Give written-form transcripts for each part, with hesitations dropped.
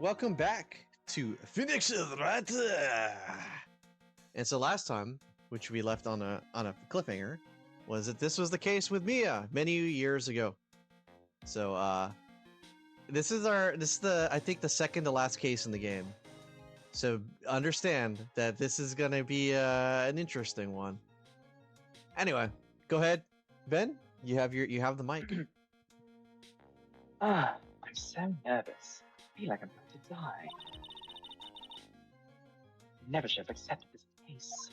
Welcome back to Phoenix Writer. And so last time, which we left on a cliffhanger, was that this was the case with Mia many years ago. So this is I think the second to last case in the game. So understand that this is gonna be an interesting one. Anyway, go ahead, Ben. You have the mic. I'm so nervous. I feel like I'm about to die. Never should have accepted this case.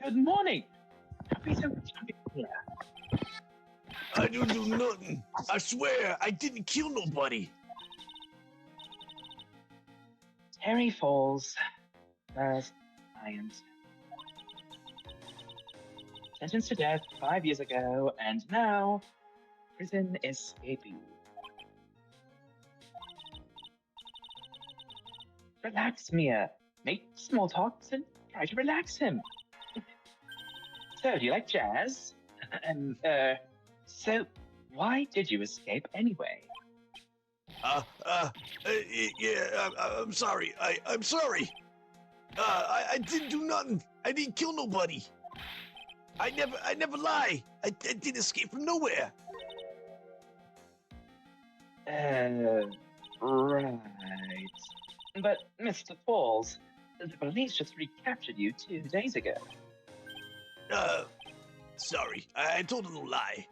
Good morning. Happy so much to be here. I didn't do nothing. I swear, I didn't kill nobody. Terry Falls, first client. Sentenced to death 5 years ago, and now prison escapee. Relax, Mia. Make small talks and try to relax him. So, do you like jazz? So, why did you escape anyway? Yeah, I'm sorry. I'm sorry. I didn't do nothing. I didn't kill nobody. I never lie. I didn't escape from nowhere. Right. But, Mr. Falls, the police just recaptured you 2 days ago. Sorry. I told a little lie.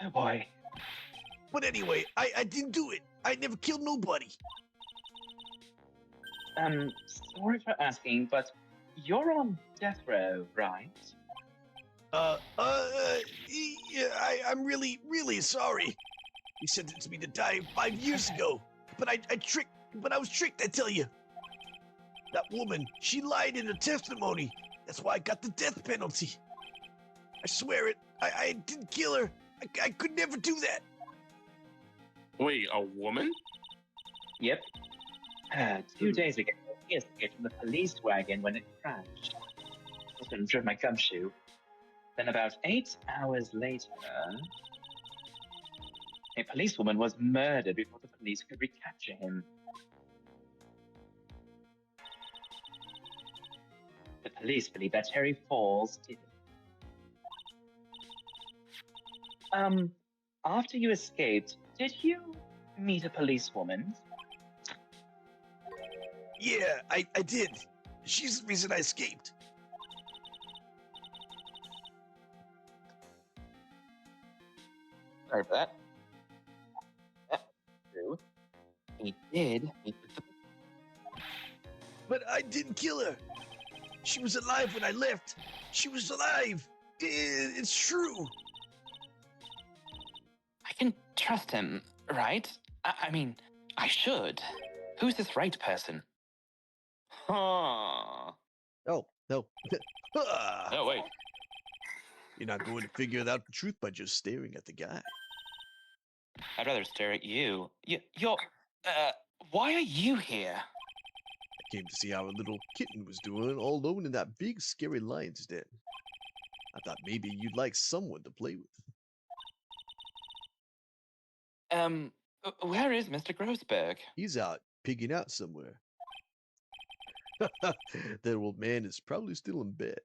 Oh boy. But anyway, I didn't do it. I never killed nobody. Sorry for asking, but you're on death row, right? Yeah, I'm really sorry. He sentenced me to die 5 years ago. But I was tricked, I tell you. That woman, she lied in her testimony. That's why I got the death penalty. I swear it. I didn't kill her. I could never do that. Wait, a woman? Yep. 2 days ago, he escaped from the police wagon when it crashed. I was going to drive my gumshoe. Then about 8 hours later, a policewoman was murdered before the police could recapture him. The police believe that Terry Falls did it. After you escaped, did you meet a policewoman? Yeah, I did. She's the reason I escaped. Sorry for that. That's true. He did meet with the... But I didn't kill her. She was alive when I left. She was alive. It's true. I can trust him, right? I mean, I should. Who's this right person? Huh. Oh no. Oh, wait. You're not going to figure out the truth by just staring at the guy. I'd rather stare at you. Why are you here? I came to see how a little kitten was doing all alone in that big scary lion's den. I thought maybe you'd like someone to play with. Where is Mr. Grossberg? He's out pigging out somewhere. That old man is probably still in bed.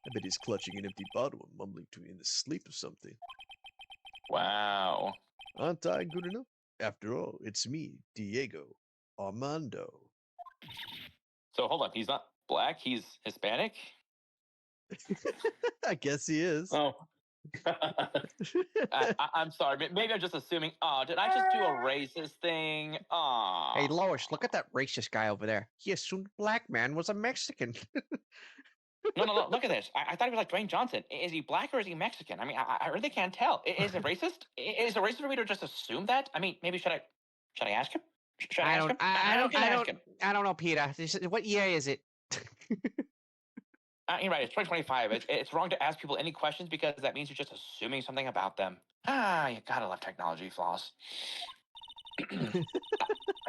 I bet he's clutching an empty bottle and mumbling to me in his sleep or something. Wow. Aren't I good enough? After all, it's me, Diego Armando. So hold on, he's not black, he's Hispanic? I guess he is. Oh. I'm sorry, maybe I'm just assuming. Oh, did I just do a racist thing? Oh. Hey, Lois, look at that racist guy over there. He assumed black man was a Mexican. No, look at this. I thought he was like Dwayne Johnson. Is he black or is he Mexican? I mean, I really can't tell. Is it racist? Is it racist for me to just assume that? I mean, maybe should I ask him? Should I ask him? I don't know, Peter. What year is it? You're right. It's 2025. It's wrong to ask people any questions because that means you're just assuming something about them. You gotta love technology flaws. I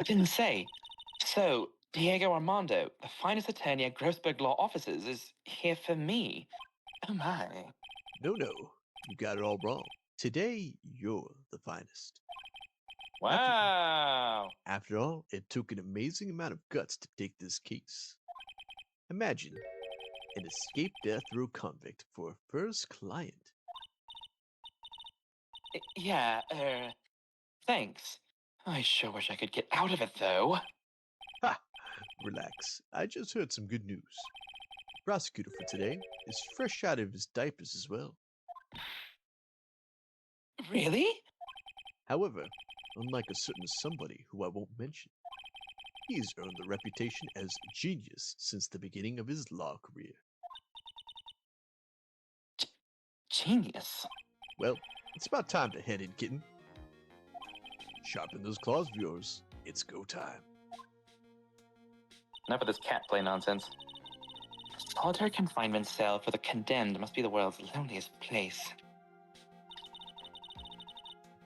didn't say. So, Diego Armando, the finest attorney at Grossberg Law Offices, is here for me. Oh my. No, you got it all wrong. Today, you're the finest. Wow. After all, it took an amazing amount of guts to take this case. Imagine an escaped death row convict for a first client. Yeah, thanks. I sure wish I could get out of it, though. Ha! Relax. I just heard some good news. The prosecutor for today is fresh out of his diapers as well. Really? However, unlike a certain somebody who I won't mention, he's earned the reputation as a genius since the beginning of his law career. Genius. Well, it's about time to head in, kitten. Sharpen those claws of yours. It's go time. Enough of this cat play nonsense. A solitary confinement cell for the condemned must be the world's loneliest place.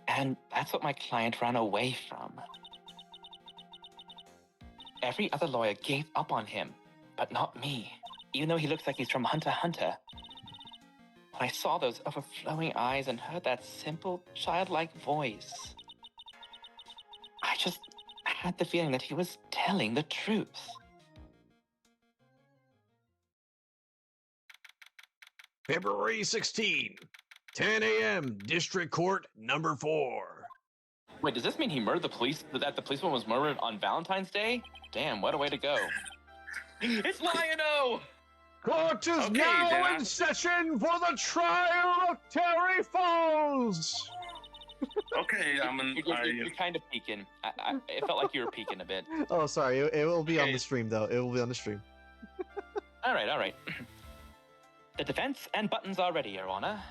And that's what my client ran away from. Every other lawyer gave up on him, but not me, even though he looks like he's from Hunter x Hunter. When I saw those overflowing eyes and heard that simple, childlike voice, I just had the feeling that he was telling the truth. February 16, 10 a.m., District Court number 4. Wait, does this mean he murdered the police? That the policeman was murdered on Valentine's Day? Damn, what a way to go. It's Lion-O! Court is Okay, now then in session for the trial of Terry Falls. Okay, You're kind of peeking. It felt like you were peeking a bit. Oh, sorry. It will be on Okay. the stream, though. It will be on the stream. All right. The defense and buttons are ready, Your Honor.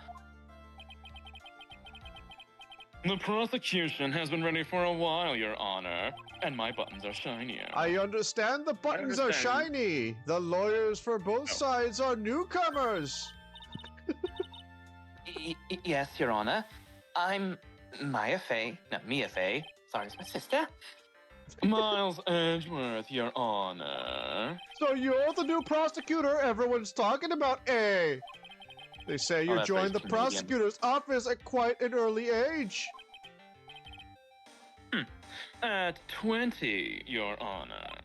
The prosecution has been ready for a while, Your Honor, and my buttons are shinier. I understand the buttons are understand. shiny. The lawyers for both Oh. sides are newcomers. Yes, Your Honor. I'm Mia Fey. Sorry, it's my sister. Miles Edgeworth, Your Honor. So you're the new prosecutor everyone's talking about, eh? They say you that's joined the very Canadian. prosecutor's office at quite an early age. At 20, Your Honor.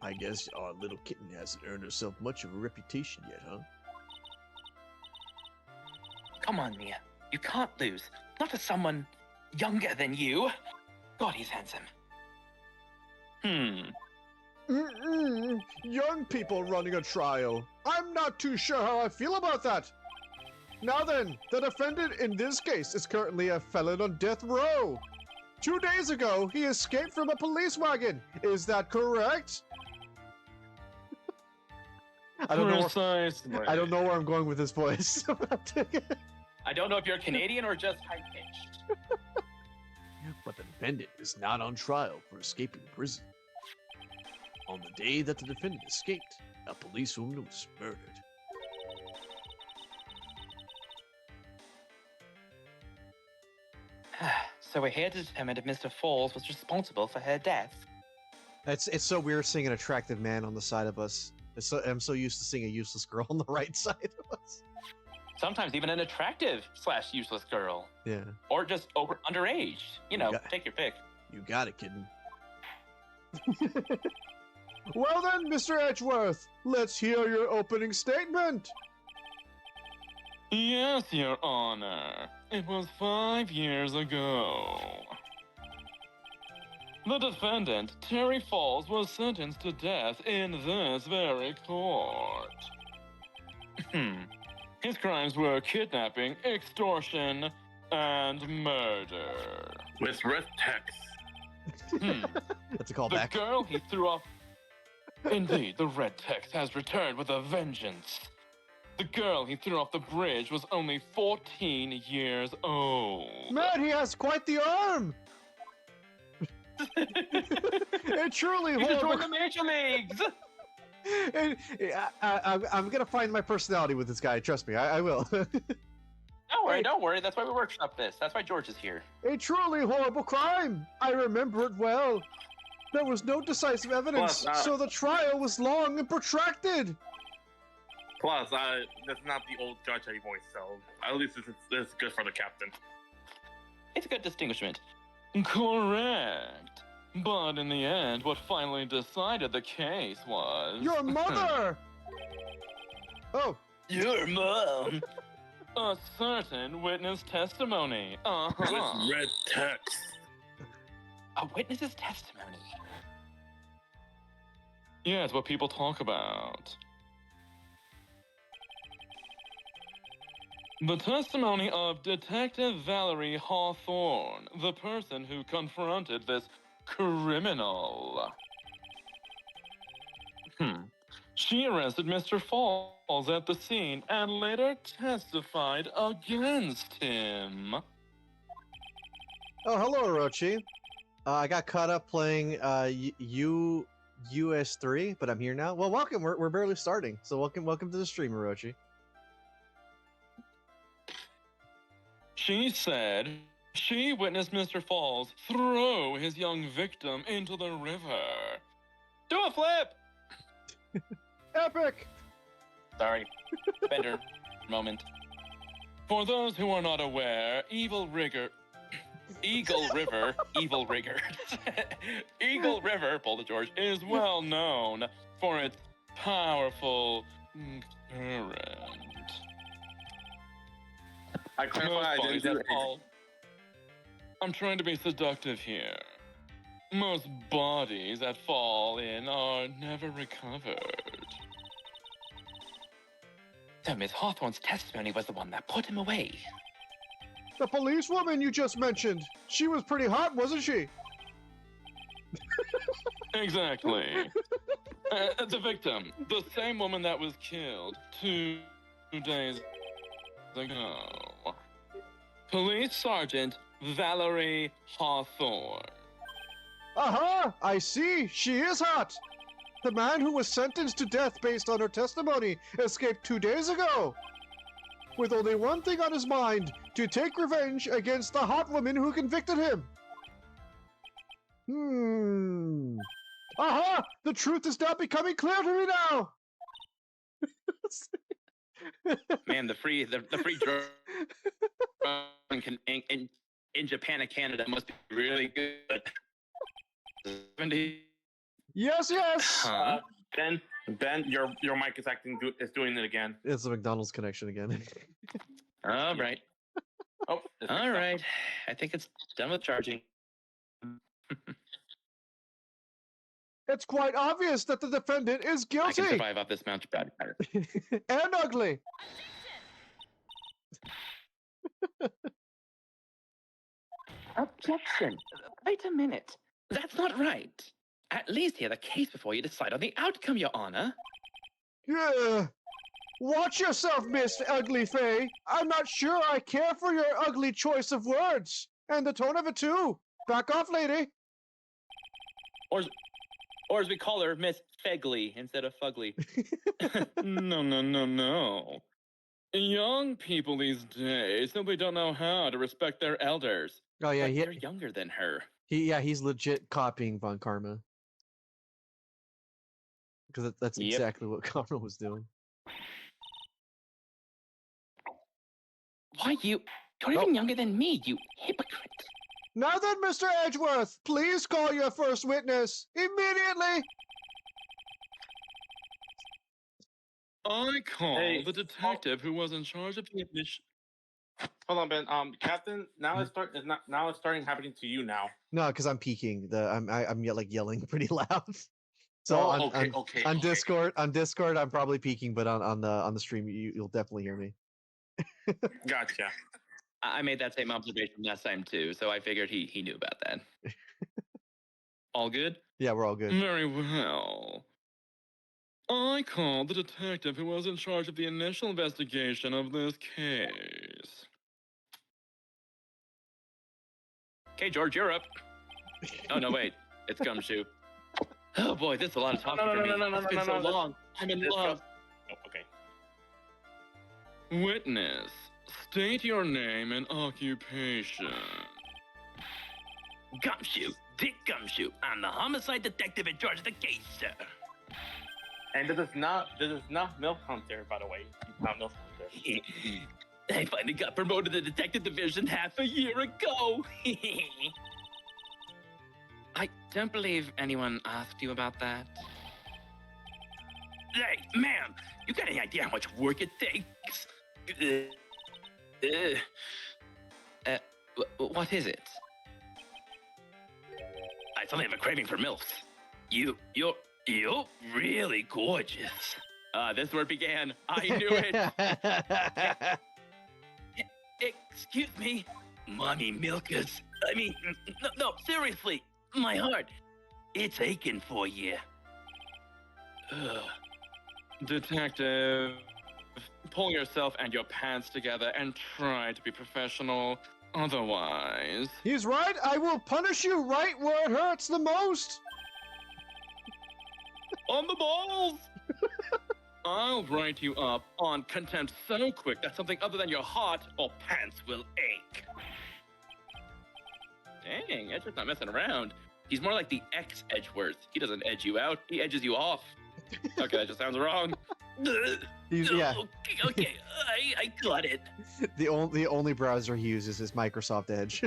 I guess our little kitten hasn't earned herself much of a reputation yet, huh? Come on, Mia. You can't lose. Not to someone younger than you. God, he's handsome. Young people running a trial. I'm not too sure how I feel about that. Now then, the defendant in this case is currently a felon on death row. 2 days ago, he escaped from a police wagon. Is that correct? I don't know. I don't know where I'm going with this voice. I don't know if you're Canadian or just high-pitched. But the defendant is not on trial for escaping prison. On the day that the defendant escaped, a policewoman was murdered. So we're here to determine if Mr. Falls was responsible for her death. It's so weird seeing an attractive man on the side of us. I'm so used to seeing a useless girl on the right side of us. Sometimes even an attractive / useless girl. Yeah. Or just underage. You know, Yeah. take your pick. You got it, kitten. Well then, Mr. Edgeworth, let's hear your opening statement. Yes, Your Honor. It was 5 years ago. The defendant, Terry Falls, was sentenced to death in this very court. His crimes were kidnapping, extortion, and murder. With red text. That's a The callback. girl he threw off... Indeed, the red text has returned with a vengeance. The girl he threw off the bridge was only 14 years old. Man, he has quite the arm. It truly You should join horrible. the Major Leagues! I'm gonna find my personality with this guy. Trust me, I will. Don't worry. That's why we workshop this. That's why George is here. A truly horrible crime. I remember it well. There was no decisive evidence, Plus, so the trial was long and protracted. Plus, that's not the old judge anymore, so at least this is good for the captain. It's a good distinguishment. Correct. But in the end, what finally decided the case was... Your mother! Oh, Your mom! A certain witness testimony. Uh-huh. With red text. A witness's testimony? Yeah, it's what people talk about. The testimony of Detective Valerie Hawthorne, the person who confronted this criminal. She arrested Mr. Falls at the scene and later testified against him. oh, hello, Orochi. I got caught up playing US3, but I'm here now. Well, welcome. We're barely starting, so welcome to the stream, Orochi. She said she witnessed Mr. Falls throw his young victim into the river. Do a flip! Epic! Sorry. Bender moment. For those who are not aware, Eagle River, Eagle River, Paul the George, is well known for its powerful current. I clarify, I didn't do it. I'm trying to be seductive here. Most bodies that fall in are never recovered. So Miss Hawthorne's testimony was the one that put him away. The policewoman you just mentioned. She was pretty hot, wasn't she? Exactly. The victim, the same woman that was killed 2 days ago. Police Sergeant Valerie Hawthorne. Aha! I see. She is hot. The man who was sentenced to death based on her testimony escaped 2 days ago. With only one thing on his mind, to take revenge against the hot woman who convicted him. Aha! The truth is now becoming clear to me now! Man, the free drug in Japan and Canada must be really good. 70. Yes, yes! Huh? Ben, your mic is doing it again. It's a McDonald's connection again. All right. Oh, All right. I think it's done with charging. It's quite obvious that the defendant is I can guilty survive off this mountain bad. and ugly. Objection. Wait a minute. That's not right. At least hear the case before you decide on the outcome, Your Honor. Yeah. Watch yourself, Miss Ugly Faye. I'm not sure I care for your ugly choice of words. And the tone of it, too. Back off, lady. Or as we call her, Miss Fegley instead of Fugly. No. Young people these days simply don't know how to respect their elders. Oh, yeah, But they're younger than her. he's legit copying Von Karma. Because that's Yep. exactly what Karma was doing. Why, you're even younger than me, you hypocrite. Now then, Mr. Edgeworth, please call your first witness immediately. I call Hey, the detective who was in charge of the admission. Hold on, Ben. Captain, now it's starting happening to you now. No, because I'm peeking. I'm yelling pretty loud. So Oh, on okay. Discord, I'm probably peeking, but on the stream, you'll definitely hear me. Gotcha. I made that same observation last time too, so I figured he knew about that. All good? Yeah, we're all good. Very well. I called the detective who was in charge of the initial investigation of this case. Okay, George, you're up. Oh, no, wait. It's Gumshoe. Oh, boy, this is a lot of talking for me. It's been so long. I'm in love. Oh, okay. Witness, state your name and occupation. Gumshoe, Dick Gumshoe. I'm the homicide detective in charge of the case, sir. And this is not Milk Hunter, by the way. He's not Milk Hunter. I finally got promoted to detective division half a year ago. I don't believe anyone asked you about that. Hey, ma'am, you got any idea how much work it takes? What is it? I suddenly have a craving for MILFs. You're really gorgeous. This where it began. I knew it. Excuse me, mommy milkers. I mean, no, seriously, my heart, it's aching for you. Detective, pull yourself and your pants together and try to be professional. Otherwise, He's right. I will punish you right where it hurts the most. on the balls! I'll write you up on contempt so quick that something other than your heart or pants will ache. Dang, Edgeworth's not messing around. He's more like the ex-Edgeworth. He doesn't edge you out, he edges you off. Okay, that just sounds wrong. Yeah. Okay, I got it. The only browser he uses is Microsoft Edge.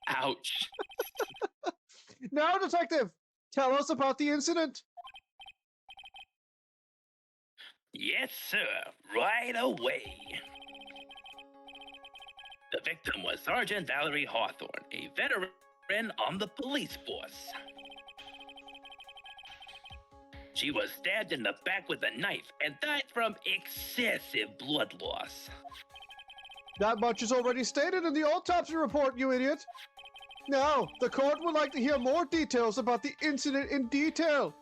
Ouch. Now, detective, tell us about the incident. Yes, sir, right away. The victim was Sergeant Valerie Hawthorne, a veteran on the police force. She was stabbed in the back with a knife and died from excessive blood loss. That much is already stated in the autopsy report, you idiot. Now, the court would like to hear more details about the incident in detail.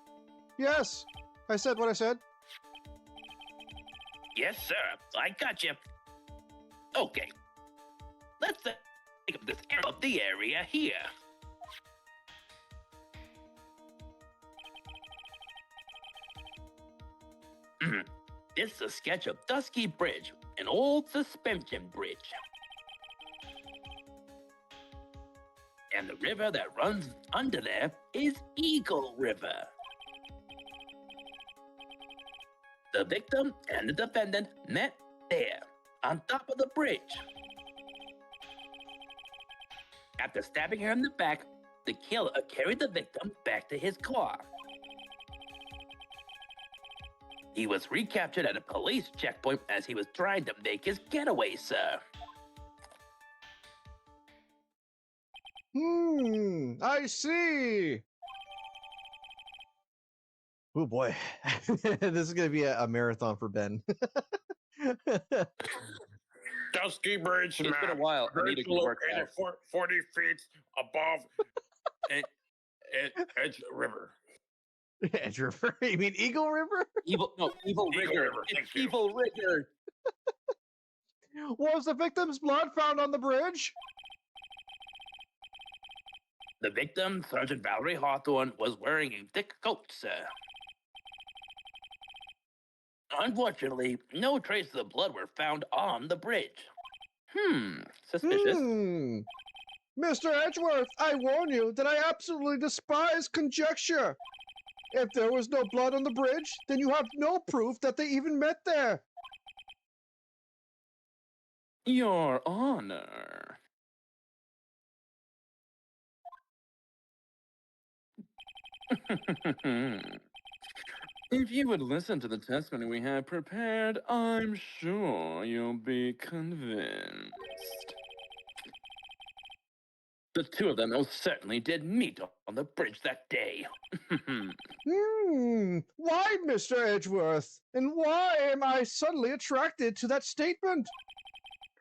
Yes, I said what I said. Yes, sir, I got you. Okay, let's take up this area of the area here. This is a sketch of Dusky Bridge, an old suspension bridge. And the river that runs under there is Eagle River. The victim and the defendant met there, on top of the bridge. After stabbing her in the back, the killer carried the victim back to his car. He was recaptured at a police checkpoint as he was trying to make his getaway, sir. I see. Oh boy, this is gonna be a marathon for Ben. Dusky Bridge It's been a while. I need to Bridge work located out. 40 feet above Edge River. Edge River? You mean Eagle River? Evil Rigger. River, It's thank you. Evil Rigger. Was the victim's blood found on the bridge? The victim, Sergeant Valerie Hawthorne, was wearing a thick coat, sir. Unfortunately, no traces of blood were found on the bridge. Suspicious. Mr. Edgeworth, I warn you that I absolutely despise conjecture. If there was no blood on the bridge, then you have no proof that they even met there. Your Honor. If you would listen to the testimony we have prepared, I'm sure you'll be convinced. The two of them most certainly did meet on the bridge that day. Why, Mr. Edgeworth? And why am I suddenly attracted to that statement?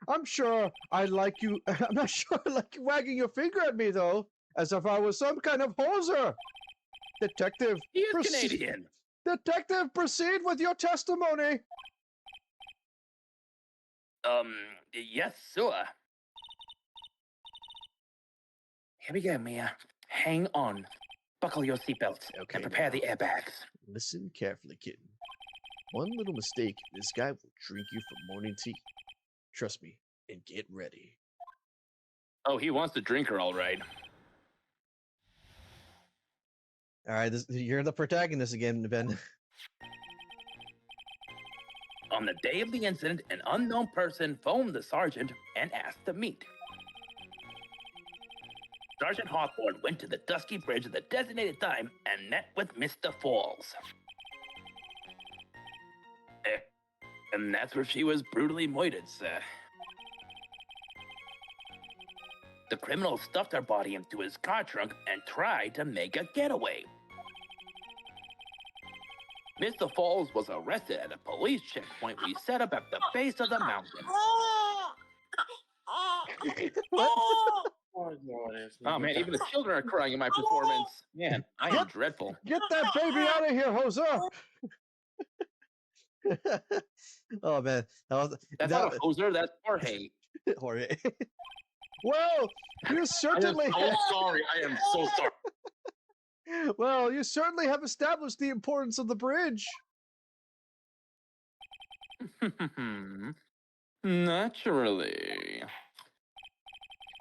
I'm sure I like you. I'm not sure I like you wagging your finger at me, though, as if I was some kind of hoser. Detective, He is Canadian. Detective, proceed with your testimony. Yes, sir. Here we go, Mia. Hang on. Buckle your seatbelts Okay, and prepare now. the airbags. Listen carefully, kitten. One little mistake, this guy will drink you for morning tea. Trust me, and get ready. Oh, he wants to drink her, all right. All right, you're the protagonist again, Ben. On the day of the incident, an unknown person phoned the sergeant and asked to meet. Sergeant Hawthorne went to the dusky bridge at the designated time and met with Mr. Falls. And that's where she was brutally murdered, sir. The criminal stuffed her body into his car trunk and tried to make a getaway. Mr. Falls was arrested at a police checkpoint we set up at the base of the mountain. What? Oh man, even the children are crying in my performance. Man, I am dreadful. Get that baby out of here, Jose! Oh man, That's not a hoser, that's Jorge. Jorge. Well, you I am certainly. so sorry. I am so sorry. Well, you certainly have established the importance of the bridge. Naturally.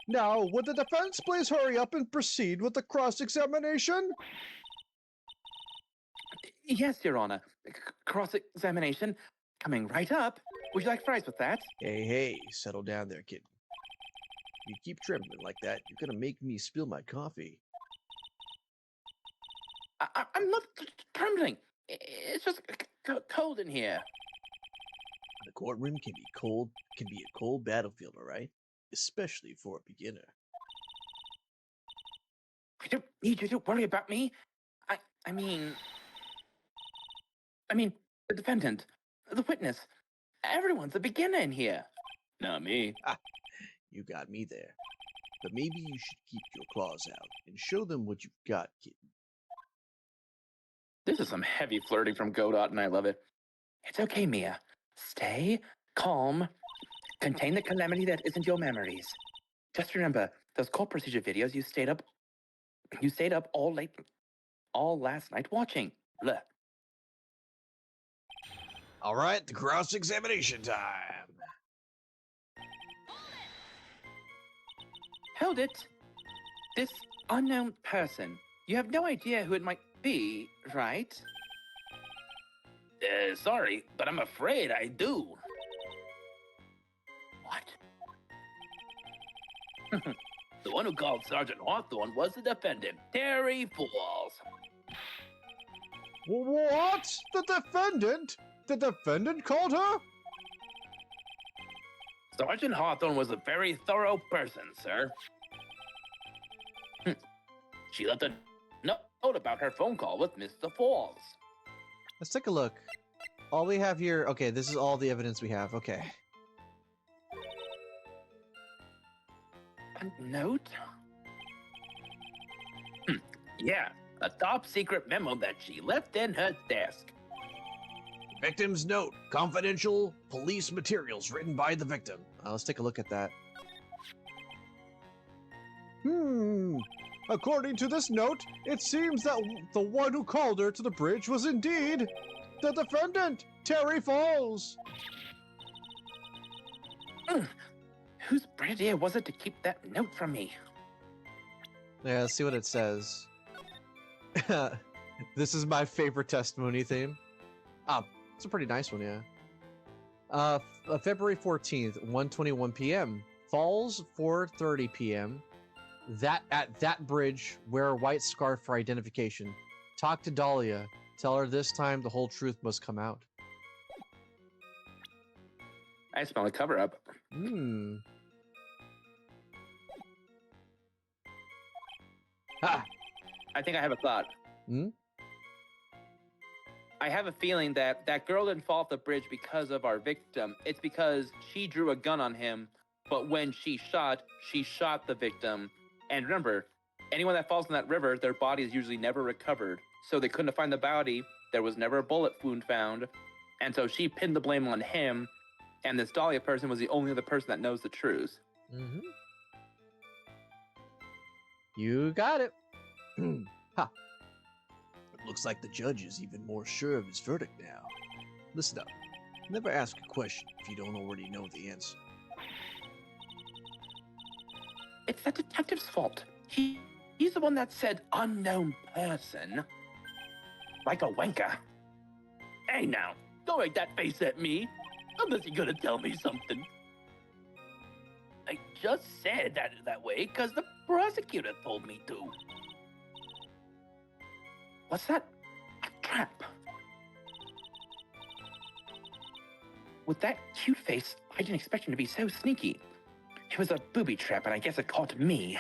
Now, would the defense please hurry up and proceed with the cross-examination? Yes, Your Honor. Cross-examination coming right up. Would you like fries with that? Hey, settle down there, kid. You keep trembling like that, you're gonna make me spill my coffee. I'm not trembling. It's just cold in here. The courtroom can be a cold battlefield, all right? Especially for a beginner. I don't need you to worry about me. I mean, the defendant, the witness, everyone's a beginner in here. Not me. You got me there. But maybe you should keep your claws out and show them what you've got, kid. This is some heavy flirting from Godot, and I love it. It's okay, Mia. Stay calm. Contain the calamity that isn't your memories. Just remember, those court procedure videos you stayed up all last night watching. Look. All right, the cross-examination time. Hold it. This unknown person, you have no idea who it might be, right? Sorry, but I'm afraid I do. What? The one who called Sergeant Hawthorne was the defendant, Terry Falls. What? The defendant? The defendant called her? Sergeant Hawthorne was a very thorough person, sir. She left a note about her phone call with Mr. Falls. Let's take a look. All we have here. Okay, this is all the evidence we have. Okay. A note? Yeah, a top secret memo that she left in her desk. Victim's note. Confidential police materials written by the victim. Let's take a look at that. According to this note, it seems that the one who called her to the bridge was indeed the defendant, Terry Falls. Whose bright idea was it to keep that note from me? Yeah, let's see what it says. This is my favorite testimony theme. It's a pretty nice one, yeah. February 14th, 1:21 p.m. Falls, 4:30 p.m. At that bridge, wear a white scarf for identification. Talk to Dahlia. Tell her this time the whole truth must come out. I smell a cover-up. Ha! I think I have a thought. I have a feeling that that girl didn't fall off the bridge because of our victim. It's because she drew a gun on him, but when she shot the victim. And remember, anyone that falls in that river, their body is usually never recovered. So they couldn't find the body. There was never a bullet wound found. And so she pinned the blame on him. And this Dahlia person was the only other person that knows the truth. You got it. Ha. It looks like the judge is even more sure of his verdict now. Listen up. Never ask a question if you don't already know the answer. It's that detective's fault. He's the one that said unknown person. Like a wanker. Hey now, don't make that face at me. Unless you're gonna tell me something. I just said that way because the prosecutor told me to. What's that? A trap. With that cute face, I didn't expect him to be so sneaky. It was a booby trap, and I guess it caught me.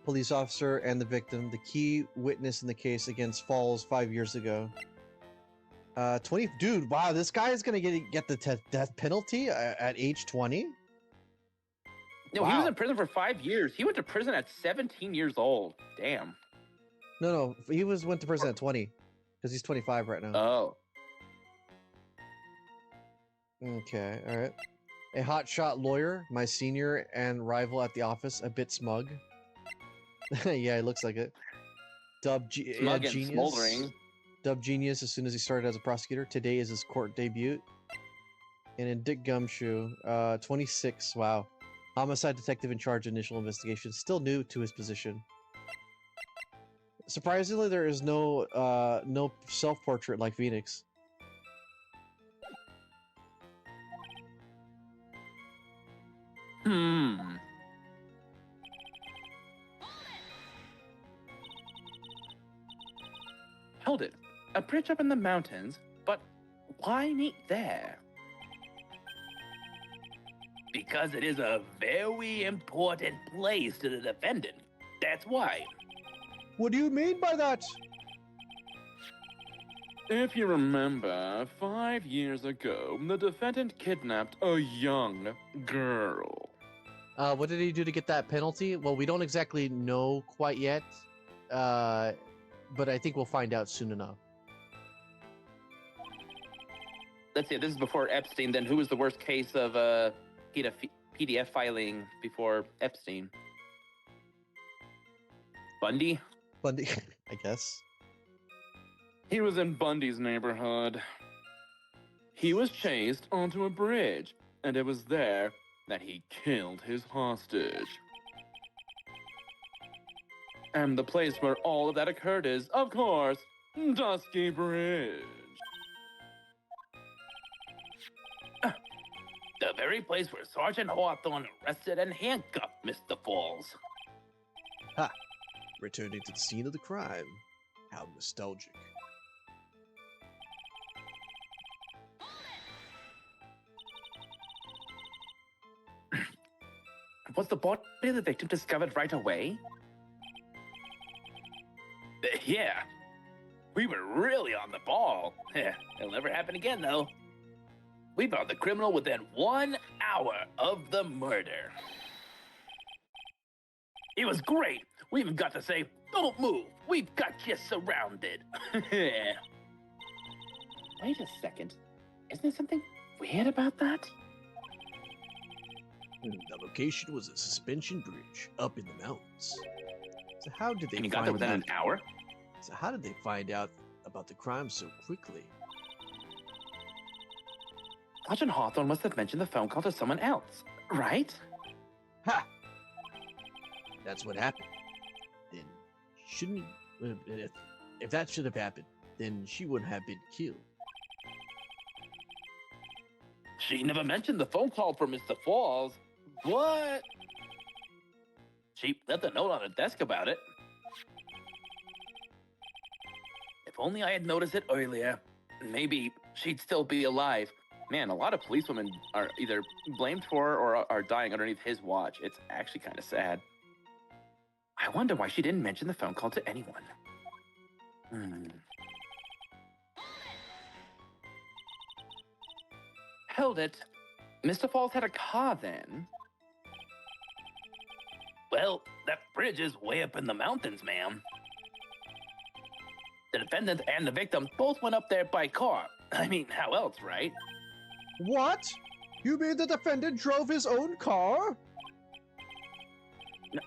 Police officer and the victim, the key witness in the case against Falls 5 years ago. 20, dude, wow, this guy is gonna get the death penalty at age 20. No, he was Wow. in prison for 5 years. He went to prison at 17 years old. Damn. No, he went to prison at 20 because he's 25 right now. Oh. Okay, all right. A hotshot lawyer, my senior and rival at the office, a bit smug. Yeah, it looks like it. Smug and genius. smoldering. Dubbed genius as soon as he started as a prosecutor. Today is his court debut. And in Dick Gumshoe, 26. Wow. Homicide detective in charge of initial investigation. Still new to his position. Surprisingly, there is no self-portrait like Phoenix. Hold it. A bridge up in the mountains, but why meet there? Because it is a very important place to the defendant. That's why. What do you mean by that? If you remember, 5 years ago, the defendant kidnapped a young girl. What did he do to get that penalty? Well, we don't exactly know quite yet, but I think we'll find out soon enough. Let's see, this is before Epstein, then who was the worst case of PDF filing before Epstein? Bundy? Bundy, I guess. He was in Bundy's neighborhood. He was chased onto a bridge, and it was there that he killed his hostage. And the place where all of that occurred is, of course, Dusky Bridge. The very place where Sergeant Hawthorne arrested and handcuffed Mr. Falls. Ha! Returning to the scene of the crime. How nostalgic. Was the body of the victim discovered right away? Yeah. We were really on the ball. It'll never happen again, though. We found the criminal within 1 hour of the murder. It was great. We even got to say, "Don't move. We've got you surrounded." Wait a second. Isn't there something weird about that? The location was a suspension bridge up in the mountains. So how did they And you find got there within out? an hour? So how did they find out about the crime so quickly? Sergeant Hawthorne must have mentioned the phone call to someone else, right? Ha! That's what happened. Then shouldn't if that should have happened, then she wouldn't have been killed. She never mentioned the phone call for Mr. Falls. What? She left a note on her desk about it. If only I had noticed it earlier, maybe she'd still be alive. Man, a lot of policewomen are either blamed for or are dying underneath his watch. It's actually kind of sad. I wonder why she didn't mention the phone call to anyone. Held it. Mr. Falls had a car then. Well, that bridge is way up in the mountains, ma'am. The defendant and the victim both went up there by car. I mean, how else, right? What? You mean the defendant drove his own car?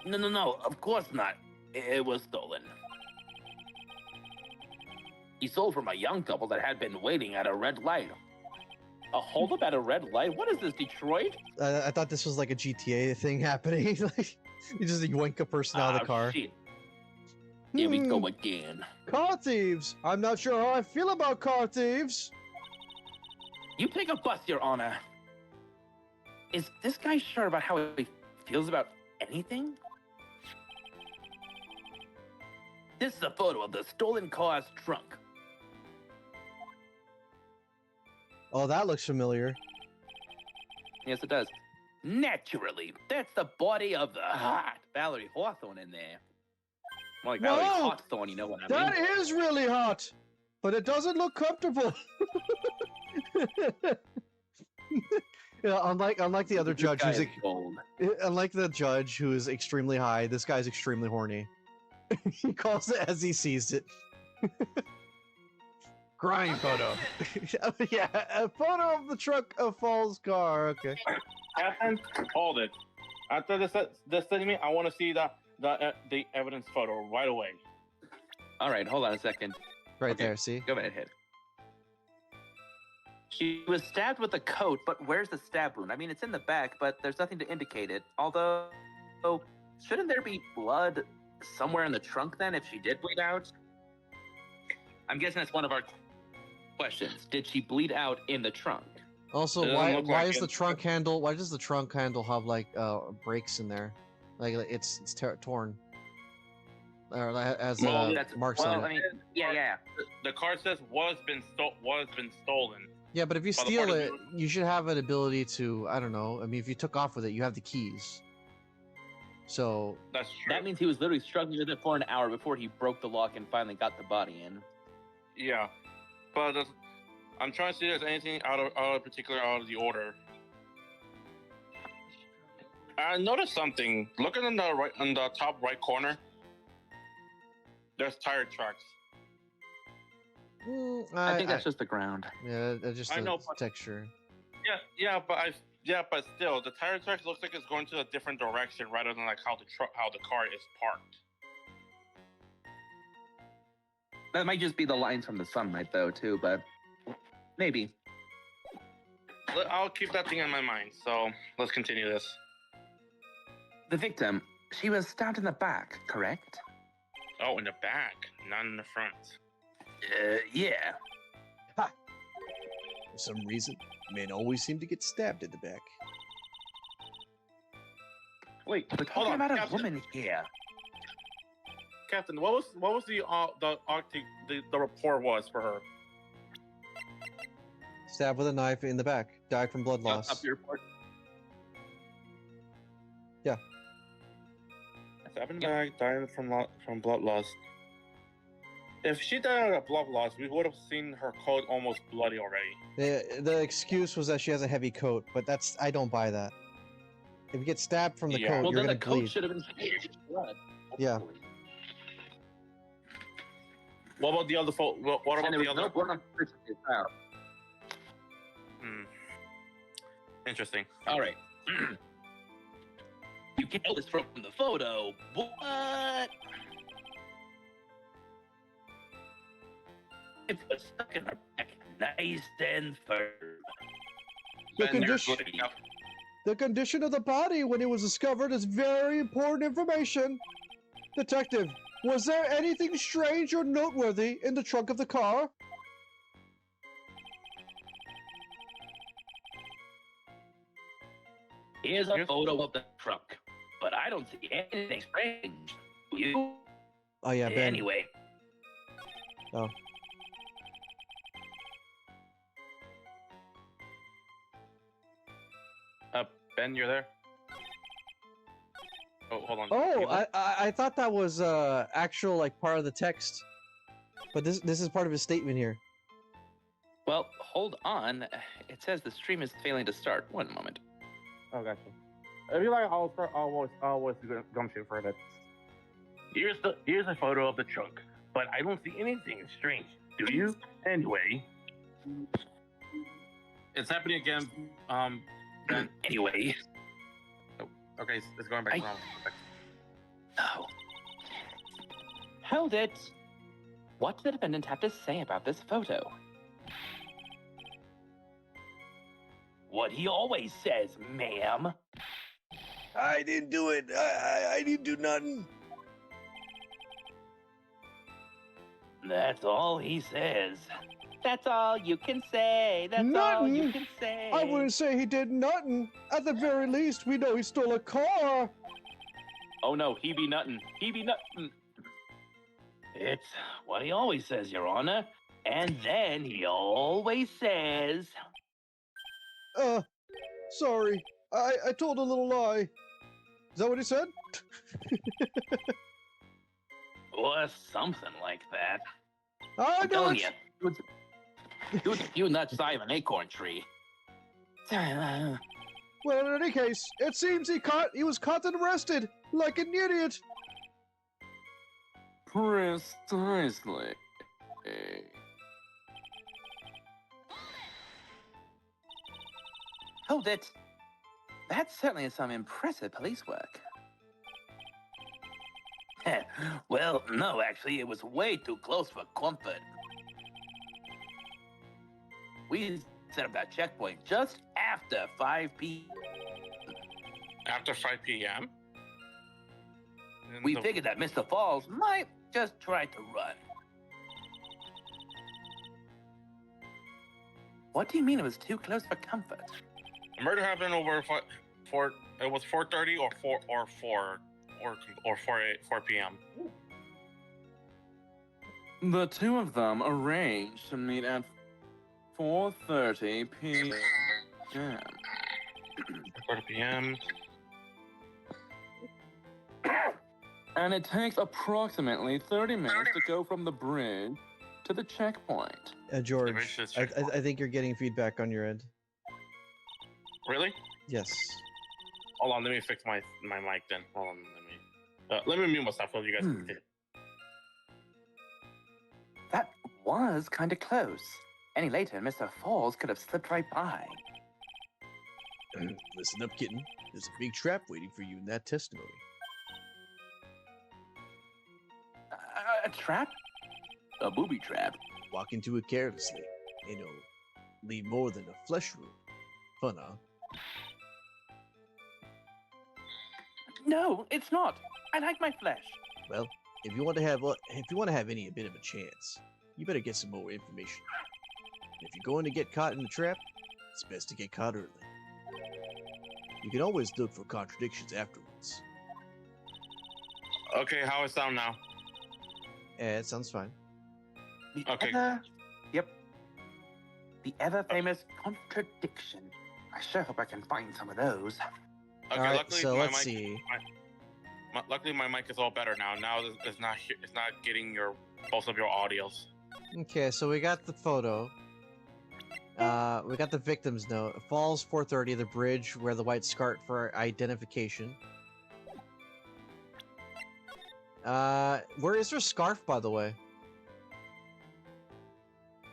No, of course not. It was stolen. He sold from a young couple that had been waiting at a red light. A holdup at a red light? What is this, Detroit? I thought this was like a GTA thing happening. Like you just yoink a person out of the car. Shit. Here we go Hmm, again. car thieves. I'm not sure how I feel about car thieves. You take a bus, Your Honor. Is this guy sure about how he feels about anything? This is a photo of the stolen car's trunk. Oh, that looks familiar. Yes, it does. Naturally, that's the body of the hot Valerie Hawthorne in there. More like Valerie Whoa! Hawthorne, you know what I That mean? is really hot, but it doesn't look comfortable. Yeah, unlike the other This judge guy who's is gold. unlike the judge who is extremely high, this guy's extremely horny. He calls it as he sees it. Crime photo. Yeah, a photo of the truck of Fall's car. Okay. Captain, hold it. After this statement, I want to see the evidence photo right away. All right, hold on a second. Right Okay. there, see? Go ahead, hit. She was stabbed with a coat, but where's the stab wound? I mean, it's in the back, but there's nothing to indicate it. Although, shouldn't there be blood somewhere in the trunk then if she did bleed out? I'm guessing that's one of our questions. Did she bleed out in the trunk? Also, Doesn't why look why like is it. the trunk handle? Why does the trunk handle have like breaks in there? Like it's torn, or has Well, marks on it. I mean, yeah. The car says was been stolen. Yeah, but if you By the steal party it, you should have an ability to, I don't know. I mean, if you took off with it, you have the keys. So, That's true. That means he was literally struggling with it for an hour before he broke the lock and finally got the body in. Yeah, but I'm trying to see if there's anything out of the order. I noticed something. Looking in the top right corner, there's tire tracks. I think that's just the ground. yeah, that's just I the know, but- texture. But still, the tire tracks looks like it's going to a different direction rather than like how the car is parked. That might just be the lines from the sunlight, though, too, but maybe. I'll keep that thing in my mind. So let's continue this. The victim, she was stabbed in the back, correct? Oh, in the back, not in the front. Yeah. For some reason, men always seem to get stabbed in the back. Wait, We're hold talking on, about a Captain. woman here. Captain, what was the report was for her? Stabbed with a knife in the back. Died from blood loss. Up your report. Stabbed in the back, dying from blood loss. If she died of blood loss, we would have seen her coat almost bloody already. The excuse was that she has a heavy coat, but I don't buy that. If you get stabbed from the Yeah. coat, Well, you're then gonna the coat bleed. should have been sprayed with blood. Yeah. hopefully. What about the other What about And there the was other? no blood on the person who found. Hmm. Interesting. All right. You can tell this from the photo, but it was stuck in her back, nice and firm. The Been there, condition, good enough. the condition of the body when it was discovered is very important information. Detective, was there anything strange or noteworthy in the trunk of the car? Here's a photo of the trunk, but I don't see anything strange. Do you? Oh yeah, Ben. Anyway. Oh. Ben, you're there. Oh, hold on. Oh, You there? I thought that was actual like part of the text, but this is part of his statement here. Well, hold on. It says the stream is failing to start. One moment. Oh, gotcha. If you like, I'll always gumshoe for a bit. Here's a photo of the trunk, but I don't see anything strange. Do you? Anyway, it's happening again. Ben. Anyway. Okay, it's going back. Oh. Hold it. What did the defendant have to say about this photo? what he always says, ma'am. I didn't do it. I didn't do nothing. That's all he says. That's all you can say. That's all you Nothing. can say. I wouldn't say he did nothing. At the very least, we know he stole a car. Oh no, he be nuttin'. He be nuttin'. It's what he always says, Your Honor. And then he always says, Sorry. I told a little lie. Is that what he said? or something like that. I I'm know telling it. you, you nuts side of an acorn tree. Well, in any case, it seems he was caught and arrested like an idiot. Precisely. Oh, that's certainly some impressive police work. Well, no, actually, it was way too close for comfort. We set up that checkpoint just after 5 p.m. After 5 p.m.? We figured that Mr. Falls might just try to run. What do you mean it was too close for comfort? The murder happened over it was 4:30 or 4 p.m. The two of them arranged to meet at 4:30 p.m. 4 p.m. And it takes approximately 30 minutes to go from the bridge to the checkpoint. George, Delicious I think you're getting feedback on your end. Really? Yes. Hold on, let me fix my mic then. Hold on, let me mute myself so you guys can see it. That was kind of close. Any later, Mr. Falls could have slipped right by. Listen up, kitten. There's a big trap waiting for you in that testimony. A trap? A booby trap. Walk into it carelessly. Leave more than a flesh wound. Fun, huh? No, it's not. I like my flesh. Well, if you want to have any bit of a chance, you better get some more information. If you're going to get caught in a trap, it's best to get caught early. You can always look for contradictions afterwards. Okay, how it sound now? It sounds fine. Okay. The ever-famous contradiction. I sure hope I can find some of those. Okay, All right, luckily so my let's mic, see. luckily my mic is all better now. Now it's not getting both of your audios. Okay, so we got the photo. We got the victim's note. Falls 4:30, the bridge, wear the white scarf for identification. Where is her scarf, by the way?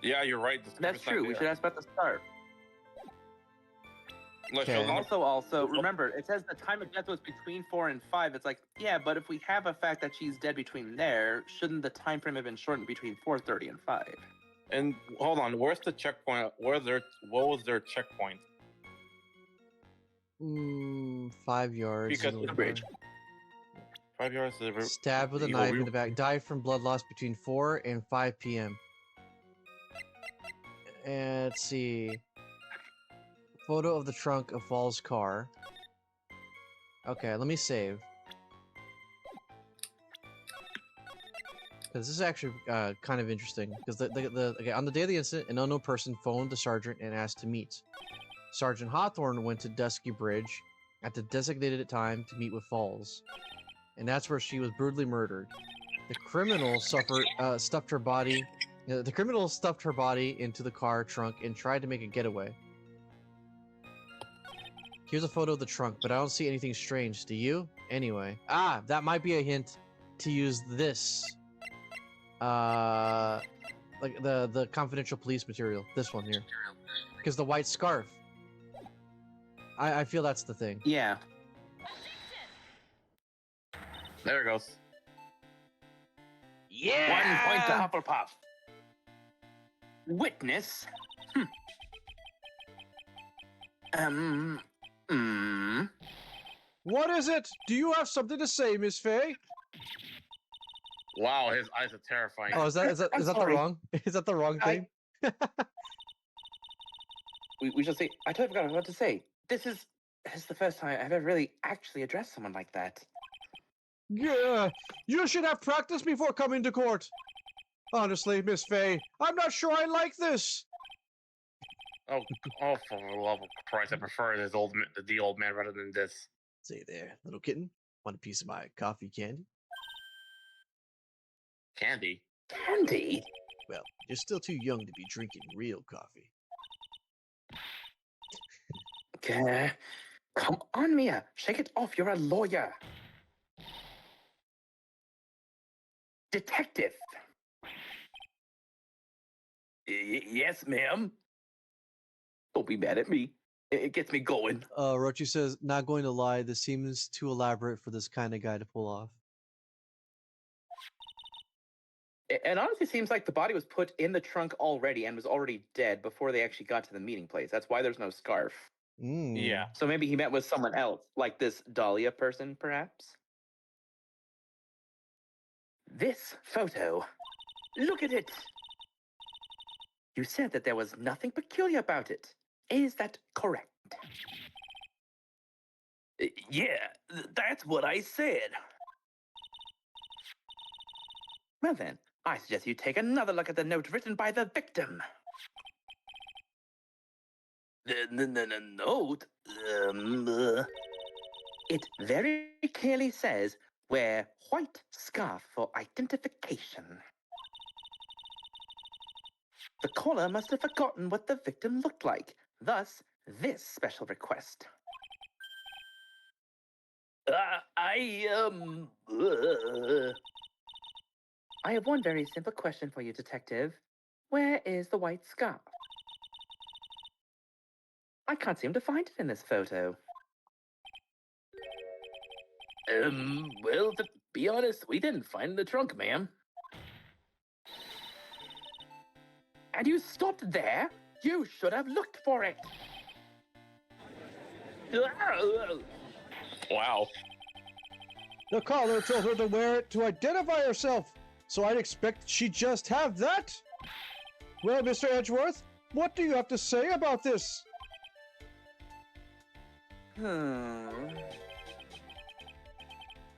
Yeah, you're right. the That's scarf is not true. We there. should ask about the scarf. Let's Okay. show them- Also, remember, it says the time of death was between 4 and 5. It's like, yeah, but if we have a fact that she's dead between there, shouldn't the time frame have been shortened between 4:30 and 5? And hold on, where's the checkpoint? What was their checkpoint? 5 yards. Because is the the bridge. 5 yards. Stabbed with a Evil knife real- in the back. Died from blood loss between 4 and 5 p.m. And let's see. Photo of the trunk of Fall's car. Okay, let me save. Because this is actually kind of interesting. Because okay, on the day of the incident, an unknown person phoned the sergeant and asked to meet. Sergeant Hawthorne went to Dusky Bridge at the designated time to meet with Falls, and that's where she was brutally murdered. The criminal stuffed her body. The criminal stuffed her body into the car trunk and tried to make a getaway. Here's a photo of the trunk, but I don't see anything strange. Do you? Anyway. That might be a hint to use this. Like the confidential police material. This one here. Because the white scarf. I feel that's the thing. Yeah. There it goes. 1 point to Hufflepuff. Witness. Hmm. What is it? Do you have something to say, Miss Faye? Wow, his eyes are terrifying. Oh, is that I'm the sorry. wrong? Is that the wrong I- thing? We shall see. I totally forgot what to say. This is the first time I've ever really actually addressed someone like that. Yeah, you should have practice before coming to court. Honestly, Miss Faye, I'm not sure I like this. Oh, for the love of Christ, I prefer the old man rather than this. Say there, little kitten. Want a piece of my coffee candy? Candy? Candy? Well, you're still too young to be drinking real coffee. Okay. Come on, Mia. Shake it off. You're a lawyer. Detective. Yes, ma'am. Don't be mad at me. It gets me going. Rochi says, not going to lie, this seems too elaborate for this kind of guy to pull off. It honestly seems like the body was put in the trunk already and was already dead before they actually got to the meeting place. That's why there's no scarf. Yeah. So maybe he met with someone else, like this Dahlia person, perhaps? This photo. Look at it. You said that there was nothing peculiar about it. Is that correct? Yeah, that's what I said. Well then, I suggest you take another look at the note written by the victim. The note? It very clearly says, wear white scarf for identification. The caller must have forgotten what the victim looked like, thus this special request. I have one very simple question for you, detective. Where is the white scarf? I can't seem to find it in this photo. Well, to be honest, we didn't find it in the trunk, ma'am. And you stopped there? You should have looked for it. Wow. The caller told her to wear it to identify herself, so I'd expect she'd just have that. Well, Mr. Edgeworth, what do you have to say about this?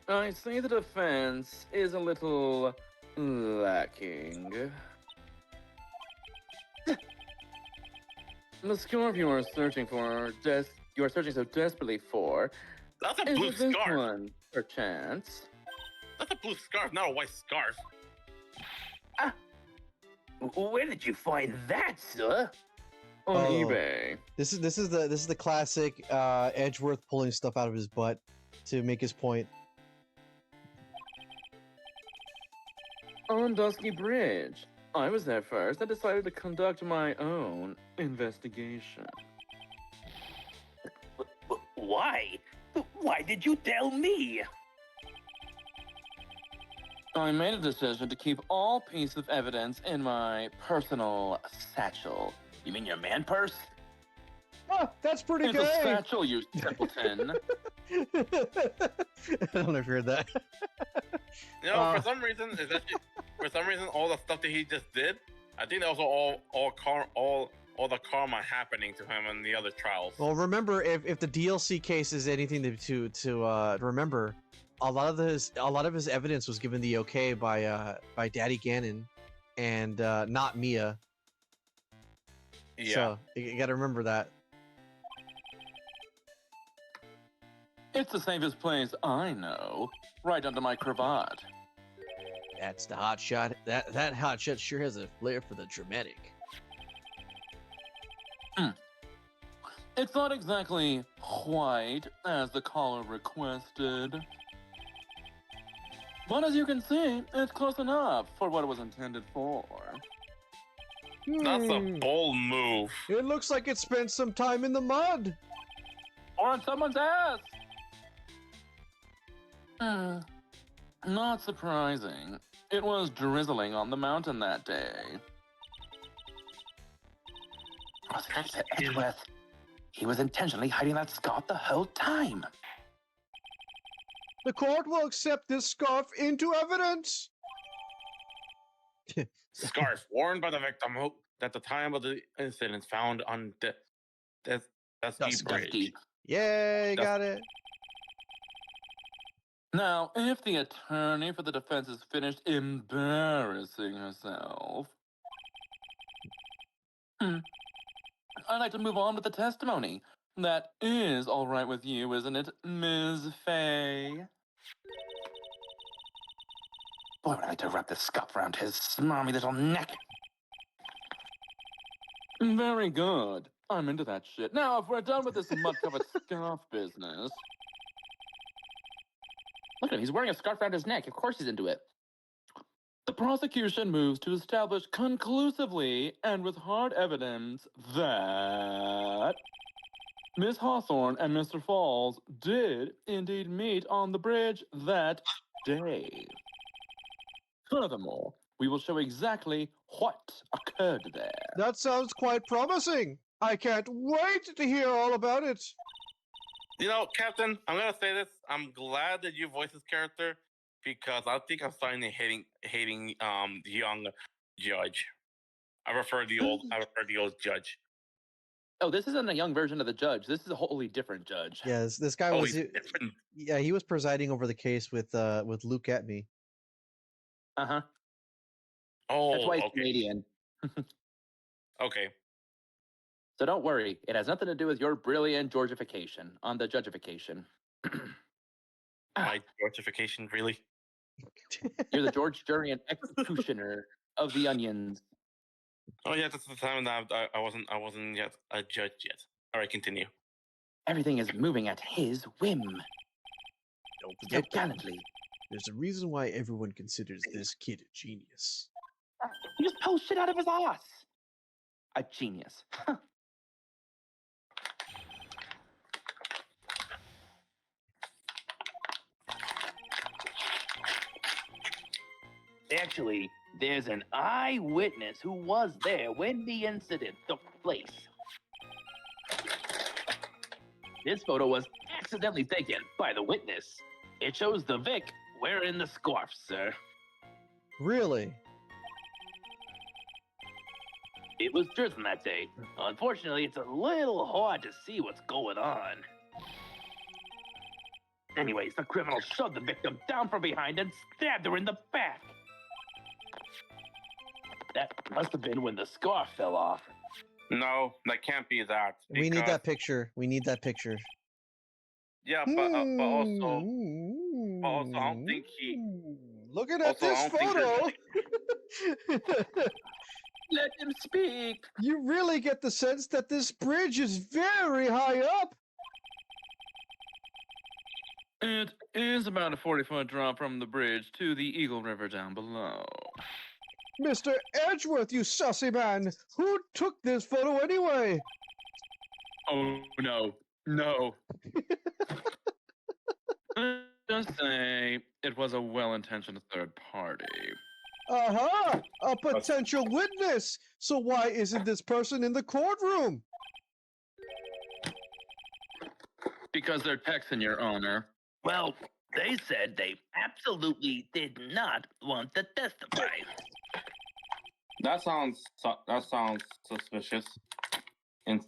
I see the defense is a little lacking. The scarf you are searching so desperately for, That's a is blue it this scarf. one, perchance? That's a blue scarf, not a white scarf. Where did you find that, sir? On Oh. eBay. This is the classic Edgeworth pulling stuff out of his butt to make his point. On Dusky Bridge. I was there first. I decided to conduct my own investigation. Why? Why did you tell me? I made a decision to keep all pieces of evidence in my personal satchel. You mean your man purse? Ah, that's pretty It's a gay. satchel, you simpleton. I don't know if you heard that. You know, for some reason, all the stuff that he just did, I think that was all the karma happening to him in the other trials. Well, remember, if the DLC case is anything to remember, a lot of his evidence was given the okay by Daddy Ganon, and not Mia. Yeah. So you got to remember that. It's the safest place I know. Right under my cravat. That's the hot shot. That hot shot sure has a flair for the dramatic. It's not exactly white, as the caller requested. But as you can see, it's close enough for what it was intended for. That's a bold move. It looks like it spent some time in the mud. Or on someone's ass! Not surprising. It was drizzling on the mountain that day. Edgeworth, He was intentionally hiding that scarf the whole time. The court will accept this scarf into evidence. Scarf worn by the victim who, at the time of the incident, found on Dusky Dusky. Bridge. Yay, got it. Now, if the attorney for the defense is finished embarrassing herself, I'd like to move on with the testimony. That is all right with you, isn't it, Ms. Faye? Boy, would I like to wrap this scarf around his smarmy little neck. Very good. I'm into that shit. Now, if we're done with this mud-covered scarf business... Look at him, he's wearing a scarf around his neck. Of course he's into it. The prosecution moves to establish conclusively and with hard evidence that Miss Hawthorne and Mr. Falls did indeed meet on the bridge that day. Furthermore, we will show exactly what occurred there. That sounds quite promising. I can't wait to hear all about it. You know, Captain, I'm gonna say this. I'm glad that you voiced this character because I think I'm starting to hating the young judge. I prefer the old judge. Oh, this isn't a young version of the judge. This is a wholly different judge. Yes, this guy Oh, was. he's different. Yeah, he was presiding over the case with Luke at me. Uh-huh. Oh, That's why he's okay. Canadian. Okay. So don't worry. It has nothing to do with your brilliant Georgification on the judgification. My Georgification, really? You're the George Jurian executioner of the onions. Oh yeah, that's the time that I wasn't yet a judge yet. All right, continue. Everything is moving at his whim. Don't So forget that. gallantly. There's a reason why everyone considers this kid a genius. He just pulls shit out of his ass. A genius. Actually, there's an eyewitness who was there when the incident took place. This photo was accidentally taken by the witness. It shows the Vic wearing the scarf, sir. Really? It was drizzling that day. Unfortunately, it's a little hard to see what's going on. Anyways, the criminal shoved the victim down from behind and stabbed her in the back. That must have been when the scarf fell off. No, that can't be that. We need because- that picture. We need that picture. Yeah, but also, I don't think he. Looking at Also, I this don't think photo, Let him speak. you really get the sense that this bridge is very high up. It is about a 40-foot drop from the bridge to the Eagle River down below. Mr. Edgeworth, you sussy man. Who took this photo anyway? Oh, no. No. Just say it was a well-intentioned third party. Aha! A potential witness! So why isn't this person in the courtroom? Because they're Texan, Your Honor. Well, they said they absolutely did not want to testify. That sounds suspicious. And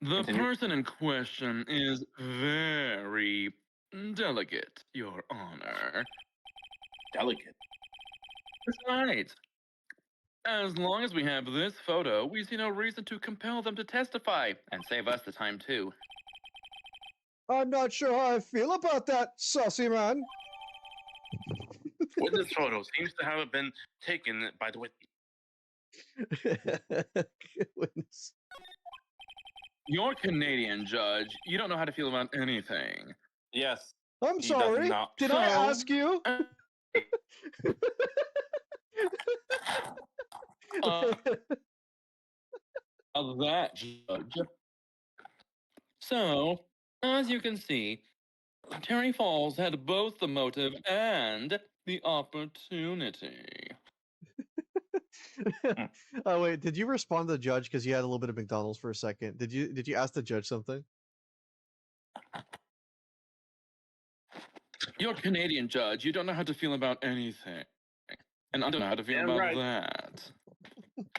The Continue. person in question is very delicate, Your Honor. delicate. Besides, as long as we have this photo, we see no reason to compel them to testify, and save us the time too. I'm not sure how I feel about that, sussy man. Witness photo seems to have been taken by the witness. Witness. You're Canadian, Judge. You don't know how to feel about anything. Yes. I'm He does sorry. not. Did I So- ask you? Of that, Judge. So, as you can see, Terry Falls had both the motive and the opportunity. Oh wait, did you respond to the judge because you had a little bit of McDonald's for a second? Did you ask the judge something? You're a Canadian judge. You don't know how to feel about anything. And I don't know how to feel Damn about right. that.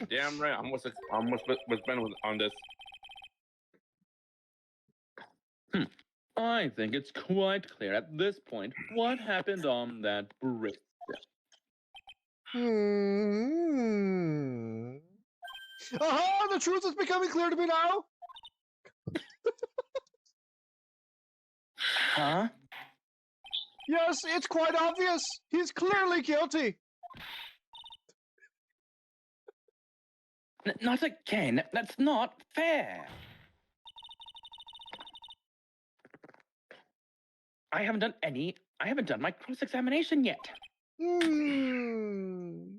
Damn right. I'm with Ben on this. I think it's quite clear at this point what happened on that bridge. Hmm. Aha! The truth is becoming clear to me now. Huh? Yes, it's quite obvious. He's clearly guilty. Not again. That's not fair. I haven't done my cross-examination yet. Hmm.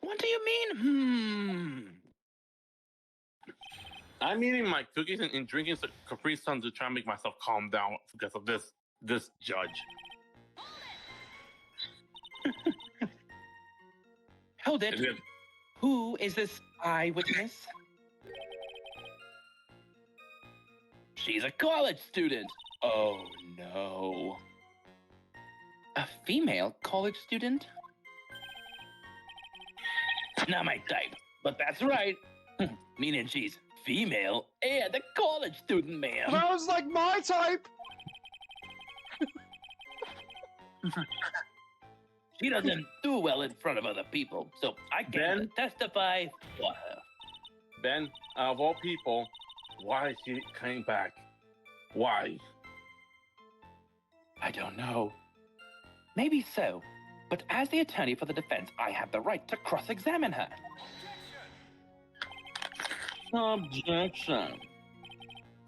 What do you mean, I'm eating my cookies and drinking some Capri Sun to try and make myself calm down because of this judge. Hold it. Is it- Who is this eyewitness? She's a college student. Oh no. A female college student? Not my type, but that's right. Meaning she's female and a college student, ma'am. Sounds like my type. She doesn't do well in front of other people, so I can't testify for her. Ben, of all people, why is she coming back? Why? I don't know. Maybe so, but as the attorney for the defense, I have the right to cross-examine her. Objection.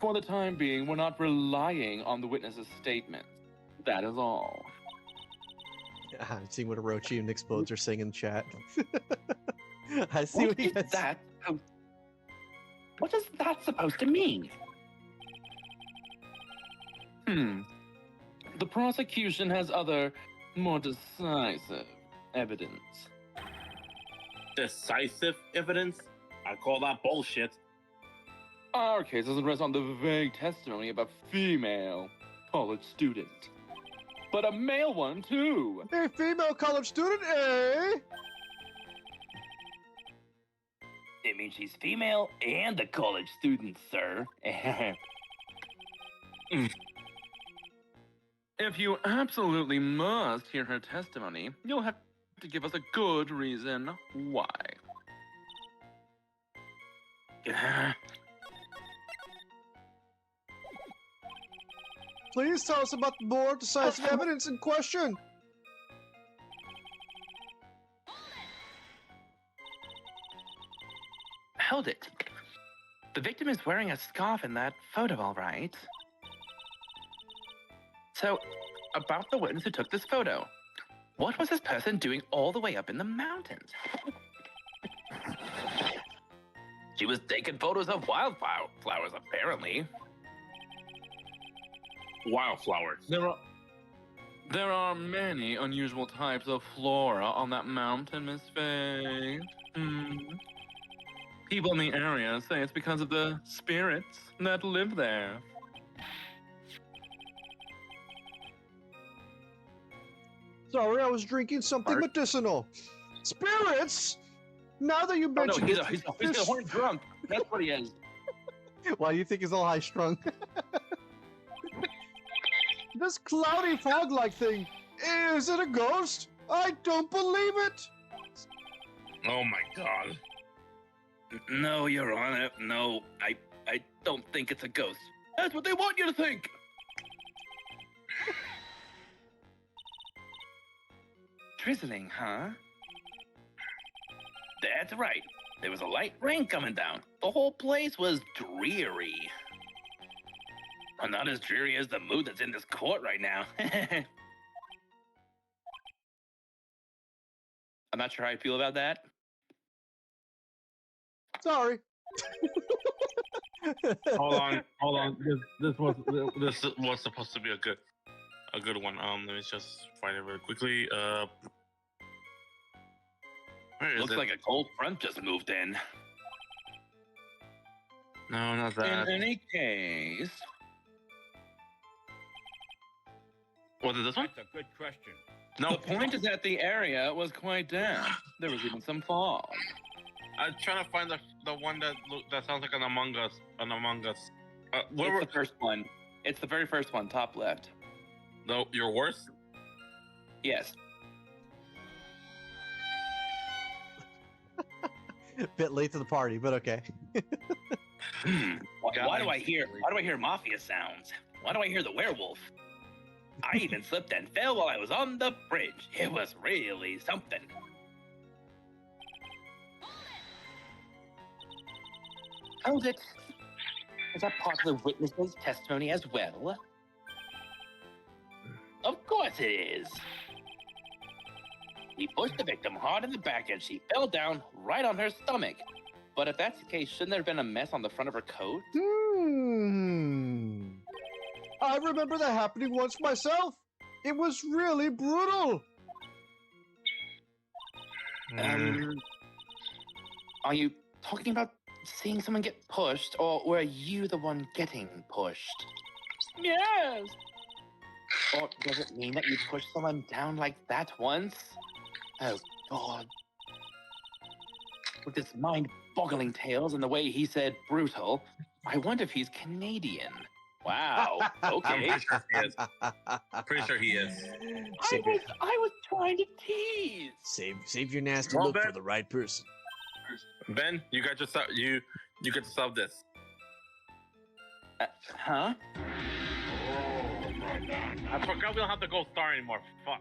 For the time being, we're not relying on the witness's statements. That is all. I'm seeing what Orochi and Explodes are saying in chat. I see what What you is guys. that? What is that supposed to mean? The prosecution has other, more decisive evidence. Decisive evidence? I call that bullshit. Our case doesn't rest on the vague testimony of a female college student, but a male one too. A female college student, eh? It means she's female and a college student, sir. If you absolutely must hear her testimony, you'll have to give us a good reason why. Please tell us about the more decisive evidence in question. Hold it. The victim is wearing a scarf in that photo, all right? So, about the witness who took this photo. What was this person doing all the way up in the mountains? She was taking photos of wildflowers, apparently. Wildflowers. There are many unusual types of flora on that mountain, Miss Faye. People in the area say it's because of the spirits that live there. Sorry, I was drinking something medicinal. Spirits? Now that you Oh no, mention he's it, a horny drunk. That's what he is. why do you think he's all high strung? This cloudy fog-like thing, is it a ghost? I don't believe it. Oh my god. No, Your Honor. No, I don't think it's a ghost. That's what they want you to think. Drizzling, huh? That's right. There was a light rain coming down. The whole place was dreary. Well, not as dreary as the mood that's in this court right now. I'm not sure how I feel about that. Sorry. Hold on. This was supposed to be a good one. Let me just find it very quickly. Where is Looks it? like a cold front just moved in. No, not that. In any case, Was it this one? That's a good question. No. the point is that the area was quite damp. There was even some fog. I'm trying to find the one that sounds like an Among Us. An Among Us. Where It's were? the first one. It's the very first one, top left. No, your worst. Yes. Bit late to the party, but okay. Why do I hear mafia sounds? Why do I hear the werewolf? I even slipped and fell while I was on the bridge. It was really something. Hold it. Is that part of the witness's testimony as well? Of course it is. He pushed the victim hard in the back and she fell down right on her stomach. But if that's the case, shouldn't there have been a mess on the front of her coat? I remember that happening once myself. It was really brutal. Are you talking about seeing someone get pushed, or were you the one getting pushed? Yes. Or does it mean that you pushed someone down like that once? Oh, God. With his mind-boggling tales and the way he said brutal, I wonder if he's Canadian. Wow. Okay. Pretty sure he is. I was trying to tease. Save your nasty Well, look for Ben. the right person. Ben, you got to stop. You get to solve this. Huh? I forgot we don't have the gold star anymore. Fuck.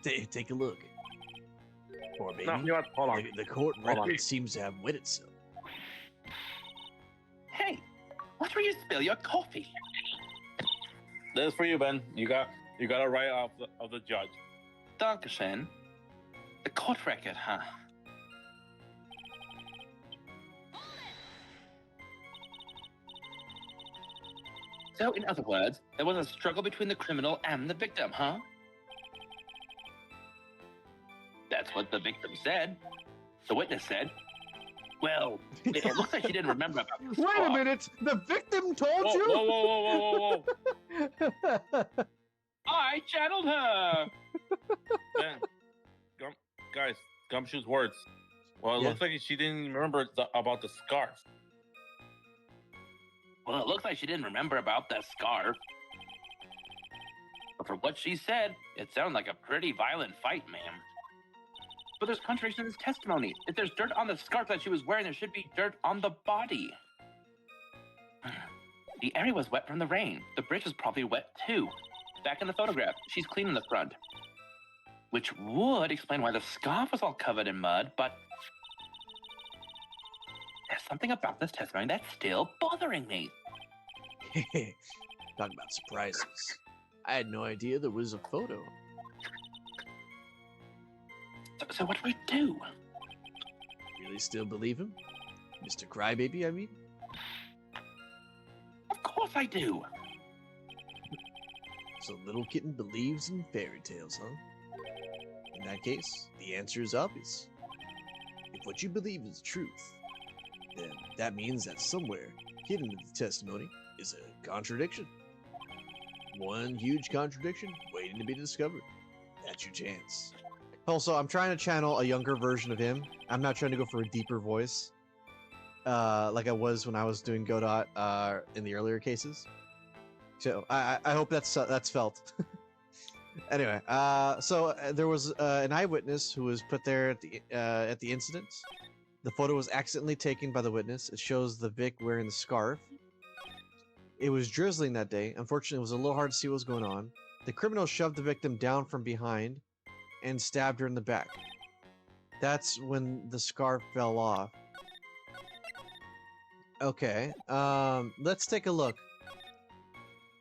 Take a look. Poor baby. No, you know what? Hold on. The court Hold on. record seems to have wet itself. Hey, watch where you spill your coffee. This is for you, Ben. You got a right of the judge. Dankeschön. The court record, huh? So, in other words, there was a struggle between the criminal and the victim, huh? That's what the victim said. The witness said. Well, it looks like she didn't remember about the Wait a scar. minute. The victim told Whoa, you? whoa. I channeled her. Ben, guys, Gumshoe's words. Well, it Yeah. looks like she didn't remember about the scarf. Well, it looks like she didn't remember about that scarf. But from what she said, it sounded like a pretty violent fight, ma'am. But there's contradiction in his testimony. If there's dirt on the scarf that she was wearing, there should be dirt on the body. The area was wet from the rain. The bridge was probably wet too. Back in the photograph, she's clean in the front. Which would explain why the scarf was all covered in mud, but there's something about this testimony that's still bothering me. Talk about surprises. I had no idea there was a photo. So what do we do? Really still believe him? Mr. Crybaby, I mean? Of course I do. So little kitten believes in fairy tales, huh? In that case, the answer is obvious. If what you believe is truth, then that means that somewhere hidden in the testimony is a contradiction. One huge contradiction waiting to be discovered. That's your chance. Also, I'm trying to channel a younger version of him. I'm not trying to go for a deeper voice, like I was when I was doing Godot in the earlier cases. So I hope that's felt. Anyway, so there was an eyewitness who was put there at the incident. The photo was accidentally taken by the witness. It shows the Vic wearing the scarf. It was drizzling that day. Unfortunately, it was a little hard to see what was going on. The criminal shoved the victim down from behind and stabbed her in the back. That's when the scarf fell off. Okay, let's take a look.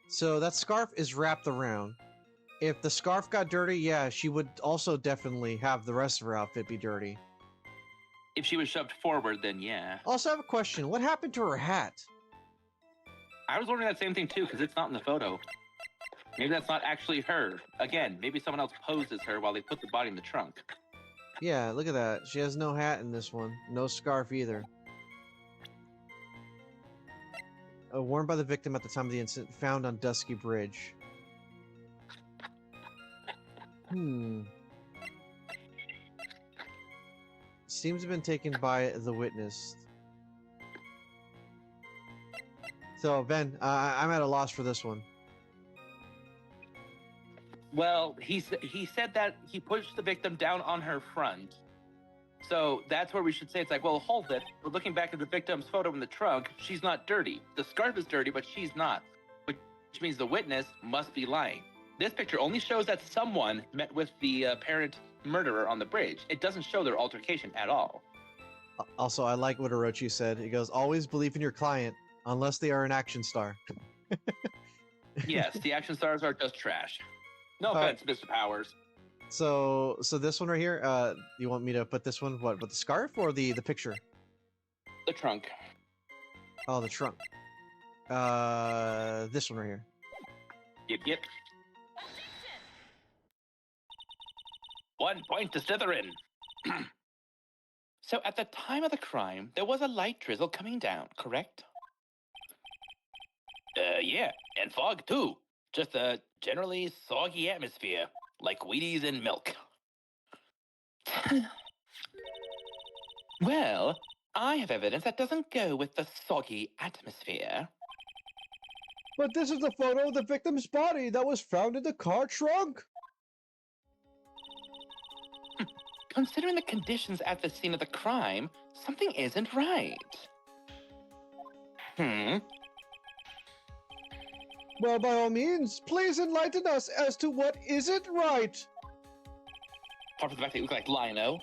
So that scarf is wrapped around. If the scarf got dirty, yeah, she would also definitely have the rest of her outfit be dirty. If she was shoved forward, then yeah. Also, I have a question. What happened to her hat? I was wondering that same thing too, because it's not in the photo. Maybe that's not actually her. Again, maybe someone else posed as her while they put the body in the trunk. Yeah, look at that. She has no hat in this one. No scarf either. Worn by the victim at the time of the incident, found on Dusky Bridge. Seems to have been taken by the witness. So, Ben, I'm at a loss for this one. Well, he said that he pushed the victim down on her front. So that's where we should say it's like, well, hold it. We're looking back at the victim's photo in the trunk. She's not dirty. The scarf is dirty, but she's not. Which means the witness must be lying. This picture only shows that someone met with the apparent murderer on the bridge. It doesn't show their altercation at all. Also, I like what Orochi said. He goes, always believe in your client, unless they are an action star. Yes, the action stars are just trash. No offense, Mr. Powers. So this one right here, you want me to put this one, what, with the scarf or the picture? The trunk. Oh, the trunk. This one right here. Yep. 1 point to Slytherin. So at the time of the crime, there was a light drizzle coming down, correct? Yeah, and fog too. Just a generally soggy atmosphere, like Wheaties and milk. Well, I have evidence that doesn't go with the soggy atmosphere. But this is the photo of the victim's body that was found in the car trunk. Considering the conditions at the scene of the crime, something isn't right. Well, by all means, please enlighten us as to what isn't right. Apart from the fact that you look like Lionel.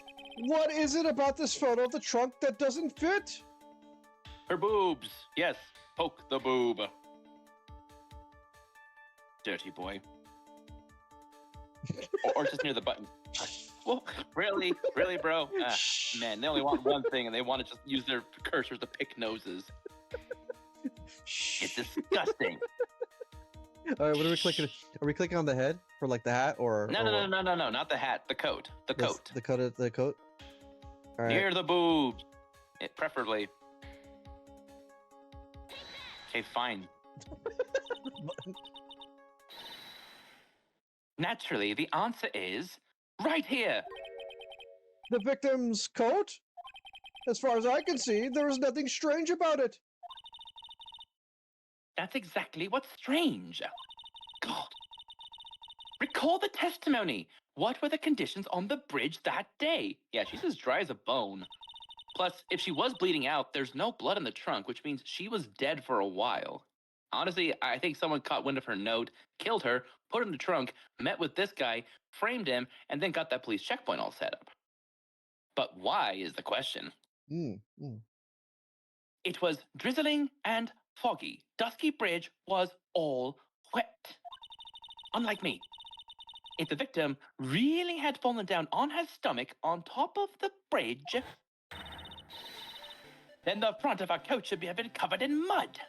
What is it about this photo of the trunk that doesn't fit? Her boobs. Yes, poke the boob. Dirty boy. or just near the button. Well, really, bro? Man, they only want one thing, and they want to just use their cursors to pick noses. It's disgusting. All right, what are we clicking? Are we clicking on the head for like the hat or? No, not the hat. The coat. The coat. The coat. The coat. All right. Near the boobs, preferably. Okay, fine. Naturally, the answer is right here. The victim's coat? As far as I can see, there is nothing strange about it. That's exactly what's strange. God. Recall the testimony. What were the conditions on the bridge that day? Yeah, she's as dry as a bone. Plus, if she was bleeding out, there's no blood in the trunk, which means she was dead for a while. Honestly, I think someone caught wind of her note, killed her, put her in the trunk, met with this guy, framed him, and then got that police checkpoint all set up. But why is the question? It was drizzling and foggy. Dusky Bridge was all wet. Unlike me. If the victim really had fallen down on her stomach on top of the bridge, then the front of her coat should have been covered in mud.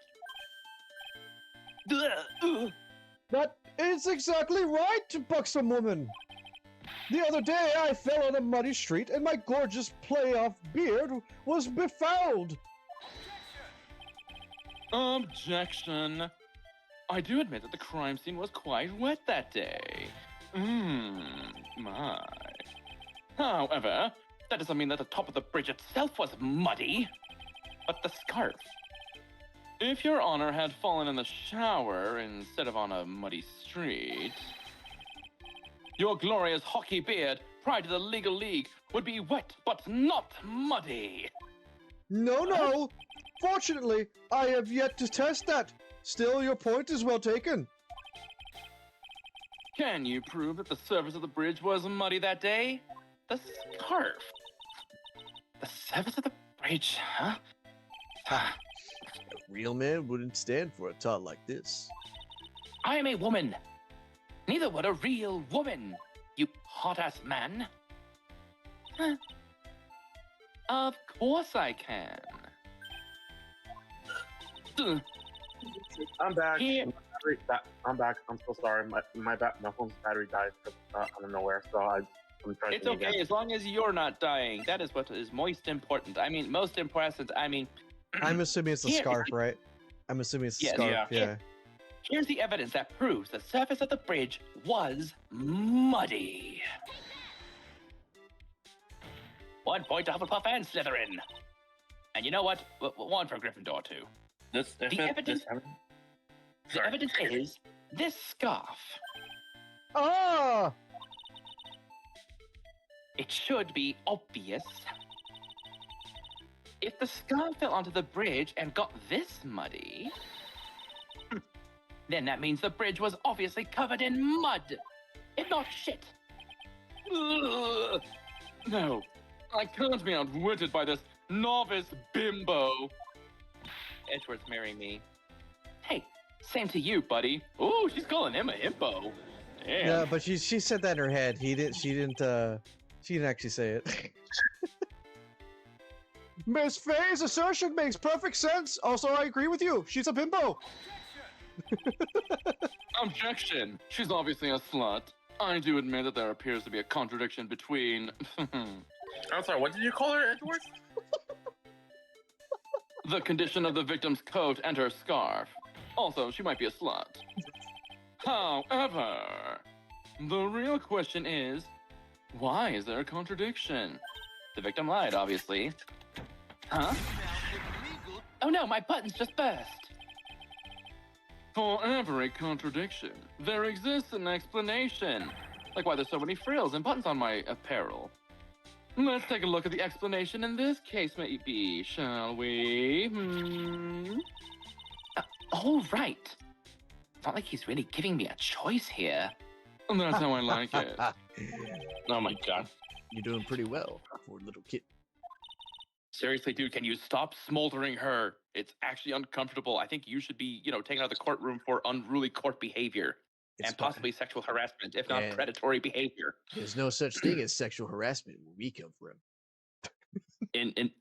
That is exactly right, buxom woman. The other day, I fell on a muddy street and my gorgeous playoff beard was befouled. Objection. I do admit that the crime scene was quite wet that day. My. However, that doesn't mean that the top of the bridge itself was muddy, but the scarf. If Your Honor had fallen in the shower instead of on a muddy street, your glorious hockey beard, prior to the legal league, would be wet but not muddy. No. Fortunately, I have yet to test that. Still, your point is well taken. Can you prove that the surface of the bridge was muddy that day? The scarf. The surface of the bridge, huh? A real man wouldn't stand for a taunt like this. I am a woman. Neither would a real woman, you hot-ass man. Huh. Of course I can. I'm back. Here, I'm back. I'm so sorry. My phone's battery died out of nowhere, so I'm trying. It's okay as long as you're not dying. That is what is most important. I mean, most important. I mean, I'm assuming it's a Here- scarf, right? I'm assuming it's a Yes. scarf. Yeah. here's the evidence that proves the surface of the bridge was muddy. 1 point to Hufflepuff and Slytherin. And you know what? One for Gryffindor too. The evidence is this scarf. Oh! It should be obvious. If the scarf fell onto the bridge and got this muddy, then that means the bridge was obviously covered in mud, if not shit. Ugh. No, I can't be outwitted by this novice bimbo. Edgeworth's marrying me. Hey, same to you, buddy. Ooh, she's calling him a himbo. Damn. Yeah, but she said that in her head. She didn't actually say it. Miss Faye's assertion makes perfect sense. Also, I agree with you. She's a bimbo. Objection. She's obviously a slut. I do admit that there appears to be a contradiction between I'm sorry, what did you call her, Edgeworth? the condition of the victim's coat and her scarf. Also, she might be a slut. However, the real question is, why is there a contradiction? The victim lied, obviously. Huh? Oh no, my buttons just burst. For every contradiction, there exists an explanation. Like why there's so many frills and buttons on my apparel. Let's take a look at the explanation in this case, maybe, shall we? Oh, right. It's not like he's really giving me a choice here. And that's how I like it. Oh my god. You're doing pretty well for a little kid. Seriously, dude, can you stop smoldering her? It's actually uncomfortable. I think you should be, taken out of the courtroom for unruly court behavior It's and possibly sexual harassment, if not Yeah. predatory behavior. There's no such thing as sexual harassment where we come from.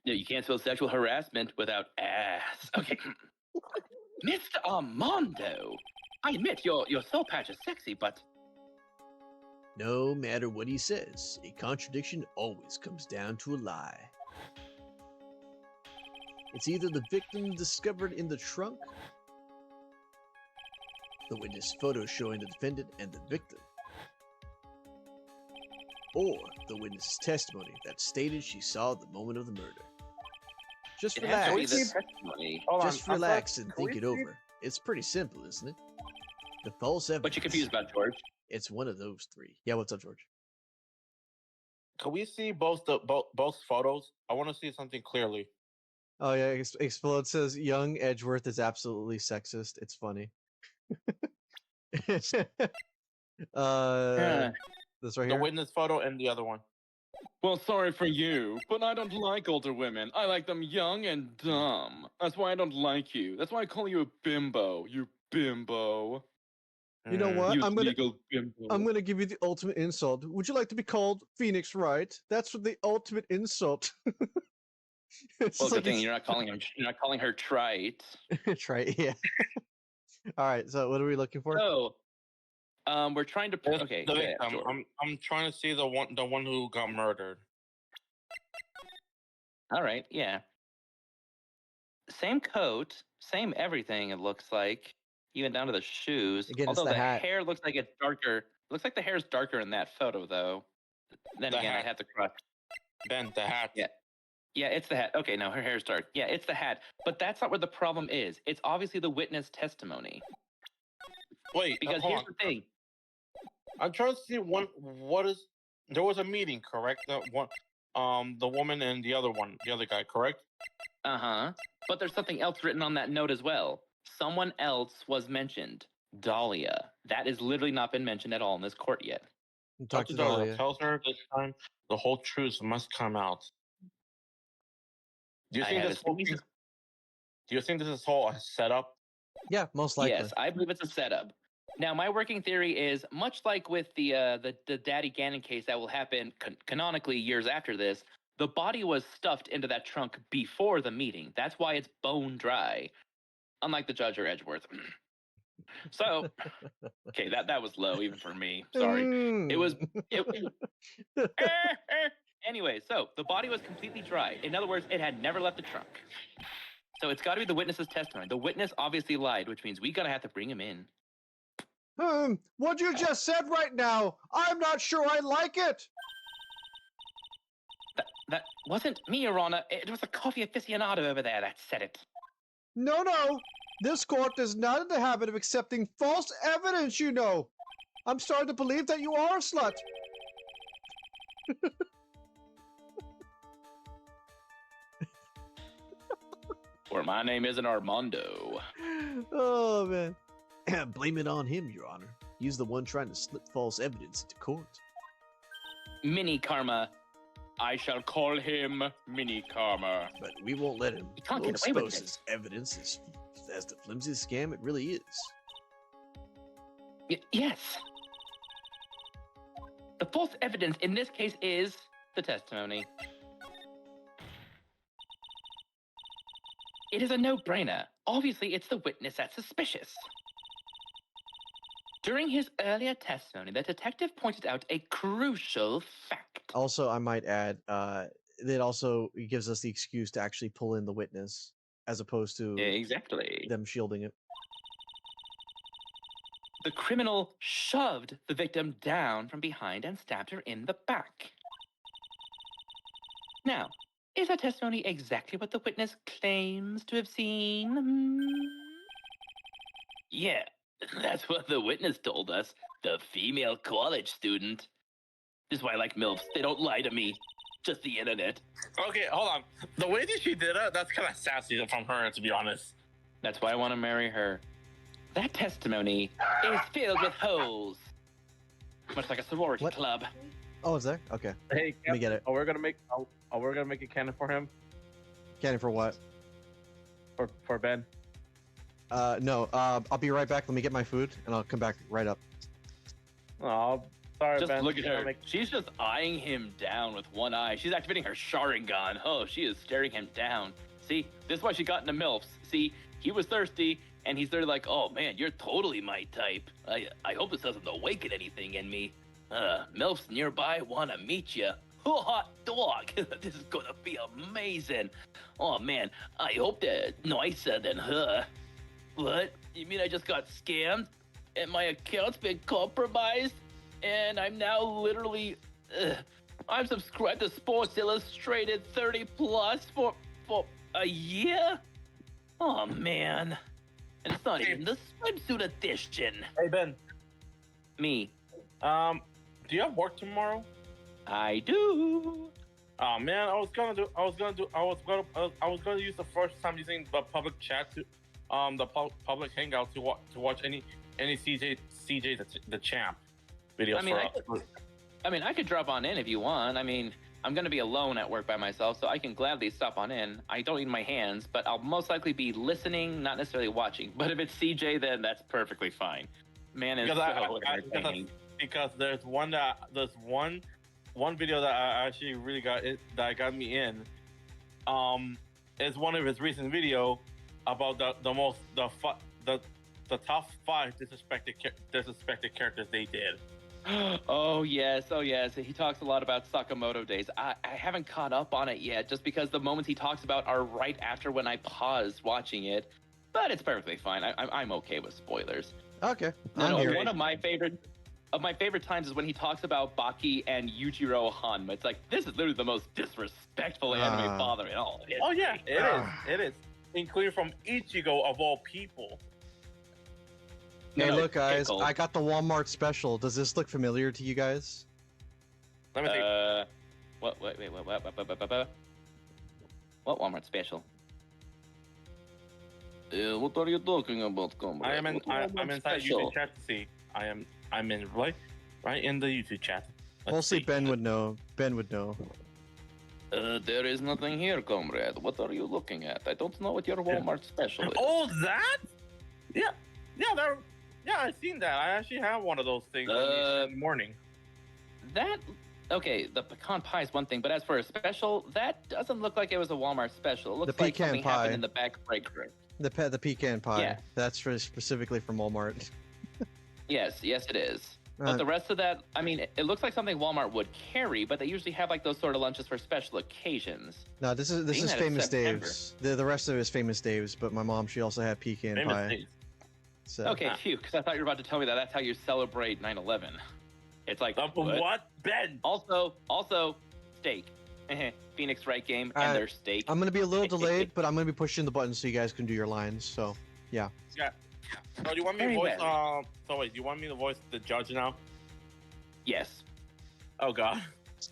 You can't spell sexual harassment without ass. Okay. Mr. Armando, I admit your soul patch is sexy, but No matter what he says, a contradiction always comes down to a lie. It's either the victim discovered in the trunk, the witness photo showing the defendant and the victim, or the witness's testimony that stated she saw the moment of the murder. Just it has to be relax. the testimony. Hold on, Just I'm relax sorry, and can think we it see- over. It's pretty simple, isn't it? The false evidence. What you confused about, George? It's one of those three. Yeah, what's up, George? Can we see both photos? I want to see something clearly. Oh yeah, Explode says young Edgeworth is absolutely sexist. It's funny. Yeah. This right The here. witness photo and the other one. Well, sorry for you, but I don't like older women. I like them young and dumb. That's why I don't like you. That's why I call you a bimbo. You bimbo. You know what? You I'm gonna legal bimbo. give you the ultimate insult. Would you like to be called Phoenix Wright? That's the ultimate insult. It's Well, just good thing it's- you're not calling her trite. That's right. Yeah. All right. So what are we looking for? So, we're trying to. It's Okay. the yeah, victim. sure. I'm trying to see the one who got murdered. All right. Yeah. Same coat, same everything. It looks like, even down to the shoes. Again, it's Although the the hat. hair looks like it's darker. Looks like the hair's darker in that photo, though. Then The again, I hat. have to cross. Ben, the hat. Yeah. Yeah, it's the hat. Okay, no, her hair's dark. Yeah, it's the hat. But that's not where the problem is. It's obviously the witness testimony. Wait, Because hold here's on. the thing. I'm trying to see what is. There was a meeting, correct? That one, the woman and the other guy, correct? Uh-huh. But there's something else written on that note as well. Someone else was mentioned. Dahlia. That has literally not been mentioned at all in this court yet. Talk to Dr. Dahlia Dahlia. tells her this time the whole truth must come out. Do you I think had this a whole sneeze. Do you think this is all a setup? Yeah, most likely. Yes, I believe it's a setup. Now, my working theory is much like with the Daddy Gannon case that will happen canonically years after this. The body was stuffed into that trunk before the meeting. That's why it's bone dry, unlike the judge or Edgeworth. So, okay, that was low even for me. Sorry. It was. Anyway, so the body was completely dry. In other words, it had never left the trunk. So it's got to be the witness's testimony. The witness obviously lied, which means we gotta have to bring him in. What you just said right now, I'm not sure I like it. That wasn't me, Your Honor. It was a coffee aficionado over there that said it. No, this court is not in the habit of accepting false evidence, you know. I'm starting to believe that you are a slut. Or my name isn't Armando. Oh, man. Blame it on him, Your Honor. He's the one trying to slip false evidence into court. Mini Karma. I shall call him Mini Karma. But we won't let him. You can't We'll get away with expose this. his evidence as the flimsy scam it really is. Yes. The false evidence in this case is the testimony. It is a no-brainer. Obviously, it's the witness that's suspicious. During his earlier testimony, the detective pointed out a crucial fact. Also, I might add, that also gives us the excuse to actually pull in the witness, as opposed to Exactly. them shielding it. The criminal shoved the victim down from behind and stabbed her in the back. Now, is that testimony exactly what the witness claims to have seen? Yeah, that's what the witness told us. The female college student. This is why I like MILFs. They don't lie to me. Just the internet. Okay, hold on. The way that she did it, that's kind of sassy from her, to be honest. That's why I want to marry her. That testimony is filled with holes. Much like a sorority What? club. Oh, is there? Okay. Hey, Let me get it. we're gonna make a cannon for him Candy for what? for Ben. No, I'll be right back. Let me get my food, and I'll come back right up. Oh, sorry, Just Ben. look at We're gonna her. make- She's just eyeing him down with one eye. She's activating her Sharingan. Oh, she is staring him down. See, this is why she got into MILFs. See, he was thirsty, and he's there like, oh man, you're totally my type. I hope this doesn't awaken anything in me. MILFs nearby want to meet you. Oh, hot dog. This is gonna be amazing. Oh man, I hope they're nicer than her. What? You mean I just got scammed? And my account's been compromised? And I'm now literally... I'm subscribed to Sports Illustrated 30 plus for a year? Oh man. And it's not even the swimsuit edition. Hey, Ben. Me. Do you have work tomorrow? I do. Oh man, I was gonna use the first time using the public chat to, public hangout to watch any CJ the champ videos. I could drop on in if you want. I mean, I'm gonna be alone at work by myself, so I can gladly stop on in. I don't need my hands, but I'll most likely be listening, not necessarily watching. But if it's CJ, then that's perfectly fine. Man is so entertaining. Because there's one video that I actually really that got me in. It's one of his recent video about the top 5 disrespected characters they did. Oh yes. He talks a lot about Sakamoto days. I haven't caught up on it yet, just because the moments he talks about are right after when I paused watching it. But it's perfectly fine. I'm okay with spoilers. Okay. No, here. one of my favorite times is when he talks about Baki and Yujiro Hanma. It's like, this is literally the most disrespectful anime father in all of history. Oh yeah, it is. Including from Ichigo of all people. Hey, No, look, guys, pickle. I got the Walmart special. Does this look familiar to you guys? Let me see. What? Wait. What Walmart special? What are you talking about, comrade? I'm inside YouTube chat to see. I'm in right in the YouTube chat. Let's Mostly see. Ben would know. Ben would know. There is nothing here, comrade. What are you looking at? I don't know what your Walmart special is. Oh, that? Yeah, I've seen that. I actually have one of those things in the morning. That okay, the pecan pie is one thing, but as for a special, that doesn't look like it was a Walmart special. It looks The like pecan something pie. happened in the back break room. The pecan pie. Yeah. That's specifically from Walmart. Yes, it is. Uh, But the rest of that, I mean, it looks like something Walmart would carry, but they usually have like those sort of lunches for special occasions. No, this is Being that it's Famous September. Dave's. The rest of it is Famous Dave's, but my mom, she also had pecan Famous pie. Dave's. So. Okay, phew, because I thought you were about to tell me that that's how you celebrate 9/11. It's like What? Ben? Also, steak. Phoenix Wright game and their steak. I'm gonna be a little delayed, but I'm gonna be pushing the button so you guys can do your lines. So, yeah. Yeah. So do you want me to Very voice? well. So wait, do you want me to voice the judge now? Yes, Oh God.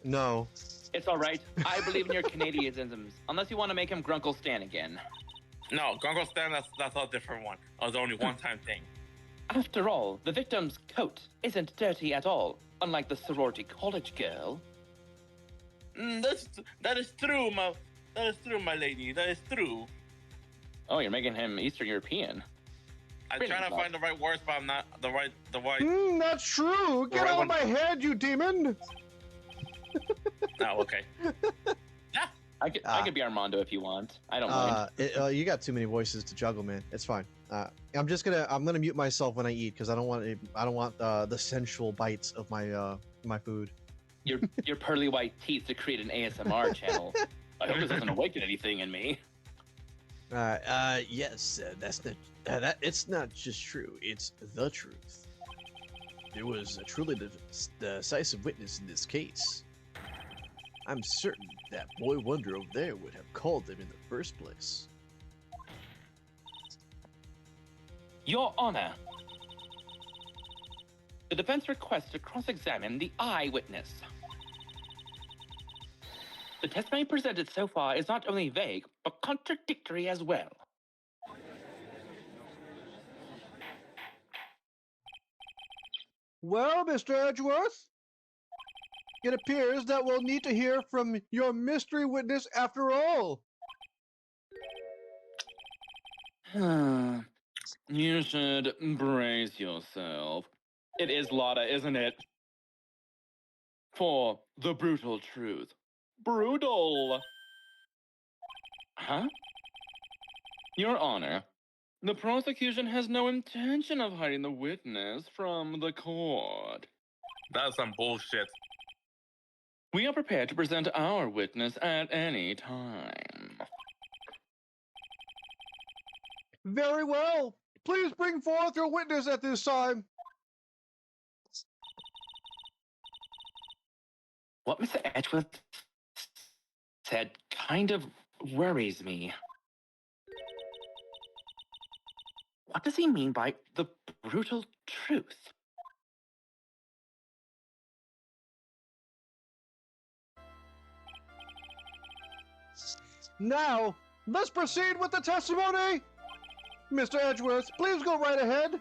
No. it's all right. I believe in your Canadianisms, unless you want to make him Grunkle Stan again. No, Gongo Stan. That's a different one. That was only one-time thing. After all, the victim's coat isn't dirty at all, unlike the sorority college girl. That is true, my lady. That is true. Oh, you're making him Eastern European. I'm Really trying to not. find the right words, but I'm not the right. That's true. Get Right out of one. my head, you demon. Oh, okay. I could be Armando if you want. I don't mind. You got too many voices to juggle, man. It's fine. I'm gonna mute myself when I eat because I don't want the sensual bites of my food. Your pearly white teeth to create an ASMR channel. I hope this doesn't awaken anything in me. Yes, that's the that. It's not just true; it's the truth. There was truly the decisive witness in this case. I'm certain that boy wonder over there would have called them in the first place. Your Honor, the defense requests to cross-examine the eyewitness. The testimony presented so far is not only vague, but contradictory as well. Well, Mr. Edgeworth, it appears that we'll need to hear from your mystery witness after all. You should brace yourself. It is Lotta, isn't it? For the brutal truth. Brutal! Huh? Your Honor, the prosecution has no intention of hiding the witness from the court. That's some bullshit. We are prepared to present our witness at any time. Very well. Please bring forth your witness at this time. What Mr. Edgeworth said kind of worries me. What does he mean by the brutal truth? Now, let's proceed with the testimony. Mr. Edgeworth, please go right ahead.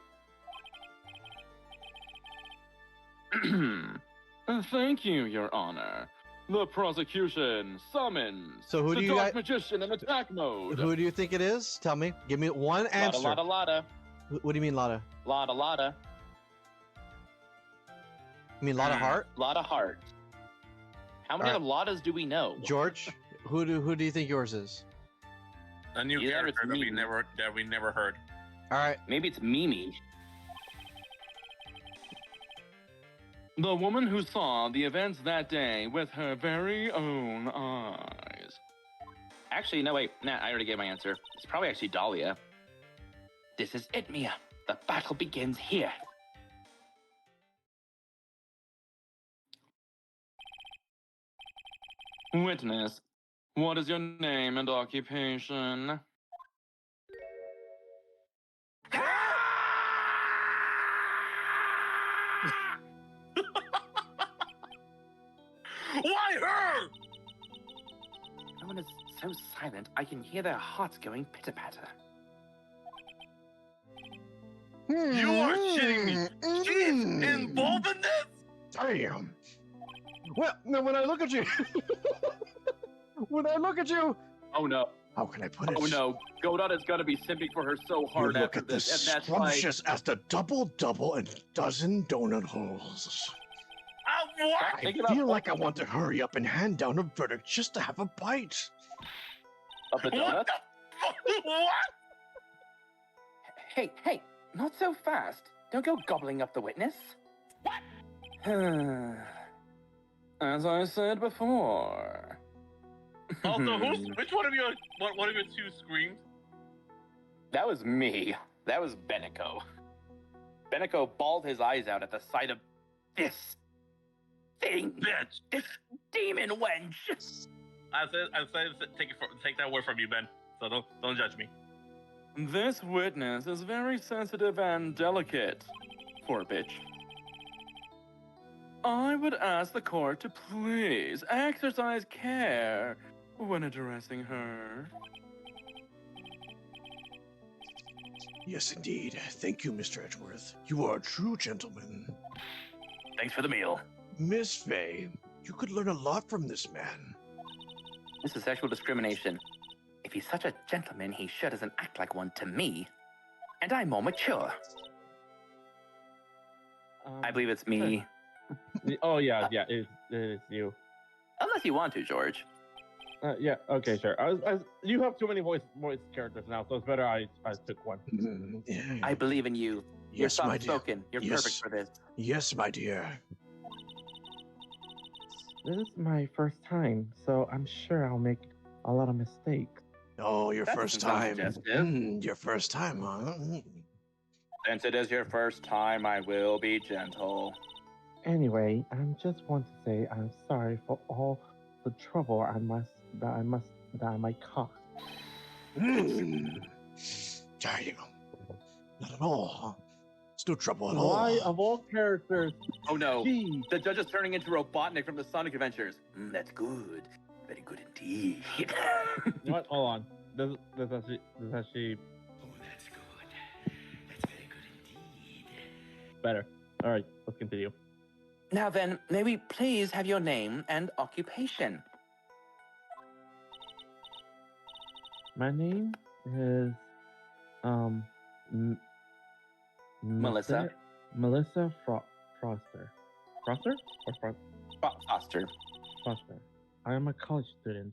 Thank you, Your Honor. The prosecution summons So who the do you dark got- magician in attack mode. Who do you think it is? Tell me. Give me one answer. Lotta. What do you mean, Lotta? Lotta. You mean Lotta Hart? Lotta Hart. How many All other Lottas do we know? George, who do you think yours is? A new Either character it's that we me. never heard. All right. Maybe it's Mimi. The woman who saw the events that day with her very own eyes. Actually, no, wait. Nah, I already gave my answer. It's probably actually Dahlia. This is it, Mia. The battle begins here. Witness, what is your name and occupation? Why her? Everyone is so silent, I can hear their hearts going pitter-patter. You are shitting me. She's involved in this? Damn. Well, now when I look at you, Oh no. How can I put it? Oh no. Godot is gonna be simping for her so You hard look after at this this, and that's why. scrumptious as the double and dozen donut holes. I What? I Think about feel like I want to hurry up and hand down a verdict just to have a bite. of the donut. What the fuck? What? Hey, not so fast. Don't go gobbling up the witness. What? As I said before. Also, which one of you? One of your two screamed? That was me. That was Benico. Benico bawled his eyes out at the sight of this thing. Bitch. This demon wench. I said take that word from you, Ben. So don't judge me. This witness is very sensitive and delicate. Poor bitch. I would ask the court to please exercise care when addressing her. Yes, indeed. Thank you, Mr. Edgeworth. You are a true gentleman. Thanks for the meal. Miss Faye, you could learn a lot from this man. This is sexual discrimination. If he's such a gentleman, he sure doesn't act like one to me. And I'm more mature. I believe it's me. Oh yeah, it is you. Unless you want to, George. Yeah, okay, sure. You have too many voice characters now, so it's better I took one. I believe in you. You're Yes, my dear. soft-spoken. You're Yes. perfect for this. Yes, my dear. This is my first time, so I'm sure I'll make a lot of mistakes. Oh, your That first doesn't sound time. suggestive. Your first time, huh? Since it is your first time, I will be gentle. Anyway, I just want to say I'm sorry for all the trouble I might cause. Sorry, not at all. It's no trouble at all. Why, of all characters, Oh no, she? the judge is turning into Robotnik from the Sonic Adventures. That's good. Very good indeed. You know what? Hold on. Does actually? Oh, that's good. That's very good indeed. Better. All right, let's continue. Now then, may we please have your name and occupation? My name is Melissa. Melissa Foster. Foster or Foster. Foster. I am a college student,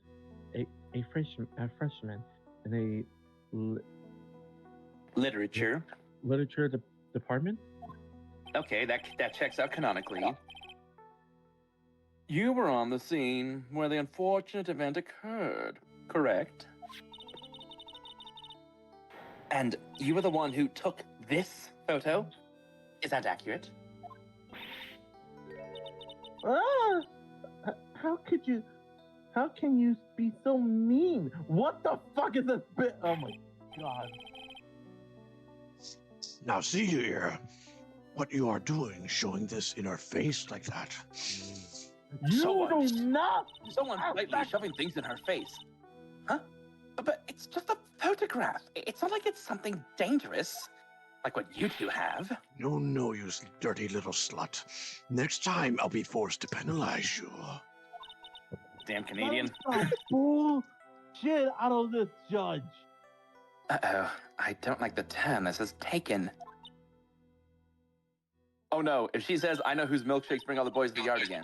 a freshman in a Literature. literature department. Okay, that checks out canonically. You were on the scene where the unfortunate event occurred, correct? And you were the one who took this photo? Is that accurate? Ah! How can you be so mean? What the fuck is this bit? Oh my god. Now see here. What you are doing, showing this in her face like that. You Someone- do not. Someone lightly shoving things in her face. Huh? But it's just a photograph. It's not like it's something dangerous, like what you two have. No, you dirty little slut. Next time, I'll be forced to penalize you. Damn Canadian. Bullshit out of this judge. Uh-oh. I don't like the turn this has taken. Oh no, if she says, I know whose milkshakes bring all the boys to the yard again.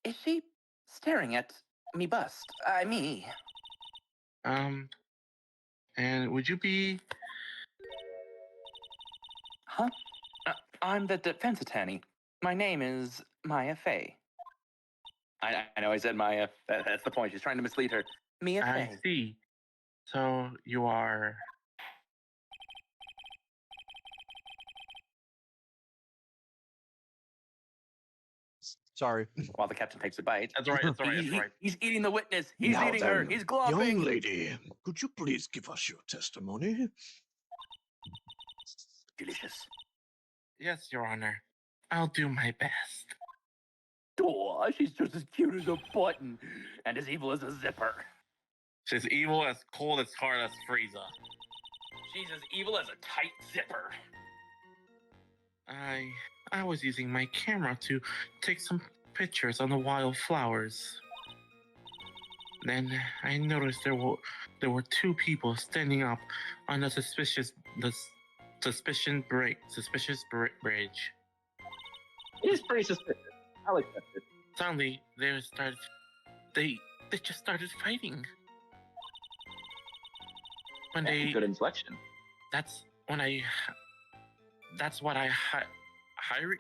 Is she staring at me bust? Me. And would you be? Huh? I'm the defense attorney. My name is Maya Fey. I know I said Maya. That's the point. She's trying to mislead her. Mia Fey. see. So you are. Sorry. While the captain takes a bite. That's right. That's right. That's right. He's eating the witness. He's Now eating her. then, He's glopping. Young lady, could you please give us your testimony? Delicious. Yes, Your Honor. I'll do my best. Oh, she's just as cute as a button and as evil as a zipper. She's evil, as cold, as hard as Frieza. She's as evil as a tight zipper. I was using my camera to take some pictures on the wildflowers. Then I noticed there were two people standing up on the suspicious bridge. It is pretty suspicious. I'll accept it. Suddenly, they just started fighting. When That's a they, good inflection. that's when I, that's what I hurried,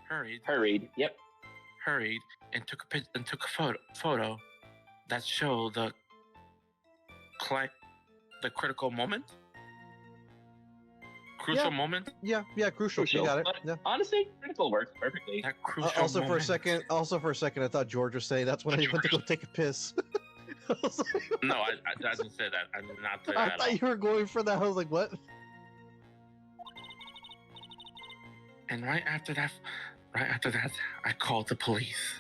Hurried. Yep. hurried, and took a photo that showed the critical moment, crucial moment. Yeah, crucial. You got it. But Yeah. honestly, critical works perfectly. That crucial Also, moment. for a second, I thought George was saying that's when I went to go take a piss. I was like, No, I didn't say that. I did not say I that at all. thought you were going for that. I was like, what? And right after that, I called the police.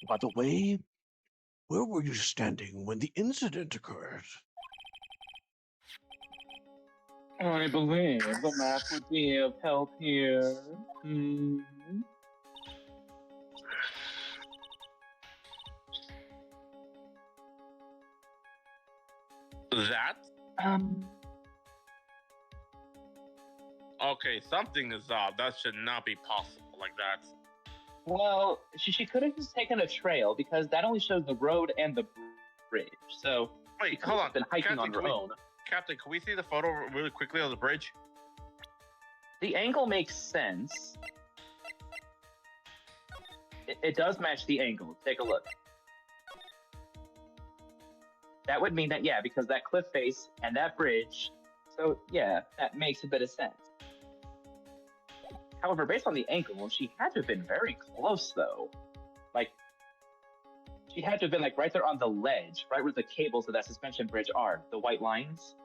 By the way, where were you standing when the incident occurred? I believe the map would be of help here. That? Okay, something is off. That should not be possible like that. Well, she could have just taken a trail because that only shows the road and the bridge. So she Wait, could hold have on. been hiking Captain, on her own. Captain, can we see the photo really quickly of the bridge? The angle makes sense. It does match the angle. Take a look. That would mean that, yeah, because that cliff face and that bridge. So, yeah, that makes a bit of sense. However, based on the angle, she had to have been very close, though. Like, she had to have been, like, right there on the ledge, right where the cables of that suspension bridge are, the white lines.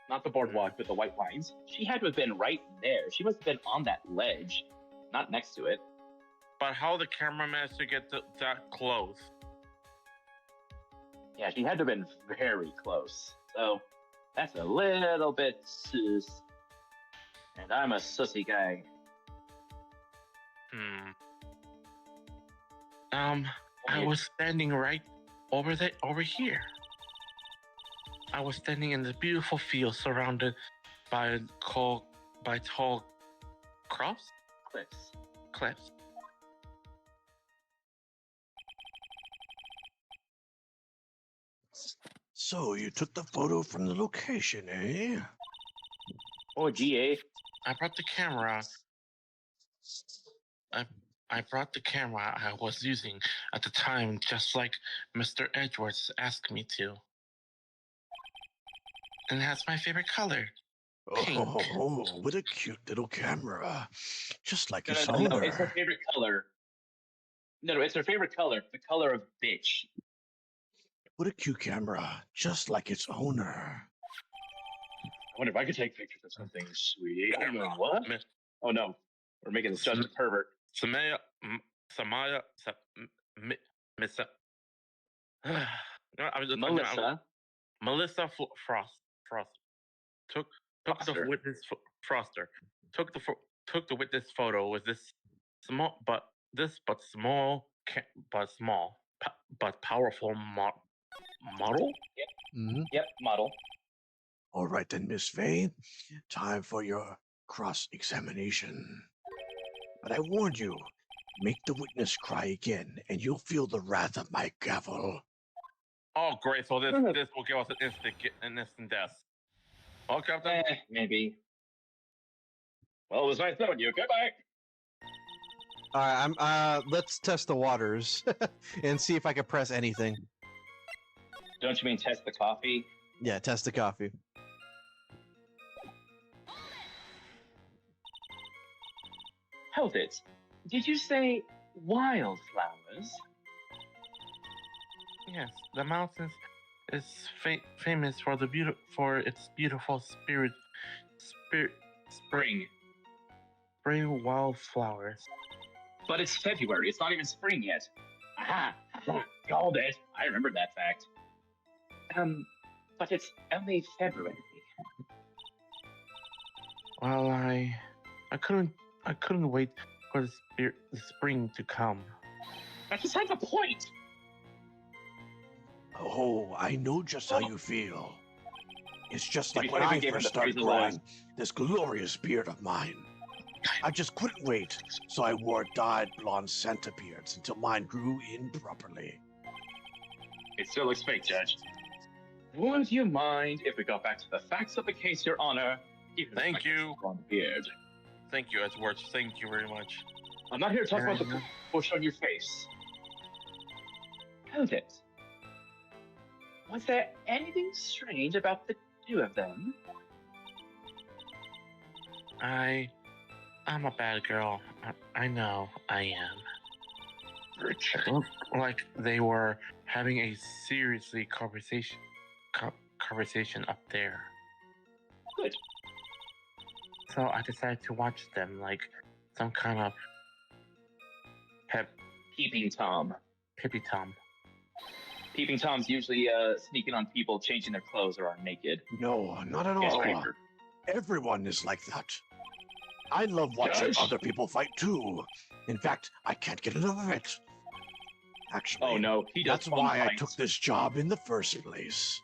Not the boardwalk, but the white lines. She had to have been right there. She must have been on that ledge, not next to it. But how the camera managed to get that close? Yeah, she had to have been very close. So, that's a little bit sus. And I'm a sussy guy. I was standing right over here. I was standing in the beautiful field surrounded by tall cliffs. So you took the photo from the location, eh? Oh, GA. I brought the camera. I brought the camera I was using at the time, just like Mr. Edwards asked me to. And that's my favorite color. Pink. Oh, what a cute little camera. Just like its No, owner. it's her favorite color. No, it's her favorite color. The color of bitch. What a cute camera. Just like its owner. I wonder if I could take pictures of something sweet. I mean, what? Oh no, we're making this judge a pervert. Melissa Frost took the witness Froster took the witness photo with this small but powerful model. Yep, model. All right then, Miss Faye. Time for your cross-examination. But I warned you, make the witness cry again, and you'll feel the wrath of my gavel. Oh, great! So this will give us an instant death. Oh, Captain. Maybe. Well, it was nice knowing you. Goodbye. All right, let's test the waters and see if I can press anything. Don't you mean test the coffee? Yeah, test the coffee. Hold it. Did you say wildflowers? Yes, the mountains is famous for its beautiful Spring. spring wildflowers. But it's February. It's not even spring yet. Aha! Called it. I remembered that fact. But it's only February. Well, I couldn't wait for the spring to come. That's beside the point. Oh, I know just how you feel. It's just To be like when fair, we I gave him first the started freezer last. growing this glorious beard of mine. I just couldn't wait, so I wore dyed blonde Santa beards until mine grew in properly. It still looks fake, Judge. Would you mind if we got back to the facts of the case, Your Honor? Thank you. On the beard. Thank you, Edgeworth. Thank you very much. I'm not here to talk about the bush on your face. Hold it. Was there anything strange about the two of them? I'm a bad girl. I know I am. It looked like they were having a seriously conversation up there. Good. So I decided to watch them like some kind of Peeping Tom. Pippy Tom. Peeping Tom's usually sneaking on people, changing their clothes or are naked. No, not at Yes, all. Creeper. Everyone is like that. I love watching Judge? other people fight too. In fact, I can't get enough of it. Actually, Oh no, he does that's fun why I fights. took this job in the first place.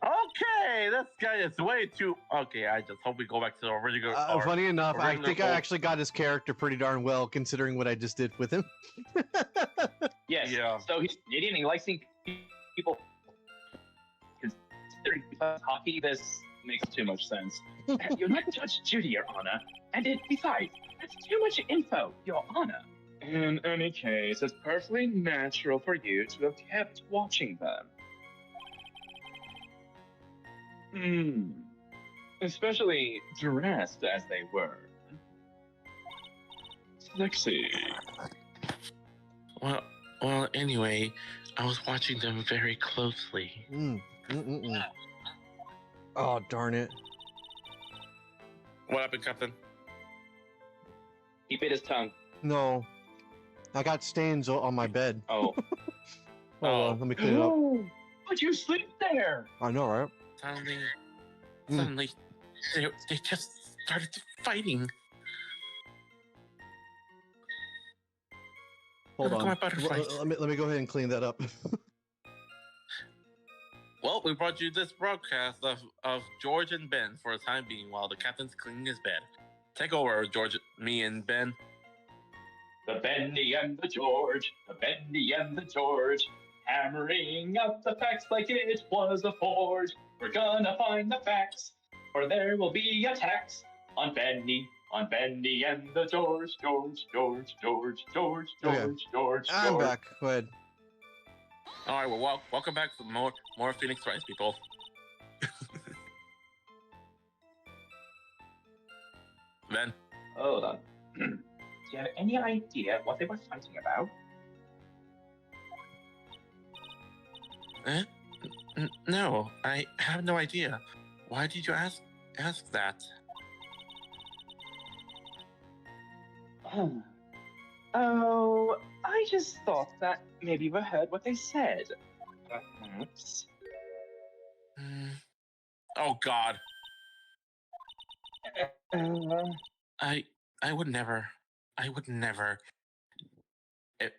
Okay, this guy is way too. Okay, I just hope we go back to the original. Funny enough, I original think I goal. actually got his character pretty darn well, considering what I just did with him. Yes. Yeah. So he's Canadian. He likes seeing people. Considering hockey, this makes too much sense. You're not Judge Judy, Your Honor. And besides, that's too much info, Your Honor. In any case, it's perfectly natural for you to have kept watching them. Especially dressed as they were. Sexy. Well, anyway, I was watching them very closely. Oh, darn it. What happened, Captain? He bit his tongue. No. I got stains on my bed. Oh. Hold on, let me clean it up. But you sleep there. I know, right? Suddenly, they just started fighting. Hold Look at on. my butterflies. Let me go ahead and clean that up. Well, we brought you this broadcast of George and Ben for the time being while the captain's cleaning his bed. Take over, George, me and Ben. The Benny and the George, the Benny and the George, hammering out the facts like it was a forge. We're gonna find the facts, or there will be a tax on Benny and the George, George, George, George, George, Okay. George, George, I'm George. back. Go ahead. All right, well, welcome back to more Phoenix Rice, people. Ben, Hold on. Do you have any idea what they were fighting about? no, I have no idea. Why did you ask that? Oh, I just thought that maybe you heard what they said. Perhaps. Oh God, Uh, I would never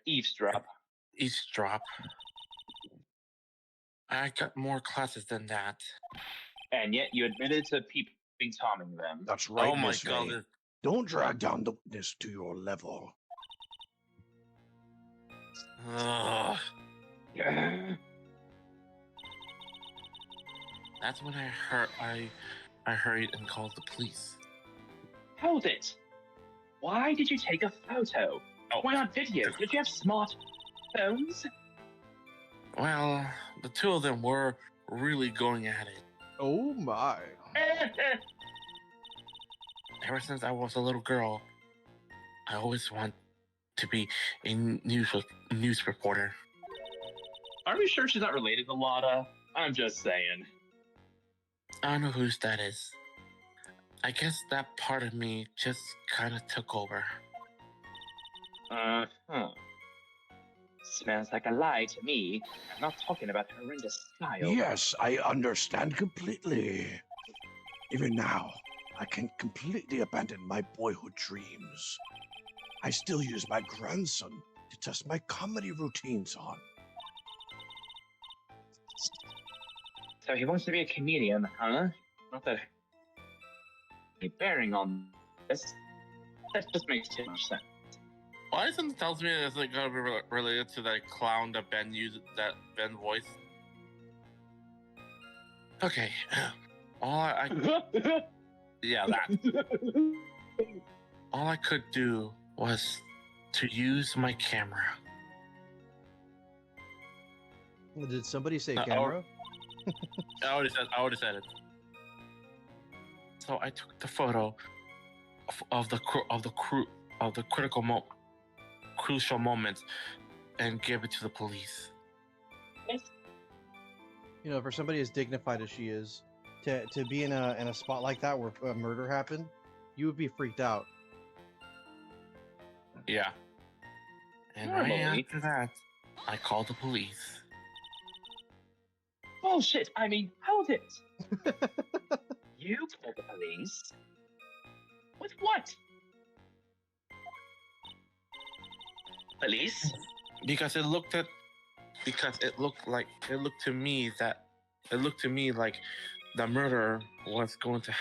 eavesdrop. eavesdrop. I got more classes than that. And yet you admitted to peeping Tomming them. That's right, Oh my Miss God, May. Don't drag down the witness to your level. ugh. Yeah. That's when I hurried and called the police. Hold it. Why did you take a photo? Oh. Why not video? Did you have smart phones? Well, the two of them were really going at it. Oh my. Ever since I was a little girl, I always want to be a news reporter. Are we sure she's not related to Lotta? I'm just saying. I don't know whose that is. I guess that part of me just kind of took over. Uh-huh. Smells like a lie to me. I'm not talking about horrendous style. Yes, I understand completely. Even now, I can completely abandon my boyhood dreams. I still use my grandson to test my comedy routines on. So he wants to be a comedian, huh? Not that any bearing on this. That just makes too much sense. Why something tells me it's like gonna be related to that clown that Ben used, that Ben voice? Okay. Yeah, that. All I could do was to use my camera. Did somebody say No, camera? I already said it. So I took the photo of the crucial moments and gave it to the police. You know, for somebody as dignified as she is, to be in a spot like that where a murder happened, you would be freaked out. Yeah. And right after that, I called the police. Bullshit! I mean, hold it! You called the police? With what? Police? Because it looked to me like the murderer was going to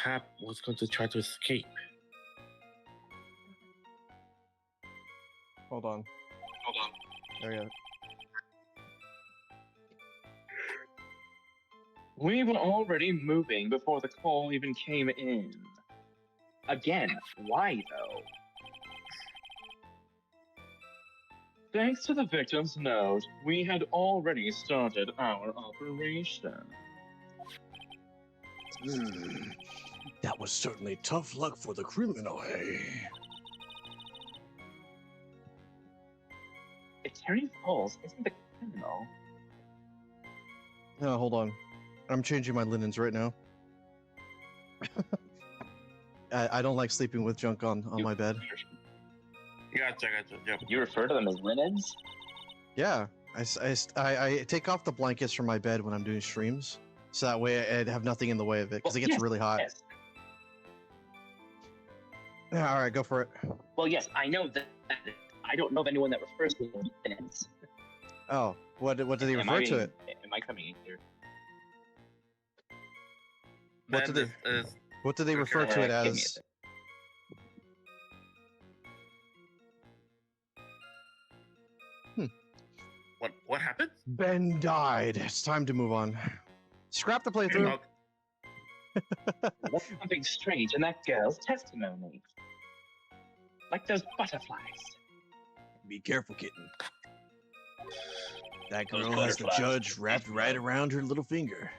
try to escape. Hold on. There you go. We were already moving before the call even came in. Again, why though? Thanks to the victim's note, we had already started our operation. That was certainly tough luck for the criminal, hey? Attorney Falls isn't the criminal. No, hold on. I'm changing my linens right now. I don't like sleeping with junk on my bed. Gotcha. Yep. You refer to them as linens? Yeah, I take off the blankets from my bed when I'm doing streams, so that way I'd have nothing in the way of it, because it gets really hot. Yes. Yeah, all right, go for it. Well, yes, I know that. I don't know of anyone that refers to them as linens. Oh, what do they refer to it? Am I coming in here? What do they refer to it give me a as? sec. What happened? Ben died. It's time to move on. Scrap the playthrough. There's something strange in that girl's testimony. Like those butterflies. Be careful, kitten. That Those girl has the butterflies. judge wrapped right around her little finger.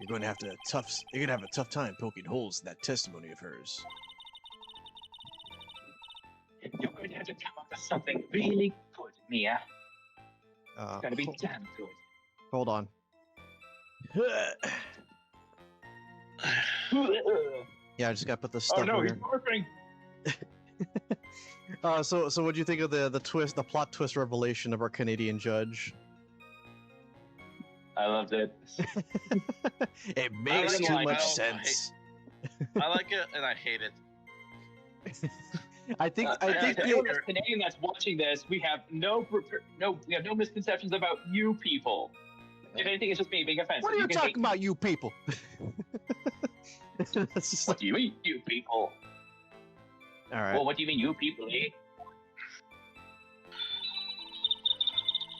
You're going to have a tough time poking holes in that testimony of hers. You're going to have to come up with something really good, Mia. It's going to be damn good. Hold on. Yeah, I just gotta put the stuff Oh no, in he's here. barfing! So what do you think of the plot twist revelation of our Canadian judge? I loved it. It makes like too it. much I sense. I like it and I hate it. I think anyone that's Canadian that's watching this, we have no misconceptions about you people. If anything, it's just me being offensive. What are you can talking hate- about, you people? That's just What do you mean, you people? all right. Well, what do you mean, you people, eh?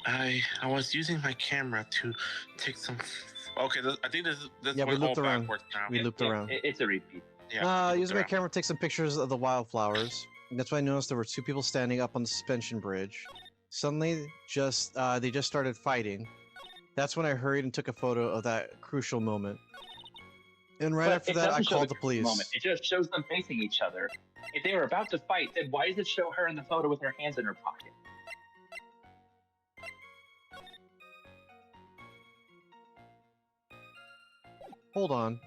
I was using my camera to take some. Okay, I think this Yeah, we went all looped around. backwards now. We looped around. It's a repeat. Yeah, we Using my looped camera to take some pictures of the wildflowers. And that's why I noticed there were two people standing up on the suspension bridge. Suddenly, they just started fighting. That's when I hurried and took a photo of that crucial moment. And right But after it that, I doesn't show called the police. moment. It just shows them facing each other. If they were about to fight, then why does it show her in the photo with her hands in her pocket? Hold on.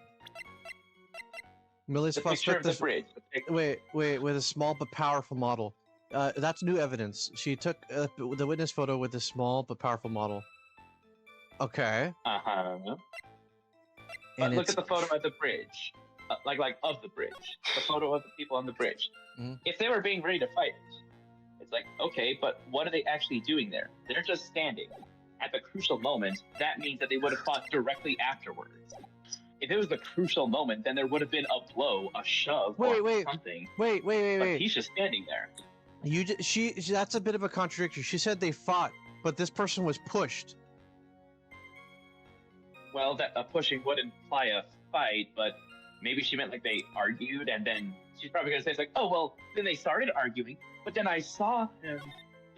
Millie's The picture of the this. bridge. Wait, with a small but powerful model. That's new evidence. She took the witness photo with a small but powerful model. Okay. Uh-huh. But And look it's at the photo at the bridge. Like of the bridge. The photo of the people on the bridge. Mhm. If they were being ready to fight, it's like, okay, but what are they actually doing there? They're just standing. at the crucial moment, that means that they would have fought directly afterwards. If it was the crucial moment, then there would have been a blow, a shove, or something. Wait. But he's just standing there. That's a bit of a contradiction. She said they fought, but this person was pushed. Well, that pushing would imply a fight, but maybe she meant like they argued, and then she's probably gonna say it's like, oh well, then they started arguing, but then I saw him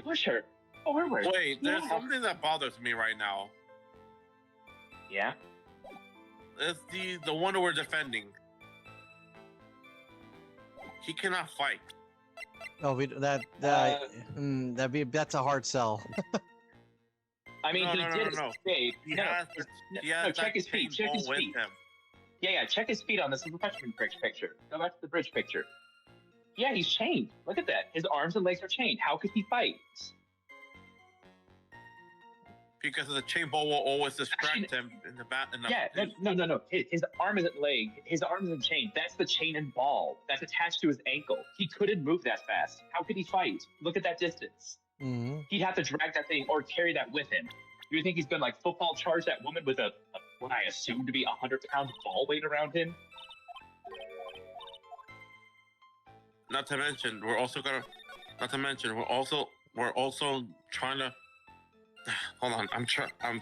push her forward. Wait, there's something that bothers me right now. Yeah. It's the one that we're defending. He cannot fight. Oh, that's a hard sell. I mean, he did escape. He has check his feet. Check his feet. Yeah, check his feet on this reflection picture. Go back to the bridge picture. Yeah, he's chained. Look at that. His arms and legs are chained. How could he fight? Because the chain ball will always distract him in the back. No. His arm isn't leg. His arm isn't chained. That's the chain and ball. That's attached to his ankle. He couldn't move that fast. How could he fight? Look at that distance. Mm-hmm. He'd have to drag that thing or carry that with him. Do you think he's gonna like football charge that woman with a what I assume to be 100-pound ball weight around him? Not to mention, we're also trying to. Hold on, I'm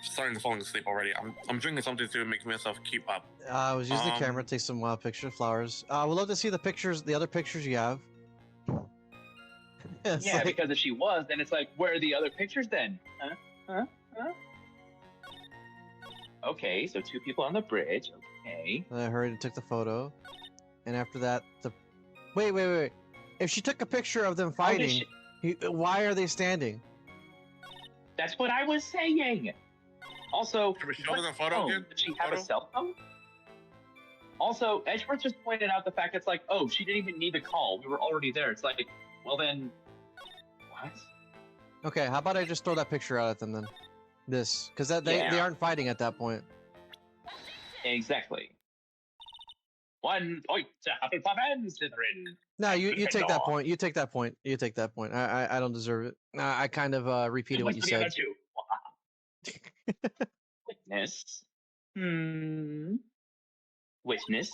starting to fall asleep already. I'm drinking something to make myself keep up. I was using the camera to take some wild pictures of flowers. We'd love to see the other pictures you have. Yeah, because if she was, then it's like, where are the other pictures then? Huh? Okay, so 2 people on the bridge. Okay. I hurried and took the photo, and after that, wait. If she took a picture of them fighting, why are they standing? That's what I was saying. Also, should we show them the photo again? Did she have a cell phone? Also, Edgeworth just pointed out the fact it's like, oh, she didn't even need the call. We were already there. It's like, well then, what? Okay, how about I just throw that picture out at them then? Because they aren't fighting at that point. Exactly. 1 point to Hufflepuff and Slytherin. No, you take that point. You take that point. I don't deserve it. I kind of repeated what you said. Witness. Witness.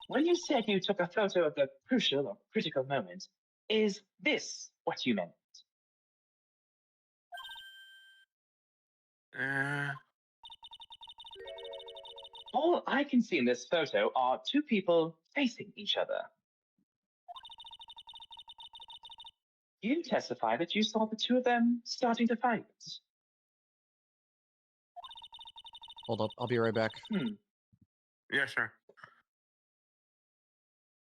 When you said you took a photo of the crucial or critical moment, is this what you meant? All I can see in this photo are 2 people facing each other. You testify that you saw the 2 of them starting to fight. Hold up, I'll be right back. Yeah, sure.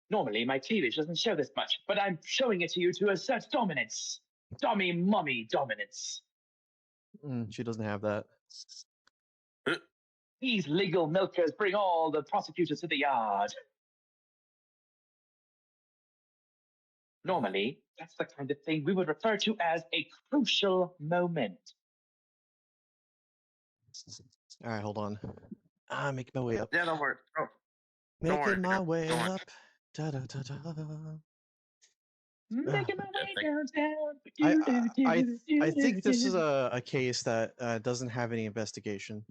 Normally, my cleavage doesn't show this much, but I'm showing it to you to assert dominance. Mommy dominance. She doesn't have that. These legal milkers bring all the prosecutors to the yard. Normally, that's the kind of thing we would refer to as a crucial moment. All right, hold on. Making my way up. Yeah, don't worry. Making my way up. Da, da, da, da. Making my way downtown. I think this is a case that doesn't have any investigation.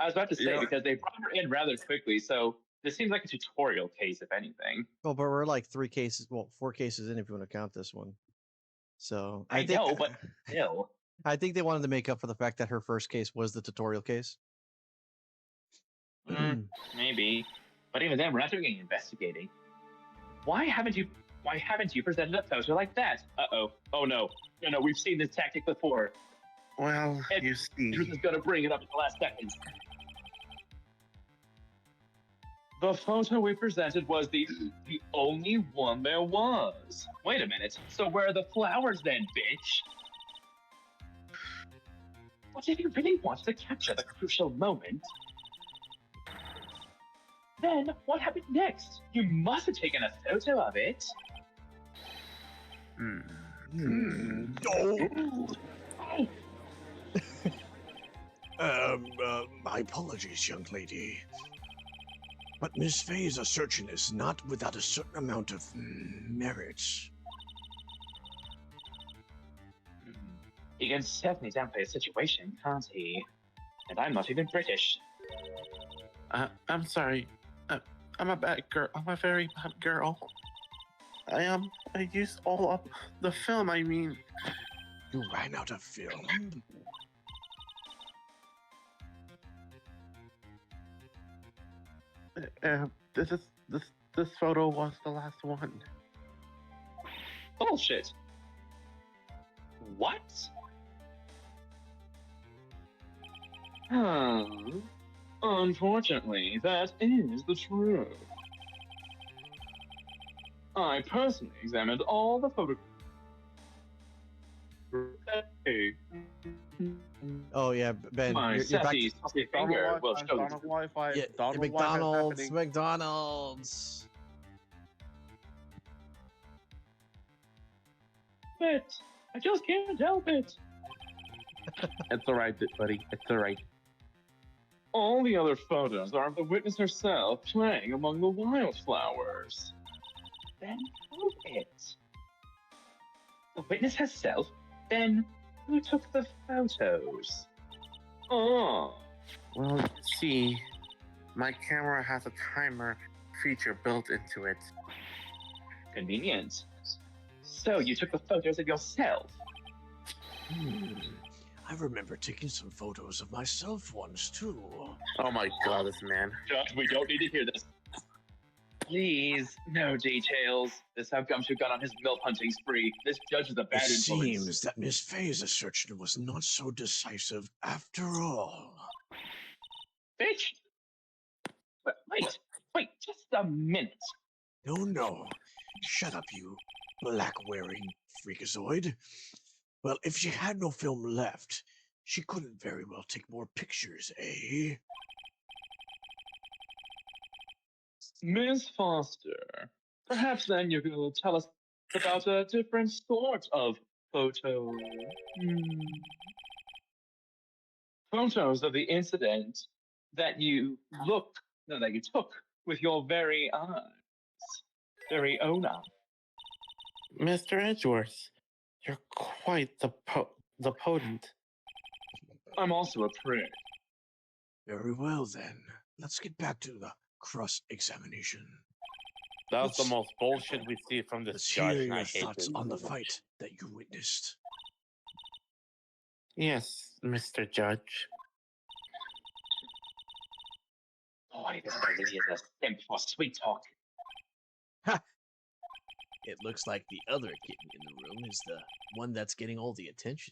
I was about to say, because they brought her in rather quickly, so this seems like a tutorial case, if anything. Well, but we're like 4 cases in if you want to count this one. So I know, but still. I think they wanted to make up for the fact that her first case was the tutorial case. Maybe. But even then, we're not doing any investigating. Why haven't you presented a photo like that? Uh-oh. Oh, no. No, we've seen this tactic before. Well, you see. Truth is going to bring it up at the last second. The photo we presented was the only one there was. Wait a minute. So where are the flowers then, bitch? What if you really wanted to capture the crucial moment? Then what happened next? You must have taken a photo of it. My apologies, young lady. But Miss Faye's assertion is not without a certain amount of merit. He can certainly downplay a situation, can't he? And I'm not even British. I'm sorry. I'm a bad girl. I'm a very bad girl. I used all of the film. I mean, You ran out of film. this photo was the last one. Bullshit. What? Unfortunately, that is the truth. I personally examined all the photographs. Oh yeah, Ben, My you're back. sassy, saucy finger will show you. Wi-Fi. Yeah, Donald McDonald's, Wi-Fi McDonald's. But I just can't help it. It's alright, buddy. It's alright. All the other photos are of the witness herself playing among the wildflowers. Then prove it. The witness herself? Then who took the photos? Oh. Well, you see, my camera has a timer feature built into it. Convenient. So you took the photos of yourself? I remember taking some photos of myself once, too. Oh my god, this man. Judge, we don't need to hear this. Please, no details. This how Gumshoe got on his milk hunting spree. This judge is a bad It influence. seems that Miss Faye's assertion was not so decisive after all. Bitch! Wait, just a minute. No. Shut up, you black-wearing freakazoid. Well, if she had no film left, she couldn't very well take more pictures, eh? Miss Foster, perhaps then you could tell us about a different sort of photo. Photos of the incident that you took with your very eyes. Very own eyes. Mr. Edgeworth, you're quite the potent. I'm also a prick. Very well, then. Let's get back to the cross-examination. That was the Let's- most bullshit we see from this Let's judge, hear and I your hate thoughts this on the so much. fight that you witnessed. Yes, Mr. Judge. Boy, this guy really is a simp for sweet talk. It looks like the other kitten in the room is the one that's getting all the attention.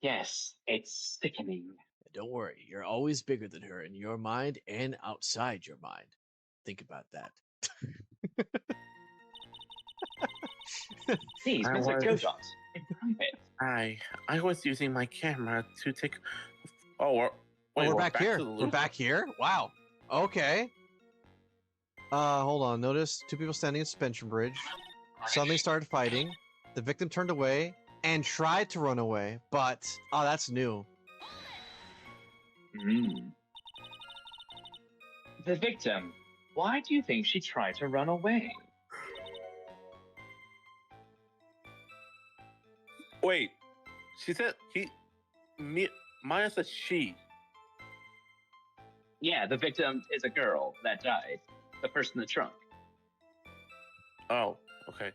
Yes, it's sickening. And don't worry, you're always bigger than her in your mind and outside your mind. Think about that. Please, I Mr. was- Gojot, improve it. I was using my camera to take. Oh, We're back here. to the We're loop? back here. Wow. Okay. Hold on. Notice two people standing at suspension bridge. Suddenly started fighting. The victim turned away and tried to run away, but that's new. The victim. Why do you think she tried to run away? Wait, she said Maya said she. Yeah, the victim is a girl that died. The person in the trunk. Oh, okay.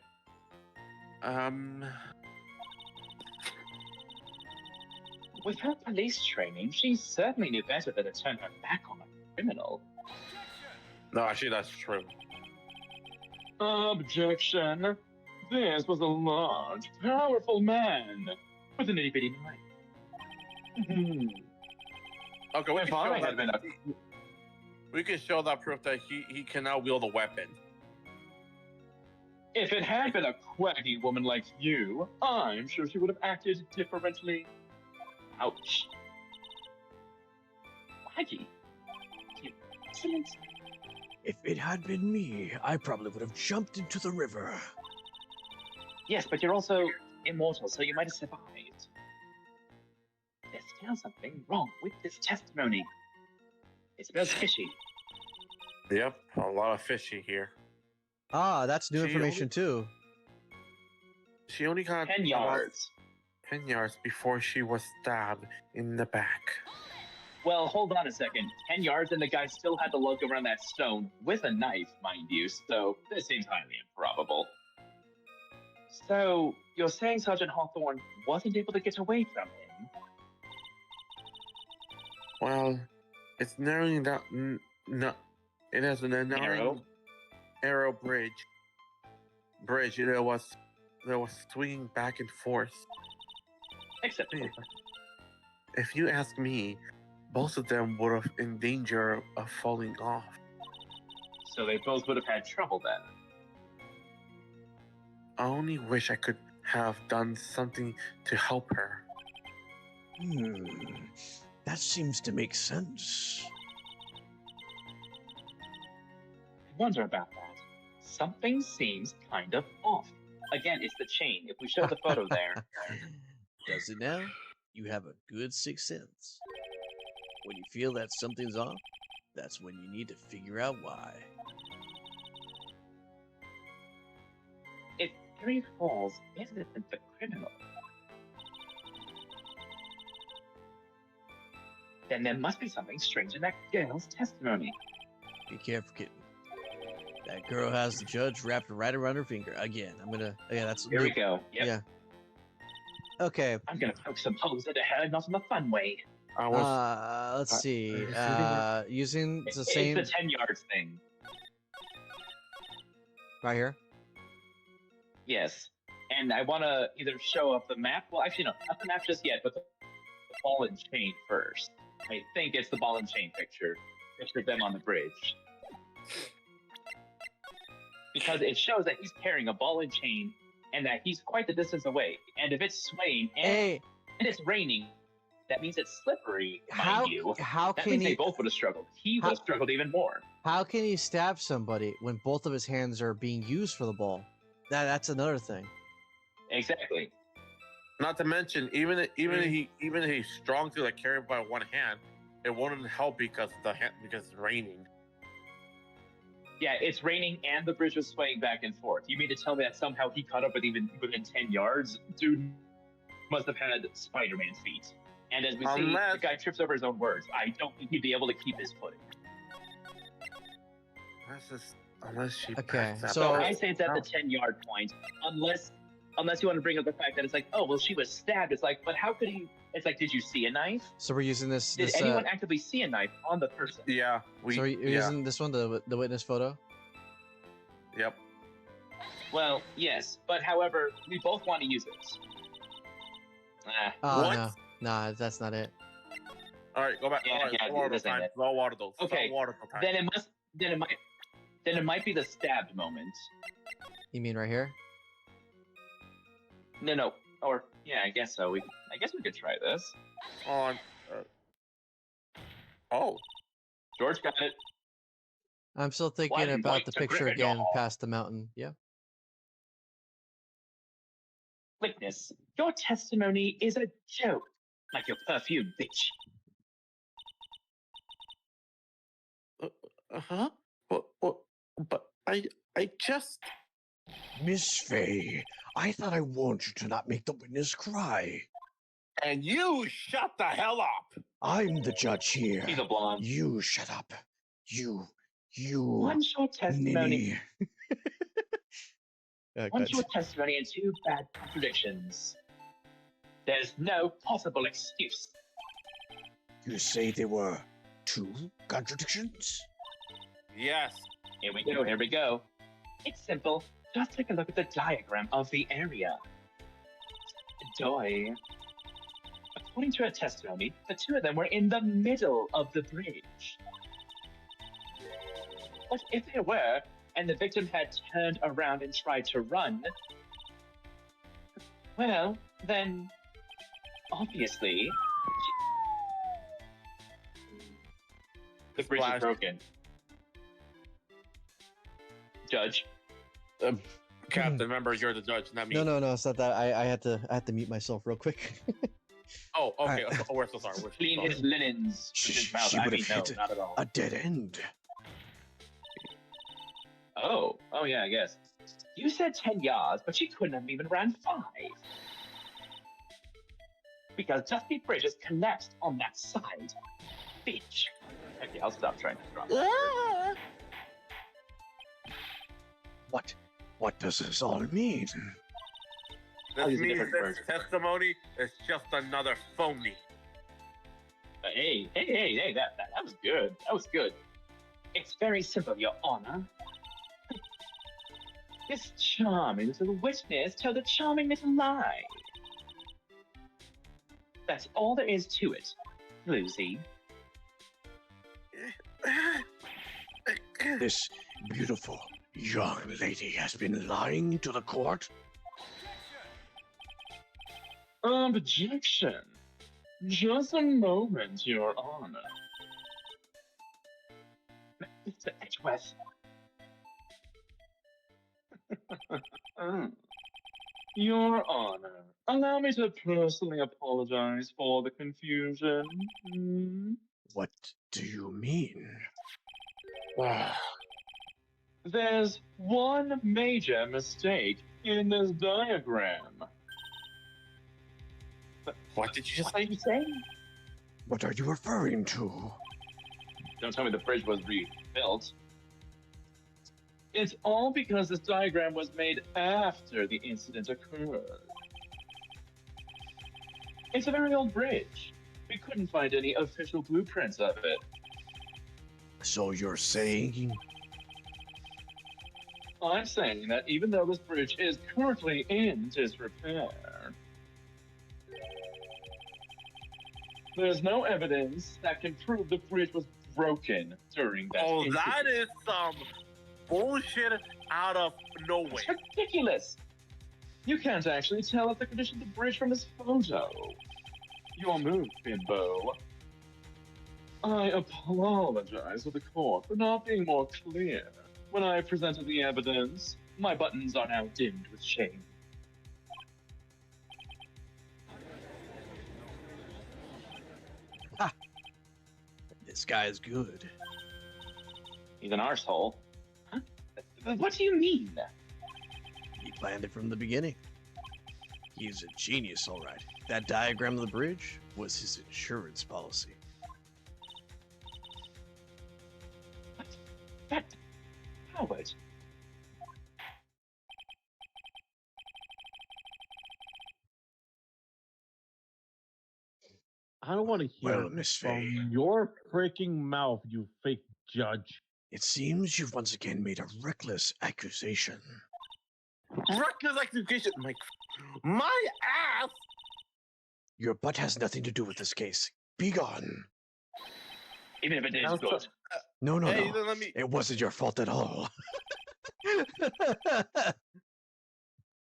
With her police training, she certainly knew better than to turn her back on a criminal. No, actually, that's true. Objection. This was a large, powerful man with an itty-bitty knife. Okay, we If can, I show had been that, we can show that proof that he can now wield a weapon. If it had been a quaggy woman like you, I'm sure she would have acted differently. Ouch. Quaggy? You excellent. If it had been me, I probably would have jumped into the river. Yes, but you're also immortal, so you might have survived. There's still something wrong with this testimony. It smells fishy. Yep, a lot of fishy here. That's new She information too. She only got 10 about yards. 10 yards before she was stabbed in the back. Well, hold on a second. 10 yards, and the guy still had to look around that stone with a knife, mind you, so this seems highly improbable. So, you're saying Sergeant Hawthorne wasn't able to get away from him? Well, it's narrowing down. No, it has a Narrow? narrow bridge. That was swinging back and forth. Acceptable. If you ask me, both of them would have in danger of falling off. So they both would have had trouble then. I only wish I could have done something to help her. That seems to make sense. I wonder about that. Something seems kind of off. Again, it's the chain. If we show the photo there. Does it now? You have a good sixth sense. When you feel that something's off, that's when you need to figure out why. If Harry Falls isn't the criminal, then there must be something strange in that girl's testimony. Be careful, kitten. That girl has the judge wrapped right around her finger. Again, that's... Here we go. Yep. Yeah. Okay. I'm gonna poke some holes into her, not in a fun way. I was Let's see. Using the It's same... the 10 yards thing. Right here? Yes. And I want to either show up the map. Well, actually, no, not the map just yet, but the ball and chain first. I think it's the ball and chain picture. Picture of them on the bridge. Because it shows that he's carrying a ball and chain and that he's quite the distance away. And if it's swaying and it's raining, that means it's slippery, mind you. How That can means he... they both would have struggled. He would have struggled even more. How can he stab somebody when both of his hands are being used for the ball? That's another thing. Exactly. Not to mention, even if he's strong to like carry by one hand, it wouldn't help because it's raining. Yeah, it's raining and the bridge was swaying back and forth. You mean to tell me that somehow he caught up with even within 10 yards? Dude must have had Spider-Man feet. And as we see, the guy trips over his own words. I don't think he'd be able to keep his footing. Unless she... Okay, passed so... out. I say it's at the 10-yard point. Unless you want to bring up the fact that it's like, oh, well, she was stabbed. It's like, but how could he... It's like, did you see a knife? So we're using this... Did anyone actively see a knife on the person? Yeah. So we're using this one, the witness photo? Yep. Well, yes. But however, we both want to use it. Oh, What? no. Nah, that's not it. All right, go back. Yeah, All right, yeah, slow water this ain't time. it. Slow water though. Okay, Slow water time. Then it might be the stabbed moment. You mean right here? No. Or yeah, I guess so. I guess we could try this. On. Oh. George got it. I'm still thinking Black and about white the to picture again Gryffindor. past the mountain. Yeah. Witness, your testimony is a joke, like your perfume, bitch. Huh? But I just. Miss Faye, I thought I warned you to not make the witness cry. And you shut the hell up. I'm the judge here. He's a blonde. You shut up. You. One short testimony. Ninny. One short testimony and two bad contradictions. There's no possible excuse. You say there were 2 contradictions? Yes. Here we go. It's simple. Just take a look at the diagram of the area. Doy. According to her testimony, the two of them were in the middle of the bridge. But if they were, and the victim had turned around and tried to run, well, then, obviously, the bridge is broken. Judge. Captain, remember you're the judge, not me. No, it's not that. I had to mute myself real quick. Oh, okay. Alright. Oh, we're so sorry. Clean his linens with his mouth. She I would mean, have no, hit not at all. a dead end. Oh, yeah, I guess. You said 10 yards, but she couldn't have even ran 5. Because Dusty Bridge is collapsed on that side. Bitch. Okay, I'll stop trying to drop that. What does this all mean? I'll This use a means different this version. testimony is just another phony. Hey, that was good. That was good. It's very simple, Your Honor. This charming little witness told a charming little lie. That's all there is to it, Lucy. This beautiful young lady has been lying to the court? Objection. Just a moment, Your Honor. Mr. Edgeworth. Your Honor, allow me to personally apologize for the confusion. What do you mean? There's one major mistake in this diagram. What did you just What say? did you say? What are you referring to? Don't tell me the bridge was rebuilt. It's all because this diagram was made after the incident occurred. It's a very old bridge. We couldn't find any official blueprints of it. So you're saying I'm saying that even though this bridge is currently in disrepair, there's no evidence that can prove the bridge was broken during that Oh, incident. that is some bullshit out of nowhere. It's ridiculous. You can't actually tell the condition of the bridge from this photo. Your move, Bimbo. I apologize to the court for not being more clear when I presented the evidence. My buttons are now dimmed with shame. this guy's good? He's an arsehole. Huh? What do you mean? He planned it from the beginning. He's a genius, all right. That diagram of the bridge was his insurance policy. That Howard. I don't want to hear Well, it Miss from Faye, your freaking mouth, you fake judge. it seems you've once again made a reckless accusation. Reckless execution. My ass. Your butt has nothing to do with this case. Be gone. Even if it is Also- good. No, Hey, no. then let me. It wasn't your fault at all.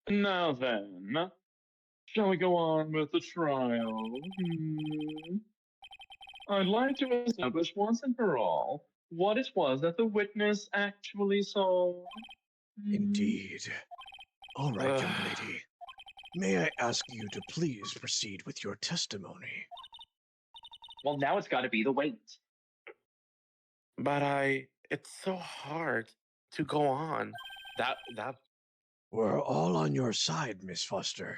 Now then, shall we go on with the trial? I'd like to establish once and for all what it was that the witness actually saw. Indeed. All right, young lady. May I ask you to please proceed with your testimony? Well, now it's got to be the weight. But it's so hard to go on. That We're all on your side, Miss Foster.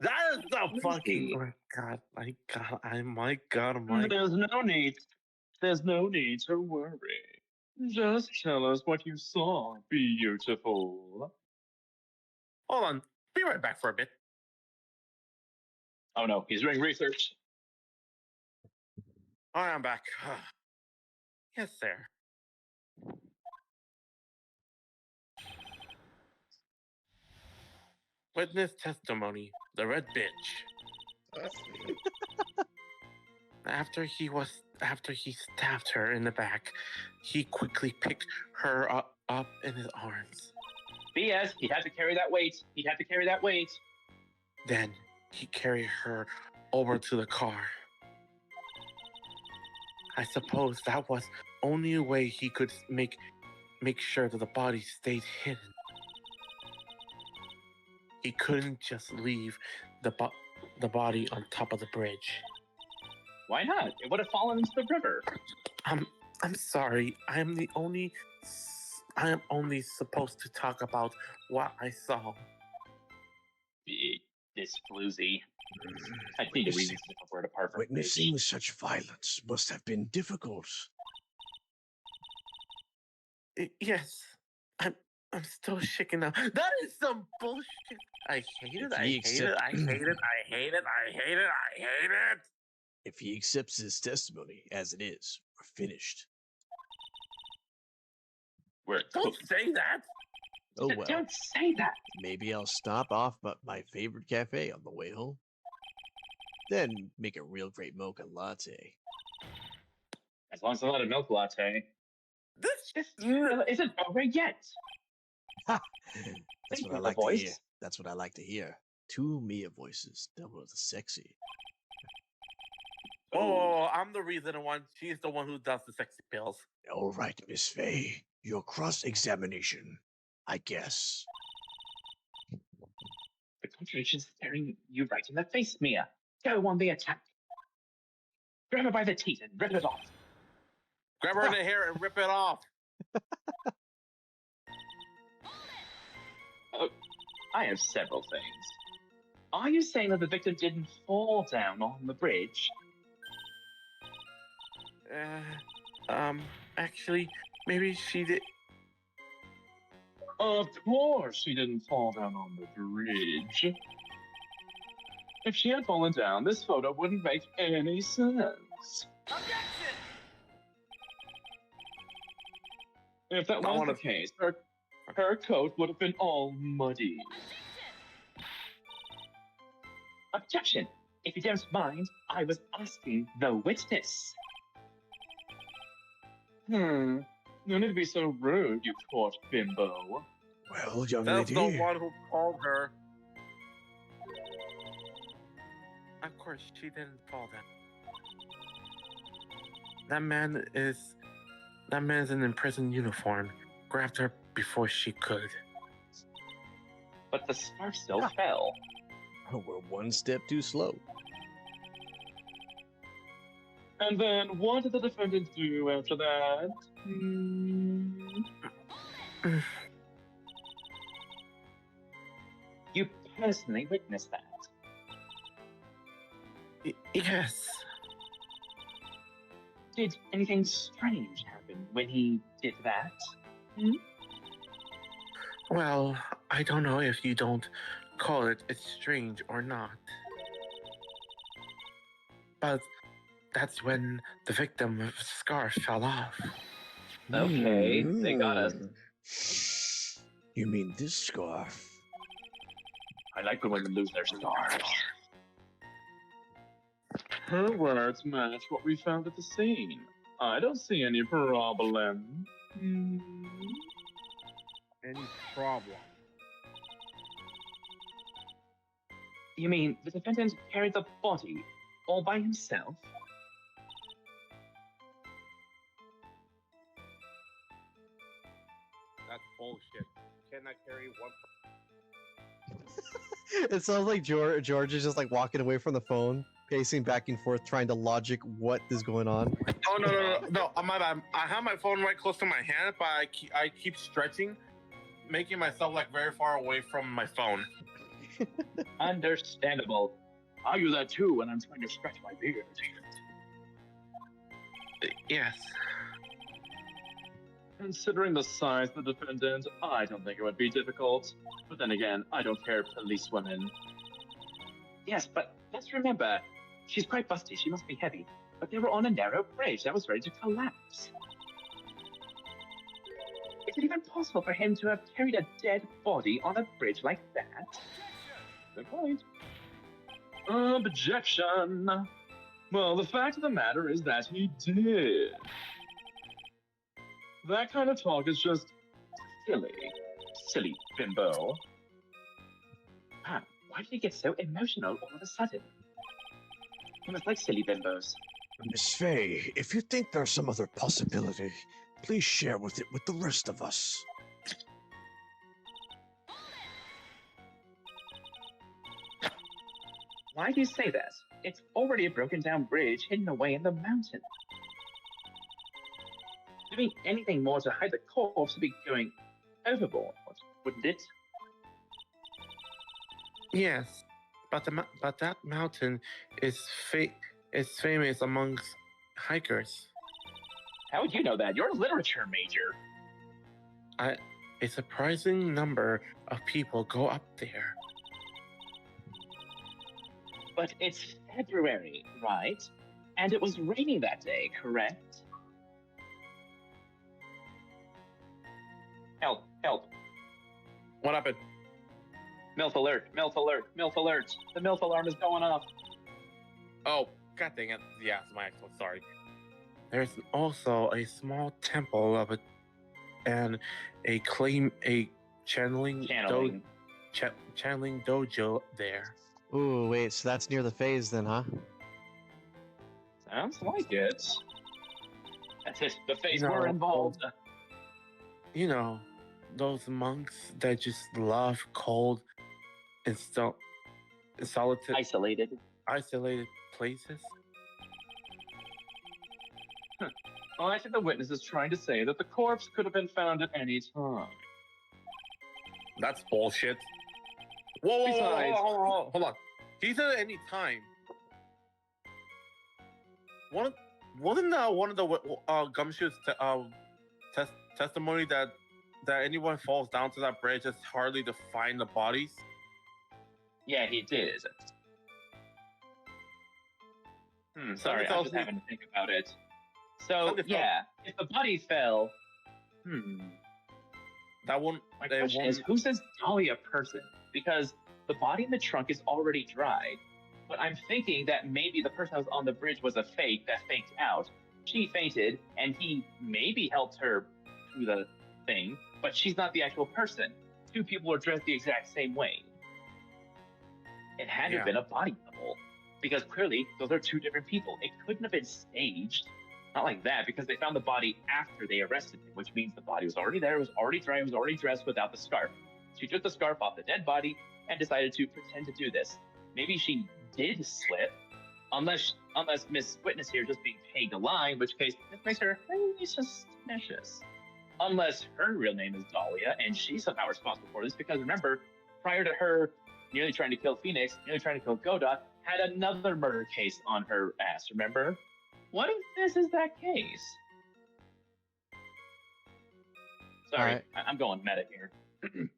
is the Lucy. fucking. My God. There's no need to worry. Just tell us what you saw, beautiful. Hold on. Be right back for a bit. Oh no, he's doing research. All right, I'm back. Yes, sir. Witness testimony. The red bitch. After he stabbed her in the back, he quickly picked her up in his arms. BS, he had to carry that weight. He had to carry that weight. Then he carried her over to the car. I suppose that was only a way he could make sure that the body stayed hidden. He couldn't just leave the body on top of the bridge. Why not? It would have fallen into the river. I'm sorry. I'm the only I am only supposed to talk about what I saw. This floozy. I need a reason to word apart from Witnessing bitch. such violence must have been difficult. Yes, I'm still shaking now. That is some bullshit. I hate it. If I he hate accept- it. I hate it. I hate it. I hate it. I hate it. If he accepts his testimony as it is, we're finished. Don't say that. Oh well. Don't say that. Maybe I'll stop off at my favorite cafe on the way home. Then make a real great mocha latte. As long as it's not a milk latte. This This isn't over yet. That's Thank what you, I the like to voice. hear. That's what I like to hear. Two Mia voices, double as sexy. Oh, I'm the reason one. She's the one who does the sexy pills. All right, Miss Faye. Your cross-examination, I guess. The contradiction's staring you right in the face, Mia. Go on the attack. Grab her by the teeth and rip it off. Grab her in the hair and rip it off. I have several things. Are you saying that the victim didn't fall down on the bridge? Actually, maybe she did. Of course she didn't fall down on the bridge. If she had fallen down, this photo wouldn't make any sense. Objection! If that was the case, her coat would have been all muddy. Objection! If you don't mind, I was asking the witness. No need to be so rude, you court bimbo. Well, young That's lady. the one who called her. Of course, she didn't fall down. That man is in imprisoned uniform. Grabbed her before she could. But the scarf still fell. Oh, we're one step too slow. And then what did the defendant do after that? You personally witnessed that. Yes. Did anything strange happen when he did that? Well, I don't know if you don't call it strange or not. But that's when the victim's scarf fell off. Okay, they got us. You mean this scarf? I like when women lose their scarves. Her words match what we found at the scene. I don't see any problem. Any problem? You mean the defendant carried the body all by himself? That's bullshit. Cannot carry one. It sounds like George is just like walking away from the phone, pacing back and forth, trying to logic what is going on. Oh no! My bad. I have my phone right close to my hand, but I keep stretching, making myself like very far away from my phone. Understandable. I do that too when I'm trying to stretch my beard. Yes. Considering the size of the defendant, I don't think it would be difficult. But then again, I don't care police women. Yes, but let's remember, she's quite busty, she must be heavy. But they were on a narrow bridge that was ready to collapse. Is it even possible for him to have carried a dead body on a bridge like that? Good point. Objection! Well, the fact of the matter is that he did. That kind of talk is just silly. Silly bimbo. Man, why did he get so emotional all of a sudden? He must like silly bimbos. Miss Faye, if you think there's some other possibility, please share it with the rest of us. Why do you say that? It's already a broken down bridge hidden away in the mountain. Doing anything more to hide the corpse would be going overboard, wouldn't it? Yes, but but that mountain is famous amongst hikers. How would you know that? You're a literature major. A surprising number of people go up there. But it's February, right? And it was raining that day, correct? Help, help. What happened? MILF alert, MILF alert, MILF alert. The MILF alarm is going off. Oh, god dang it. Yeah, it's my fault. Sorry. There's also a small temple of it and a channeling dojo there. Ooh, wait, so that's near the phase then, huh? Sounds like it. That's it. The face No. were involved. You know, those monks that just love cold and solitude, Isolated. isolated places. Well, I think the witness is trying to say that the corpse could have been found at any time. That's bullshit. Whoa, Besides- hold on. He said at any time. Wasn't one of the Gumshoe's testimony that anyone falls down to that bridge, it's hardly to find the bodies? Yeah, he did. Sorry, I'm just having to think about it. So, yeah, if the body fell, That one. my question is, who's this Dahlia person? Because the body in the trunk is already dried. But I'm thinking that maybe the person that was on the bridge was a fake that faked out. She fainted, and he maybe helped her through the thing, but she's not the actual person. Two people are dressed the exact same way. It had to have been a body double, because clearly those are two different people. It couldn't have been staged. Not like that, because they found the body after they arrested him, which means the body was already there, it was already dry, it was already dressed without the scarf. She took the scarf off the dead body and decided to pretend to do this. Maybe she did slip, unless Miss Witness here is just being paid to lie, in which case this makes her highly suspicious. Unless her real name is Dahlia and she's somehow responsible for this, because remember, prior to her nearly trying to kill Phoenix, nearly trying to kill Goda, had another murder case on her ass, remember? What if this is that case? Sorry, Alright. I'm going meta here.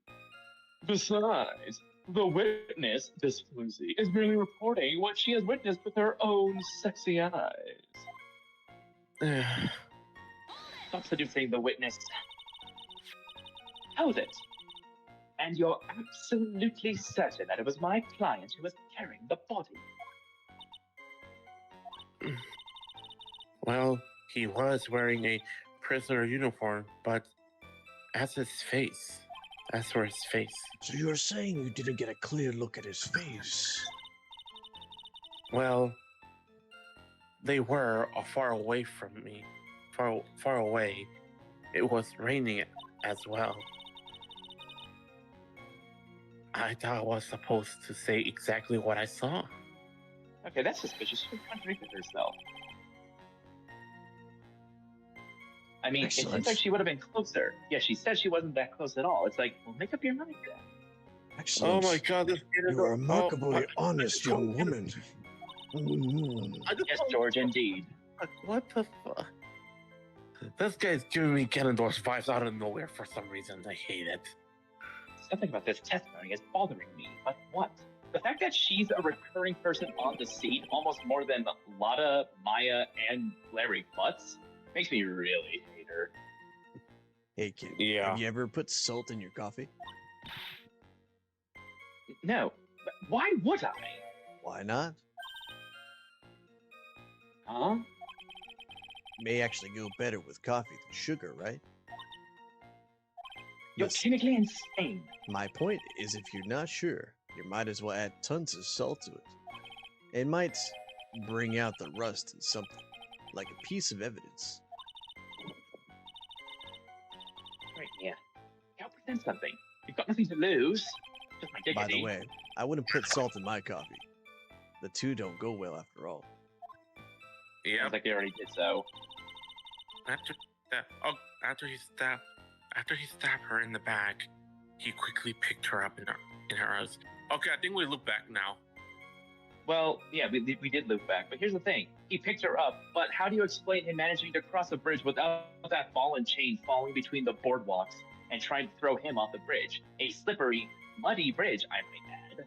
Besides, the witness, this floozy, is merely reporting what she has witnessed with her own sexy eyes. Stop seducing the witness. How is it? And you're absolutely certain that it was my client who was carrying the body? Well, he was wearing a prisoner uniform, but as for his face. So you're saying you didn't get a clear look at his face? Well, they were far away from me, far away. It was raining as well. I thought I was supposed to say exactly what I saw. Okay, that's suspicious. She contradicted herself. I mean, it Excellent. seems like she would have been closer. Yeah, she said she wasn't that close at all. It's like, well, make up your mind then. Excellent. Oh my god, this kid is You're a oh, remarkably I- honest young woman. Mm. I just Yes, don't- George, indeed. Like, what the fuck? This guy's giving me Ganondorf's vibes out of nowhere for some reason. I hate it. Something about this testimony is bothering me. But what? The fact that she's a recurring person on the scene almost more than Lotta, Maya, and Larry Butts makes me really hate her. Hey, kid. Yeah. Have you ever put salt in your coffee? No, but why would I? Why not? Huh? May actually go better with coffee than sugar, right? You're Listen, chemically insane. my point is if you're not sure, you might as well add tons of salt to it. It might bring out the rust in something, like a piece of evidence. Right, yeah. Go present something. You've got nothing to lose. Just my By dignity. the way, I wouldn't put salt in my coffee. The two don't go well after all. Yeah, Sounds like they already did so. after he stabbed her in the back, he quickly picked her up in her arms. Okay, I think we look back now. Well, yeah, we did loop back, but here's the thing. He picked her up, but how do you explain him managing to cross a bridge without that ball and chain falling between the boardwalks and trying to throw him off the bridge? A slippery, muddy bridge, I might add.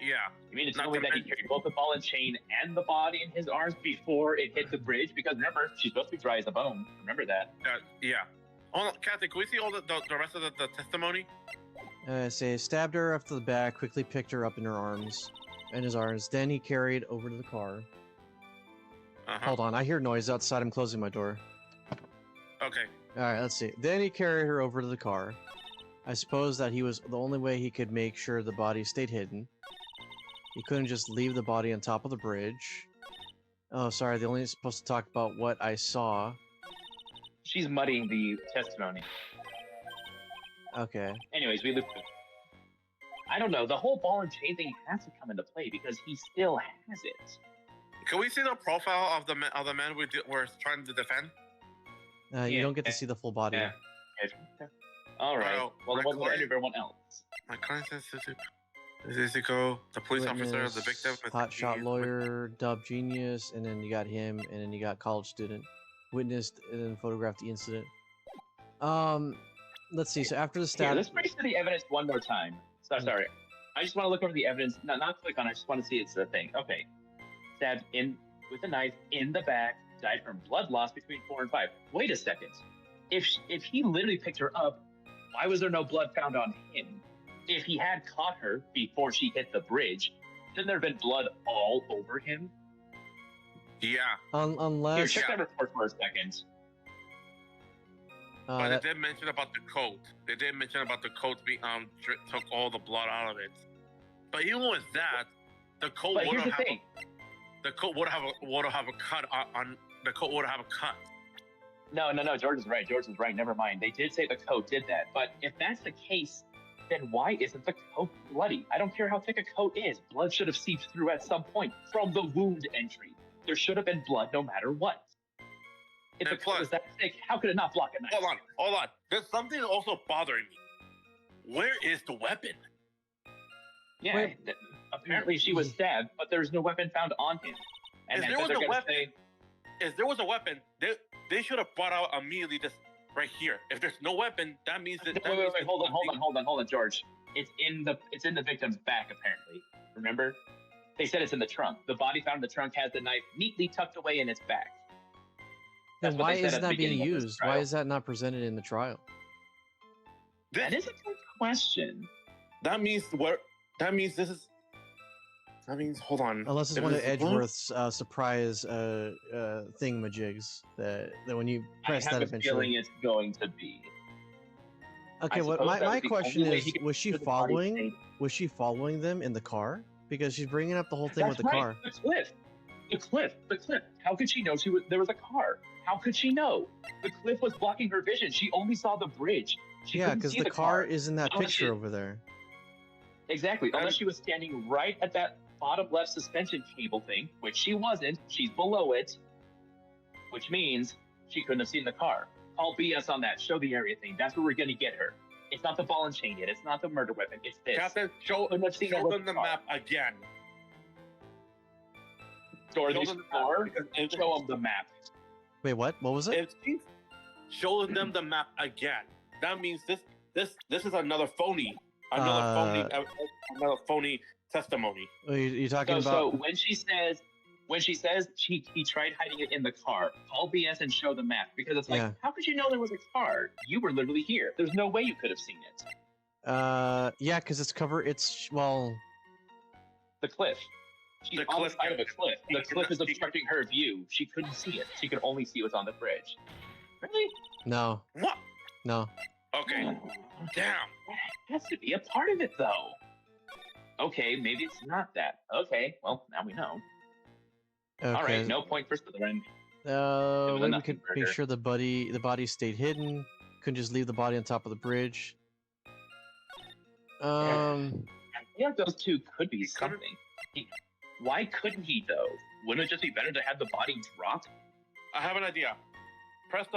Yeah. You mean to tell me that he carried both the ball and chain and the body in his arms before it hit the bridge? Because remember, she's supposed to be dry as a bone. Remember that. Yeah. Hold on, Captain, can we see all the rest of the testimony? Say, stabbed her up to the back, quickly picked her up in his arms. Then he carried over to the car. Hold on, I hear noise outside. I'm closing my door. Okay. All right, let's see. Then he carried her over to the car. I suppose that he was the only way he could make sure the body stayed hidden. He couldn't just leave the body on top of the bridge. Oh, sorry, they're only supposed to talk about what I saw. She's muddying the testimony. Okay. Anyways, we looped. I don't know. The whole ball and chain thing has to come into play because he still has it. Can we see the profile of the man we're trying to defend? You don't get to see the full body. Yeah. All right. Well, it wasn't everyone else. My client says Zico, the police officer, the victim, hot shot lawyer, dub genius, and then you got him, and then you got college student, witnessed and then photographed the incident. Let's see. So after the stab, let's bring to the evidence one more time. Sorry, I just want to look over the evidence. Not click on it. I just want to see it's the thing. Okay, stabbed in with a knife in the back. Died from blood loss between 4 and 5. Wait a second. If he literally picked her up, why was there no blood found on him? If he had caught her before she hit the bridge, shouldn't there have been blood all over him? Yeah. Unless... Here, check that report for a second. But they did mention about the coat. They did mention about the coat took all the blood out of it. But even with that, the coat would have the coat would have a cut on the coat would have a cut. No. George is right. Never mind. They did say the coat did that. But if that's the case, then why isn't the coat bloody? I don't care how thick a coat is. Blood should have seeped through at some point from the wound entry. There should have been blood no matter what. If the coat was that thick, how could it not block a knife? Hold on. There's something also bothering me. Where is the weapon? Yeah, apparently she was stabbed, but there's no weapon found on him. And if there was a weapon, they should have brought out immediately just right here. If there's no weapon, that means that. Wait, hold on, George. It's in the victim's back apparently. Remember, they said it's in the trunk. The body found in the trunk has the knife neatly tucked away in its back. Then why isn't that being used? Why is that not presented in the trial? That is a good question. That means hold on. Unless it's one of Edgeworth's surprise thingamajigs that when you press that eventually. I have a feeling it's going to be. Okay, my question is, was she following them in the car? Because she's bringing up the whole thing with the car. The cliff. How could she know there was a car? How could she know? The cliff was blocking her vision. She only saw the bridge. Yeah, because the car is in that picture over there. Exactly. Unless she was standing right at that bottom left suspension cable thing, which she wasn't. She's below it, which means she couldn't have seen the car. Call BS on that. Show the area thing. That's where we're going to get her. It's not the ball and chain yet. It's not the murder weapon. It's this. Captain, show them the map again. Show them the map. Wait, what? What was it? Show them the map again. That means this is another phony testimony. You talking about? So when she says he tried hiding it in the car, call BS and show the map, because it's like, how could you know there was a car? You were literally here. There's no way you could have seen it. Yeah, because it's the cliff. She's on the side of a cliff. The cliff is obstructing her view. She couldn't see it. She could only see what's on the bridge. Really? No. What? No. Okay. Damn. That has to be a part of it, though. Okay, maybe it's not that. Okay, well, now we know. Okay. All right, no point for Slytherin. We could make sure the body stayed hidden. Couldn't just leave the body on top of the bridge. I feel like those two could be something. Why couldn't he, though? Wouldn't it just be better to have the body dropped? I have an idea. Press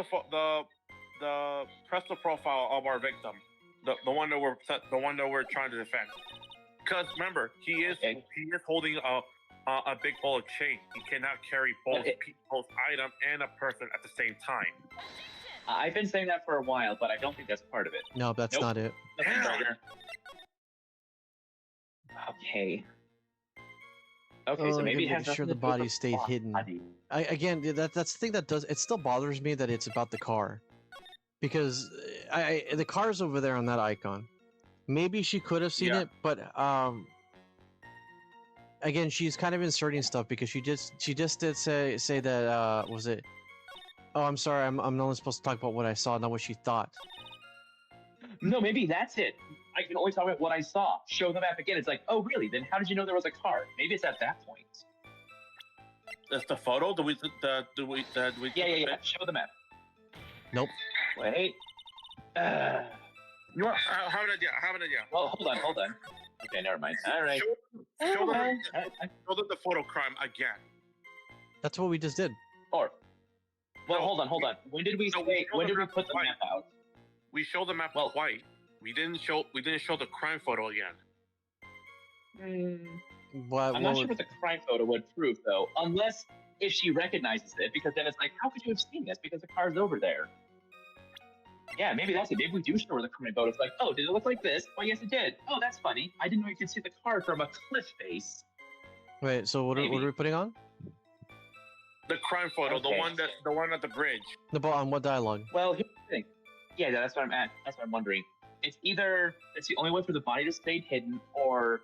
press the profile of our victim, the one that we're trying to defend. Because remember, he is holding a big ball of chain. He cannot carry both item and a person at the same time. I've been saying that for a while, but I don't think that's part of it. No, that's Nope. not it. Nothing burger. Okay. Okay, so maybe it has making sure the nothing to do with body stayed hidden. body. Again, that's the thing that does. It still bothers me that it's about the car, because the car's over there on that icon. Maybe she could have seen Yeah. it, but again, she's kind of inserting stuff because she just did say that was it? Oh, I'm sorry. I'm only supposed to talk about what I saw, not what she thought. No, maybe that's it. I can only talk about what I saw. Show the map again. It's like, oh, really? Then how did you know there was a car? Maybe it's at that point. That's the photo. Do we? Yeah. Show the map. Nope. Wait. You know what? I have an idea. Well, hold on. Okay, never mind. All right. Show them the photo crime again. That's what we just did. Or, well, hold on. When did we put the map out? We showed the map twice. We didn't show the crime photo again. I'm not sure what the crime photo would prove, though, unless if she recognizes it, because then it's like, how could you have seen this? Because the car's over there. Yeah, maybe that's it. Maybe we do show her the crime photo. It's like, oh, did it look like this? Oh, yes, it did. Oh, that's funny. I didn't know you could see the car from a cliff face. Wait, so what are we putting on? The crime photo, Okay. the one at the bridge. On what dialogue? Well, here's the thing. Yeah, that's what I'm at. That's what I'm wondering. It's either it's the only way for the body to stay hidden, or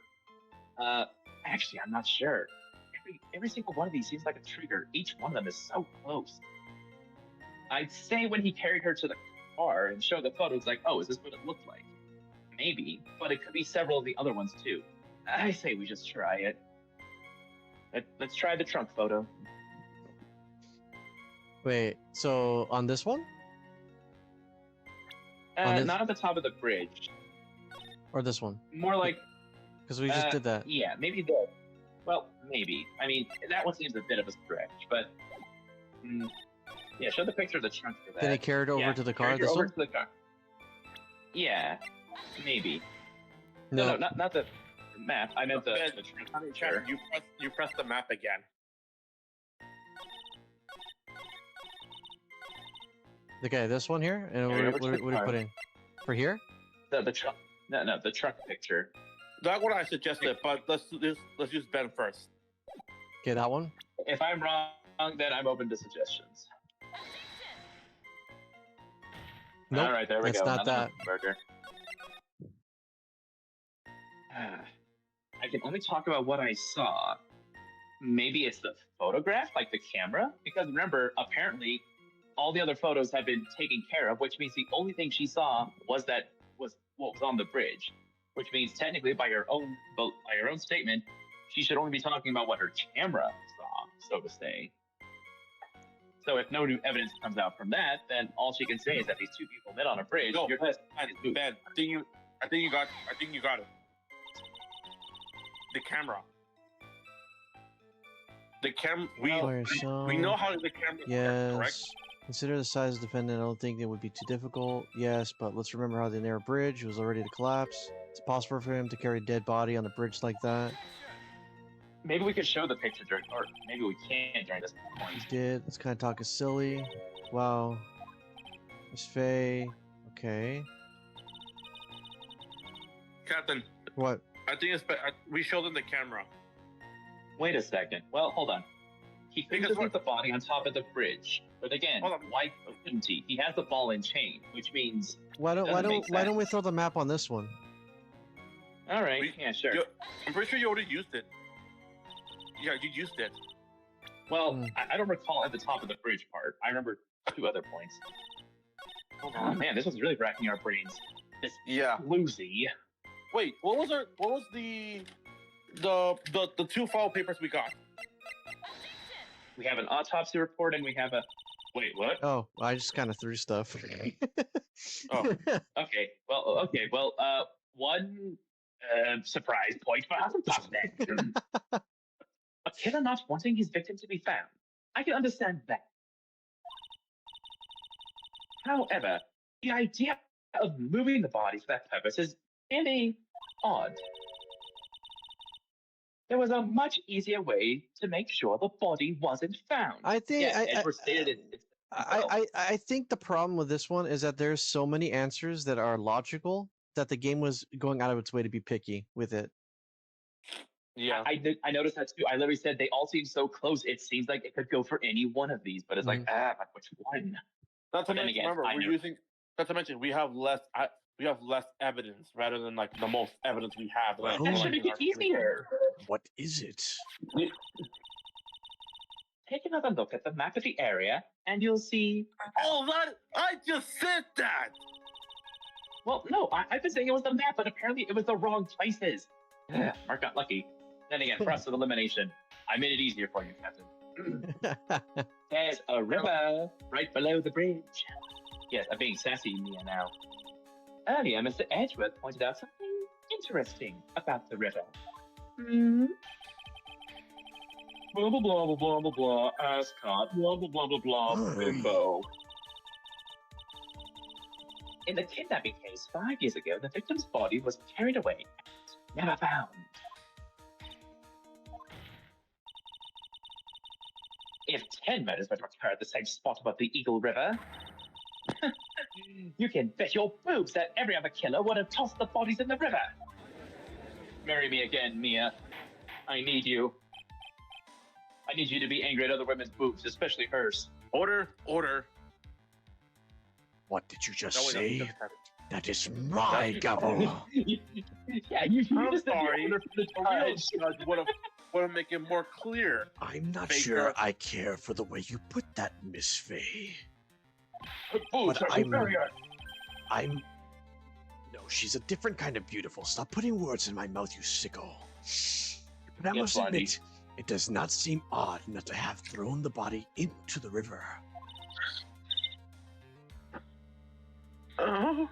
actually, I'm not sure. Every single one of these seems like a trigger. Each one of them is so close. I'd say when he carried her to the car and showed the photo, it's like, oh, is this what it looked like? Maybe, but it could be several of the other ones too. I say we just try it. Let's try the trunk photo. Wait, so on this one? Not at the top of the bridge. Or this one? More like... Because we just did that. Yeah, maybe the... Well, maybe. I mean, that one seems a bit of a stretch, but... yeah, show the picture of the trunk for that. Then he carried over to the car? Carried This over one? to the car. Yeah, maybe. No. No, not the map. I meant the trunk picture. You press the map again. Okay, this one here? And what are you putting? For here? The trunk. No, the trunk picture. That's what I suggested, but let's use Ben first. Okay, that one? If I'm wrong, then I'm open to suggestions. Nope, All right, there we that's go. not Another that. burger. I can only talk about what I saw. Maybe it's the photograph, like the camera? Because remember, apparently, all the other photos have been taken care of, which means the only thing she saw was what was on the bridge. Which means technically, by her own statement, she should only be talking about what her camera saw, so to say. So if no new evidence comes out from that, then all she can say is that these two people met on a bridge. No, Your test is moot. Ben, I think you got it. The camera. We know how the camera works, correct? Yes. Consider the size of the defendant. I don't think it would be too difficult. Yes, but let's remember how the narrow bridge was already to collapse. It's possible for him to carry a dead body on a bridge like that. Maybe we could show the picture during, or maybe we can't during this He point. did. This kind of talk is silly. Wow. Miss Faye. Okay. Captain, What? I think we showed them the camera. Wait a second. Well, hold on. He couldn't Because just leave the body on top of the bridge. But again, Hold on. why couldn't he? He has the ball and chain, which means... Why Doesn't make don't we sense. throw the map on this one? All right, yeah, sure. I'm pretty sure you already used it. Yeah, you used it. Well, I don't recall at the top of the bridge part. I remember two other points. Oh man, this was really racking our brains. This Yeah. floozy. Wait, what was the two file papers we got? We have an autopsy report and we have a... Wait, what? Oh, I just kind of threw stuff. Oh. Okay, well, one surprise point for Hufflepuff then. A killer not wanting his victim to be found. I can understand that. However, the idea of moving the body for that purpose is really odd. There was a much easier way to make sure the body wasn't found. I think Yes, Edward stated it. I think the problem with this one is that there's so many answers that are logical that the game was going out of its way to be picky with it. Yeah. I noticed that too. I literally said they all seem so close. It seems like it could go for any one of these, but it's like, but which one? Not to But then mention, again, remember, I we're know- using. Not to mention, we have less evidence rather than like the most evidence we have. Well, That Oh should my make it easier. What is it? Take another look at the map of the area, and you'll see. Oh, that I just said that. Well, no, I've been saying it was the map, but apparently it was the wrong places. Mark got lucky. Then again, process of elimination. I made it easier for you, Captain. There's a river right below the bridge. Yes, I'm being sassy, Mia, now. Earlier, Mr. Edgeworth pointed out something interesting about the river. Blah, blah, blah, blah, blah, blah, blah, Ascot, blah, blah, blah, blah, blah, bimbo. In the kidnapping case 5 years ago, the victim's body was carried away and never found. If 10 murders were to occur at the same spot above the Eagle River, you can bet your boobs that every other killer would have tossed the bodies in the river. Marry me again, Mia. I need you. I need you to be angry at other women's boobs, especially hers. Order. What did you just No, wait, say? that's- That is my gavel. Yeah, you I'm just said the sorry. order for the The real judge. judge would have make it more clear. I'm not Faker. sure I care for the way you put that, Miss Faye. Boobs But are superior. I'm. No, she's a different kind of beautiful. Stop putting words in my mouth, you sicko. But I Yes, must Blondie. admit, it does not seem odd not to have thrown the body into the river. Oh.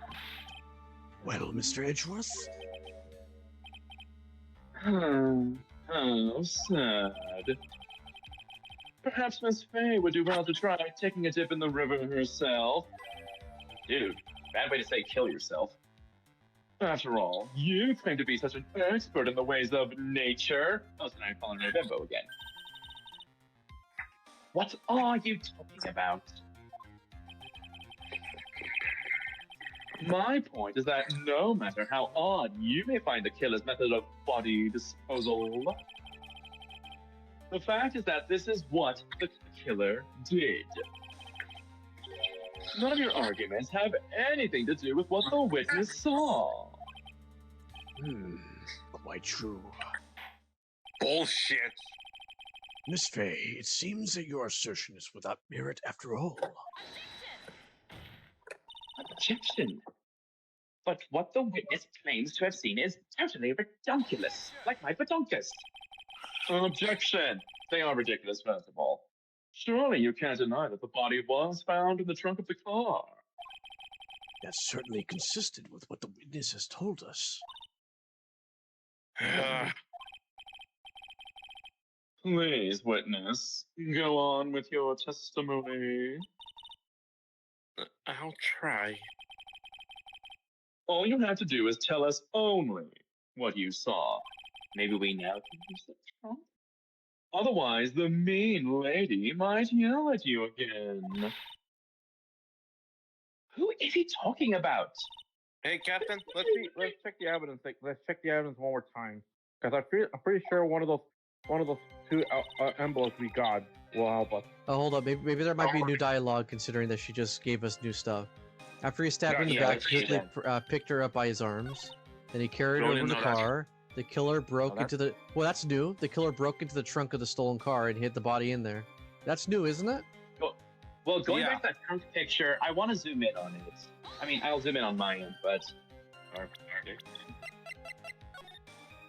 Well, Mr. Edgeworth, How sad. Perhaps Miss Faye would do well to try taking a dip in the river herself. Dude, bad way to say kill yourself. After all, you claim to be such an expert in the ways of nature. Oh, so now I'm calling her a bimbo again. What are you talking about? My point is that no matter how odd you may find the killer's method of body disposal, the fact is that this is what the killer did. None of your arguments have anything to do with what the witness saw. quite true. Bullshit. Miss Faye, it seems that your assertion is without merit after all. Objection. But what the witness claims to have seen is totally ridiculous, like my pedunculus. Objection. They are ridiculous, first of all. Surely you can't deny that the body was found in the trunk of the car. That's certainly consistent with what the witness has told us. Please, witness, go on with your testimony. I'll try. All you have to do is tell us only what you saw. Maybe we now can use the trunk? Otherwise, the mean lady might yell at you again. Who is he talking about? Hey, Captain. Let's check the evidence. Let's check the evidence one more time, because I'm pretty sure one of those two envelopes we got will help us. Oh, hold up. Maybe there might be new dialogue considering that she just gave us new stuff. After he stabbed her in the Yeah, back, he yeah. quickly picked her up by his arms. Then he carried her No, over no, the that's- car. The killer broke that's- into the... Well, that's new. The killer broke into the trunk of the stolen car and hid the body in there. That's new, isn't it? Well, going Yeah. back to that trunk picture, I want to zoom in on it. I mean, I'll zoom in on my end, but...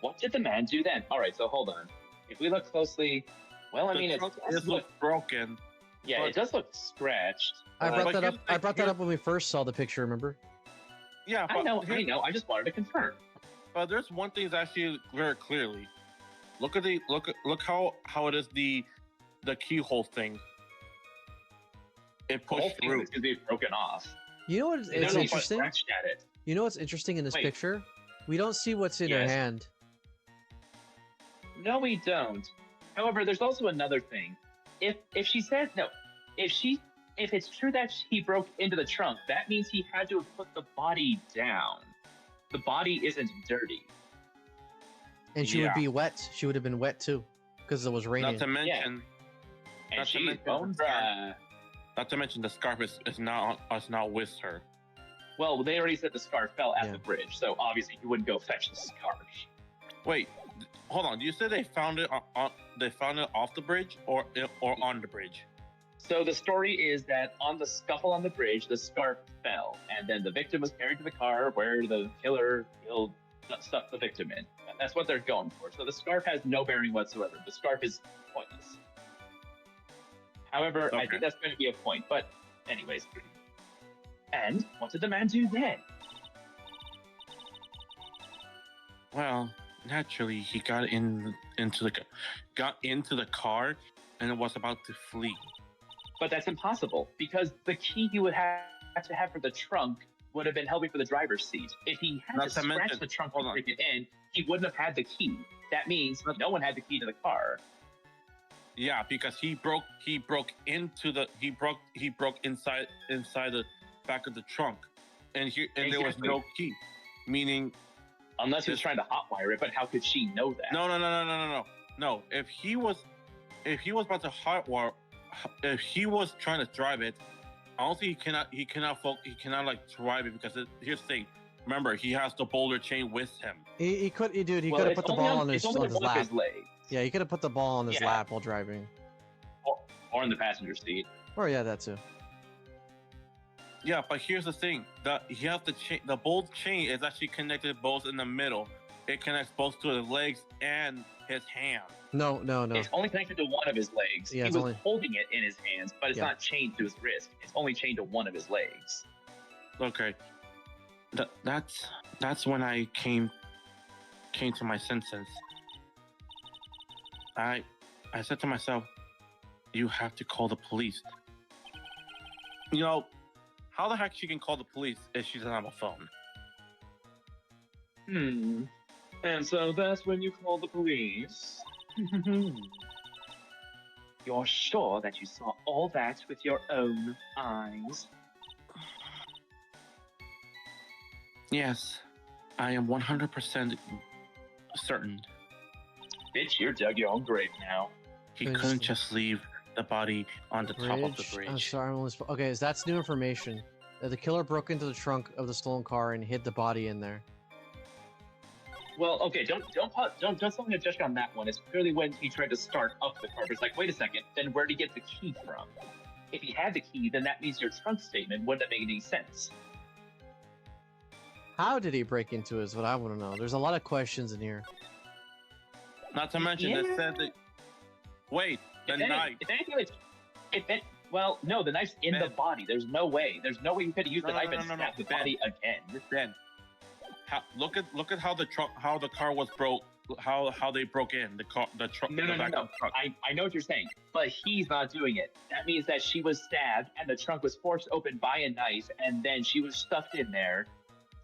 What did the man do then? All right, so hold on. If we look closely, well, I The mean, it trunk does is look, broken. yeah, but- it does look scratched. I but- brought that up. here's- I brought that here's- up when we first saw the picture. Remember? Yeah, I but know. I just wanted to confirm. But there's one thing that's actually very clearly. Look at look how it is the keyhole thing. It The whole pushed thing through. is going to be broken off. You know what? They It's don't interesting. scratched at it. You know what's interesting in this Wait. picture? We don't see what's in her Yes. hand. No, we don't. However, there's also another thing. If she says no, if it's true that he broke into the trunk, that means he had to have put the body down. The body isn't dirty. And she would Yeah. be wet. She would have been wet too, because it was raining. Not to mention, And Not to she's mention bone the scarf. Not to mention the scarf is not with her. Well, they already said the scarf fell at Yeah. the bridge, so obviously he wouldn't go fetch the scarf. Wait, hold on. You said they found it off the bridge or on the bridge? So the story is that on the scuffle on the bridge, the scarf fell, and then the victim was carried to the car where the killer stuffed the victim in. That's what they're going for. So the scarf has no bearing whatsoever. The scarf is pointless. However, I Okay. think that's going to be a point. But anyways. And what did the man do then? Well, naturally, he got into the car and was about to flee. But that's impossible because the key he would have to have for the trunk would have been helping for the driver's seat. If he had Not to to scratch mention- the trunk hold to on. break it in, he wouldn't have had the key. That means no one had the key to the car. Yeah, because he broke inside the back of the trunk, and there was Exactly. no key, meaning Unless he was trying to hotwire it, but how could she know that? no. If he was about to hotwire, if he was trying to drive it, I don't think he cannot like drive it because here's the thing. Remember, he has the boulder chain with him. He could have Well, put it's the only ball on- on his it's only on one of lap. his legs, Yeah, he could have put the ball on his Yeah. lap while driving. or in the passenger seat. Or yeah, that too. Yeah, but here's the thing: the bolt chain is actually connected both in the middle. It connects both to his legs and his hand. No. It's only connected to one of his legs. Yeah, he it's was only- holding it in his hands, but it's Yeah. not chained to his wrist. It's only chained to one of his legs. Okay, that's when I came to my senses. I said to myself, you have to call the police. You know, how the heck she can call the police if she doesn't have a phone? And so that's when you call the police. You're sure that you saw all that with your own eyes? Yes, I am 100% certain. Bitch, you're dug your own grave now. He Bridge. couldn't just leave the body on the top of the bridge. I'm sorry, I'm only okay. That's new information. The killer broke into the trunk of the stolen car and hid the body in there. Well, okay, don't tell me to judge on that one. It's clearly when he tried to start up the car. But it's like, wait a second, then where'd he get the key from? If he had the key, then that means your trunk statement wouldn't have made any sense. How did he break into it is what I want to know. There's a lot of questions in here. Not to mention, it Yeah. said that. Wait, the knife. If anything, well, no, the knife's in the Ben. body. There's no way. There's no way you could have used the No, knife no, and no, no, stabbed the Ben. body again. Then, look at how the car was broke. How they broke in the truck. No. the back of the truck. I know what you're saying, but he's not doing it. That means that she was stabbed and the trunk was forced open by a knife, and then she was stuffed in there.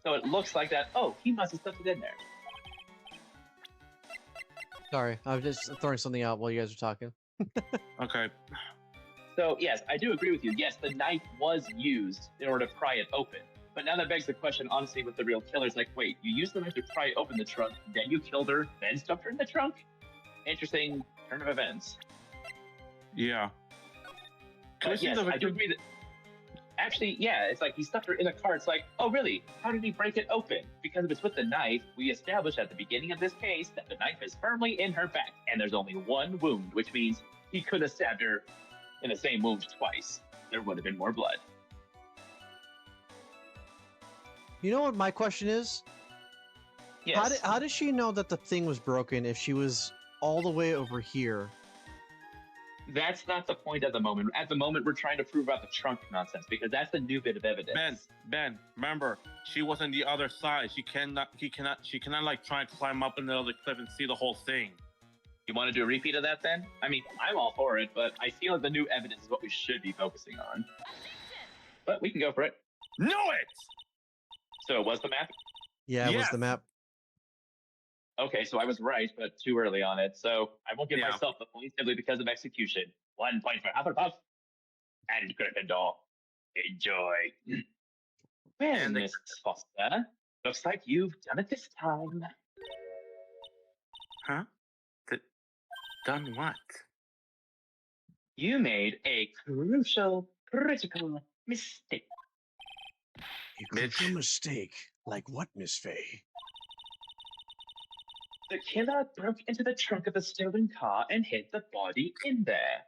So it looks like that. Oh, he must have stuffed it in there. Sorry, I'm just throwing something out while you guys are talking. Okay. So yes, I do agree with you. Yes, the knife was used in order to pry it open. But now that begs the question, honestly, with the real killer, is like, wait, you used the knife to pry open the trunk, then you killed her, then stuffed her in the trunk? Interesting turn of events. Yeah. But yes, I do agree that. Actually, yeah, it's like he stuffed her in a car. It's like, oh, really? How did he break it open? Because if it's with the knife, we established at the beginning of this case that the knife is firmly in her back, and there's only one wound, which means he could have stabbed her in the same wound twice. There would have been more blood. You know what my question is? Yes. How did she know that the thing was broken if she was all the way over here? That's not the point at the moment. At the moment, we're trying to prove about the trunk nonsense because that's the new bit of evidence. Ben, remember, she was on the other side. She cannot like try and climb up another cliff and see the whole thing. You want to do a repeat of that then? I mean, I'm all for it, but I feel like the new evidence is what we should be focusing on. But we can go for it. Know it! So it was the map? Yeah, it was the Yes. map. Okay, so I was right, but too early on it. So I won't give Yeah. myself the point simply because of execution. 1 point for Hufflepuff and Gryffindor. Enjoy. Well, And Miss Foster, looks like you've done it this time. Huh? Done what? You made a crucial, critical mistake. A crucial mistake. Like what, Miss Faye? The killer broke into the trunk of the stolen car and hid the body in there.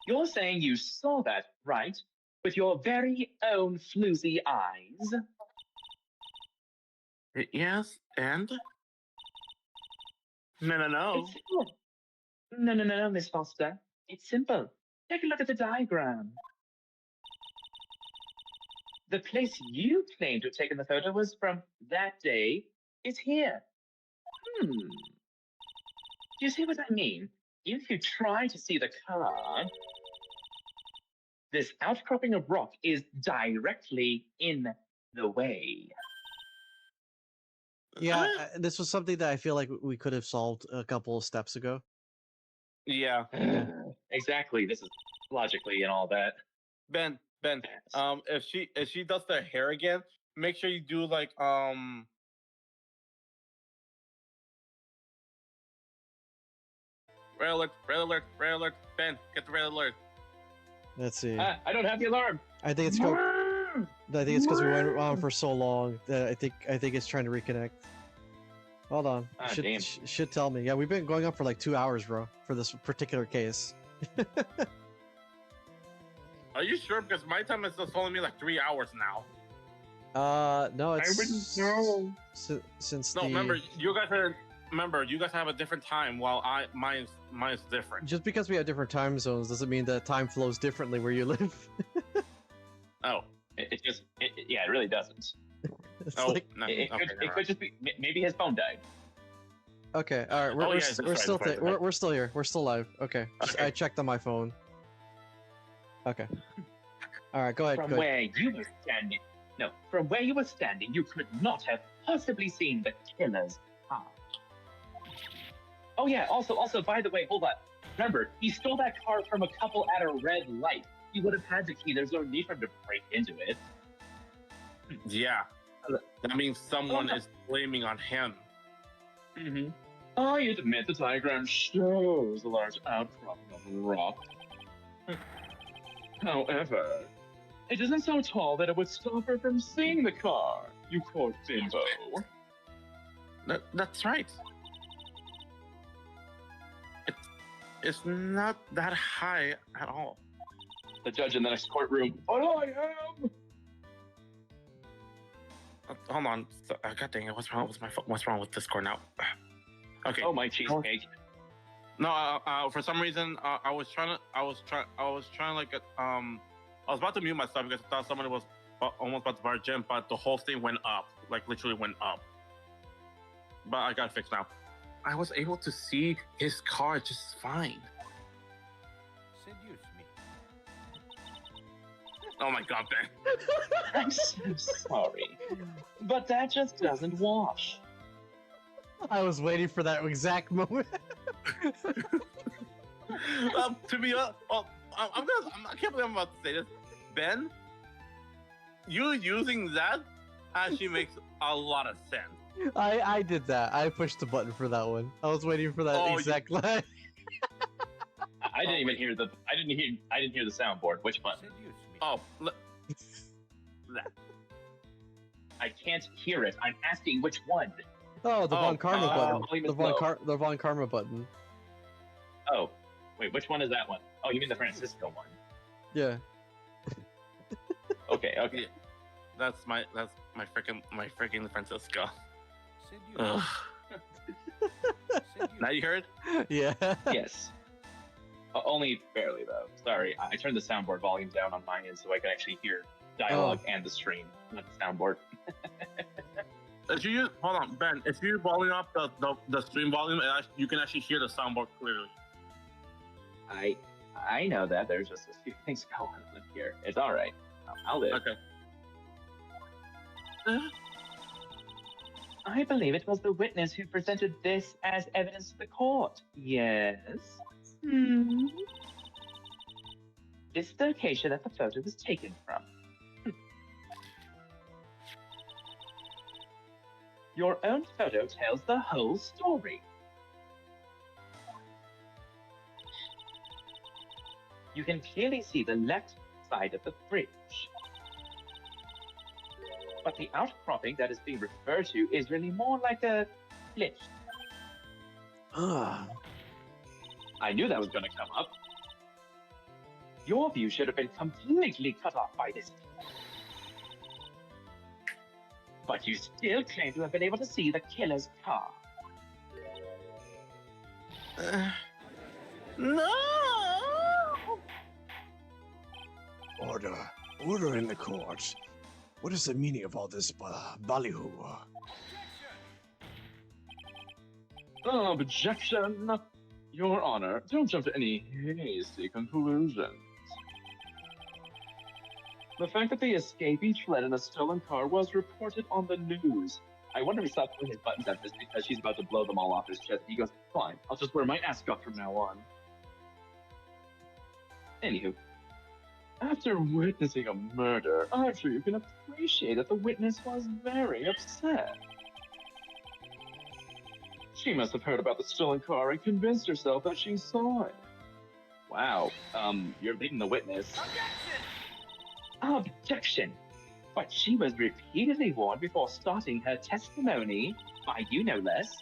You're saying you saw that, right? With your very own floozy eyes? Yes, and? No. It's simple. No, Miss Foster. It's simple. Take a look at the diagram. The place you claim to have taken the photo was from that day is here. Do you see what I mean? If you try to see the car, this outcropping of rock is directly in the way. Yeah, this was something that I feel like we could have solved a couple of steps ago. Yeah. Exactly. This is logically and all that. Ben, if she does the hair again, make sure you do like red alert. Ben, get the red alert. Let's see. I don't have the alarm. I think it's because we went on for so long that I think it's trying to reconnect. Hold on. Damn. Should tell me. Yeah, we've been going up for like 2 hours, bro, for this particular case. Are you sure? Because my time is just telling me like 3 hours now. No, it's I wouldn't know. Since No, remember you guys have a different time while mine's different. just because we have different time zones doesn't mean that time flows differently where you live. Oh. It really doesn't. It's Oh, like, no. It Okay, could just be, maybe his phone died. okay, all right, Oh, yeah, that's right, still that's right. we're still here. We're still live. Okay, Okay. I checked on my phone. Okay. All right, go ahead. From Go ahead. where you were standing. No, from where you were standing, you could not have possibly seen the killer's car. Oh yeah, also, by the way, hold on. Remember, he stole that car from a couple at a red light. He would have had the key. There's no need for him to break into it. Yeah. That means someone is blaming on him. I admit the diagram shows a large outcropping of rock. However, it isn't so tall that it would stop her from seeing the car, you poor bimbo. That's right. It's not that high at all. The judge in the next courtroom. But I am! Hold on. God dang it! What's wrong with my phone? What's wrong with Discord now? Okay. Oh, my cheesecake. No. For some reason, I was trying like I was about to mute myself because I thought somebody was almost about to barge in, but the whole thing went up, like literally went up. But I got it fixed now. I was able to see his car just fine. Seduce me. Oh my god, Ben. I'm so sorry. But that just doesn't wash. I was waiting for that exact moment. To be honest, I can't believe I'm about to say this. Ben, you using that actually makes a lot of sense. I did that. I pushed the button for that one. I was waiting for that exact line. I didn't even hear the. I didn't hear the soundboard. Which button? Seduce me. Oh, That. I can't hear it. I'm asking which one. Oh, the Von Karma button. volume The is low. the Von Karma button. Oh, wait. Which one is that one? Oh, you mean the Francisco one? Yeah. Okay. yeah. That's my freaking Francisco. Seduce Ugh. me. Seduce Now you heard? Yeah. Yes. Only barely though. Sorry, I turned the soundboard volume down on my end so I could actually hear dialogue and the stream, not the soundboard. if you use, hold on, Ben. If you volume up the stream volume, you can actually hear the soundboard clearly. I know that. There's just a few things going on here. It's all right. I'll live. Okay. I believe it was the witness who presented this as evidence to the court. Yes. This is the location that the photo was taken from. Your own photo tells the whole story. You can clearly see the left side of the bridge. But the outcropping that is being referred to is really more like a cliff. I knew that was going to come up. Your view should have been completely cut off by this. But you still claim to have been able to see the killer's car. No! Order in the court. What is the meaning of all this ballyhoo? Objection! Your Honor, don't jump to any hasty conclusions. The fact that the escapee fled in a stolen car was reported on the news. I wonder if he stopped putting his buttons at this because she's about to blow them all off his chest. He goes, fine, I'll just wear my ascot from now on. Anywho, after witnessing a murder, I'm sure you can appreciate that the witness was very upset. She must have heard about the stolen car and convinced herself that she saw it. Wow, you're leading the witness. Objection! But she was repeatedly warned before starting her testimony, by you no less.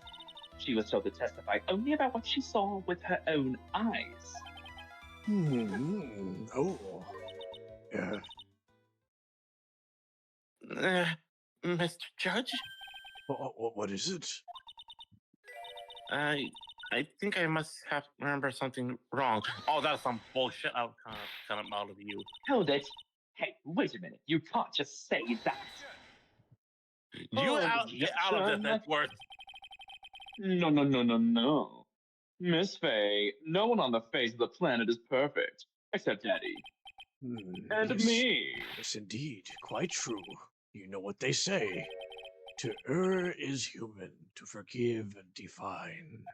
She was told to testify only about what she saw with her own eyes. Oh. Yeah. Mr. Judge? What is it? I think I must have remembered something wrong. Oh, that's some bullshit out kind of out of you. Hold it. Hey, wait a minute. You can't just say that. Get out of this, Edward. No. Miss Faye, no one on the face of the planet is perfect, except Daddy. And yes. me. Yes, indeed. Quite true. You know what they say. To err is human, to forgive divine.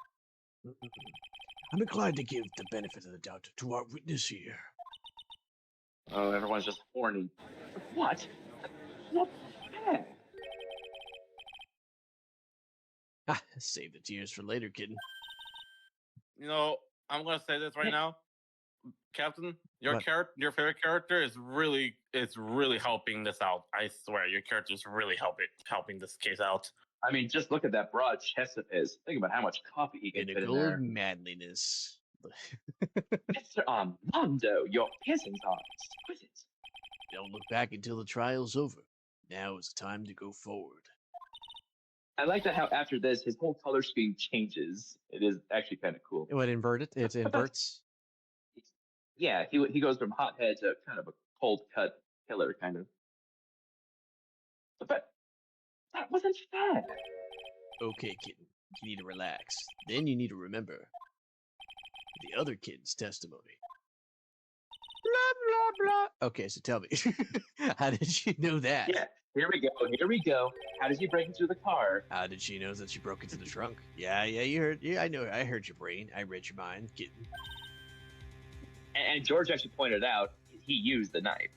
I'm inclined to give the benefit of the doubt to our witness here. Oh, everyone's just horny. What? What? Save the tears for later, kitten. You know, I'm gonna say this right now, Captain. Your favorite character is really helping this out. I swear, your character is really helping this case out. I mean, just look at that broad chest of his. Think about how much coffee he can fit in there. Manliness. Mr. Armando, your piercings are exquisite. Don't look back until the trial's over. Now is the time to go forward. I like that how after this, his whole color scheme changes. It is actually kind of cool. It would invert it? It inverts? Yeah, he goes from hothead to kind of a cold cut killer, kind of. But that wasn't fair. Okay, kitten. You need to relax. Then you need to remember the other kitten's testimony. Blah, blah, blah. Okay, so tell me. How did you know that? Yeah, here we go. How did he break into the car? How did she know that she broke into the trunk? Yeah, you heard. Yeah, I know. I heard your brain. I read your mind, kitten. And George actually pointed out he used the knife.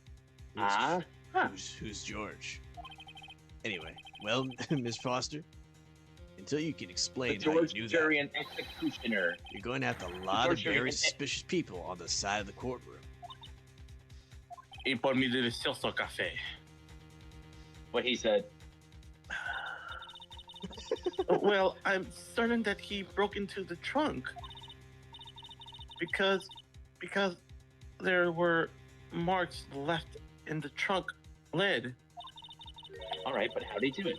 Who's George? Anyway, well, Miss Foster, until you can explain how you knew that, and executioner. you're going to have a lot of very suspicious people on the side of the courtroom. Y por mi delicioso café. What he said. Well, I'm certain that he broke into the trunk because there were marks left in the trunk lid. All right, but how did he do it?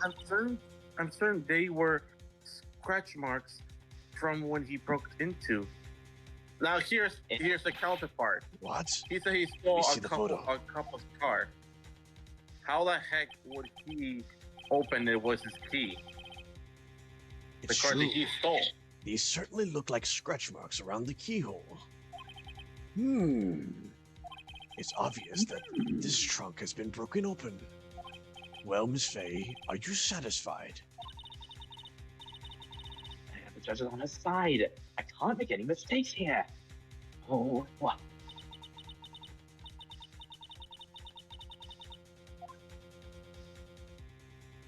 I'm certain they were scratch marks from when he broke into. Now here's the counterpart. What? He said he stole see the photo. a couple's car. How the heck would he opened it was his key. The It's car true. that he stole. These certainly look like scratch marks around the keyhole. It's obvious that this trunk has been broken open. Well, Miss Faye, are you satisfied? The judge is on his side. I can't make any mistakes here. Oh, what?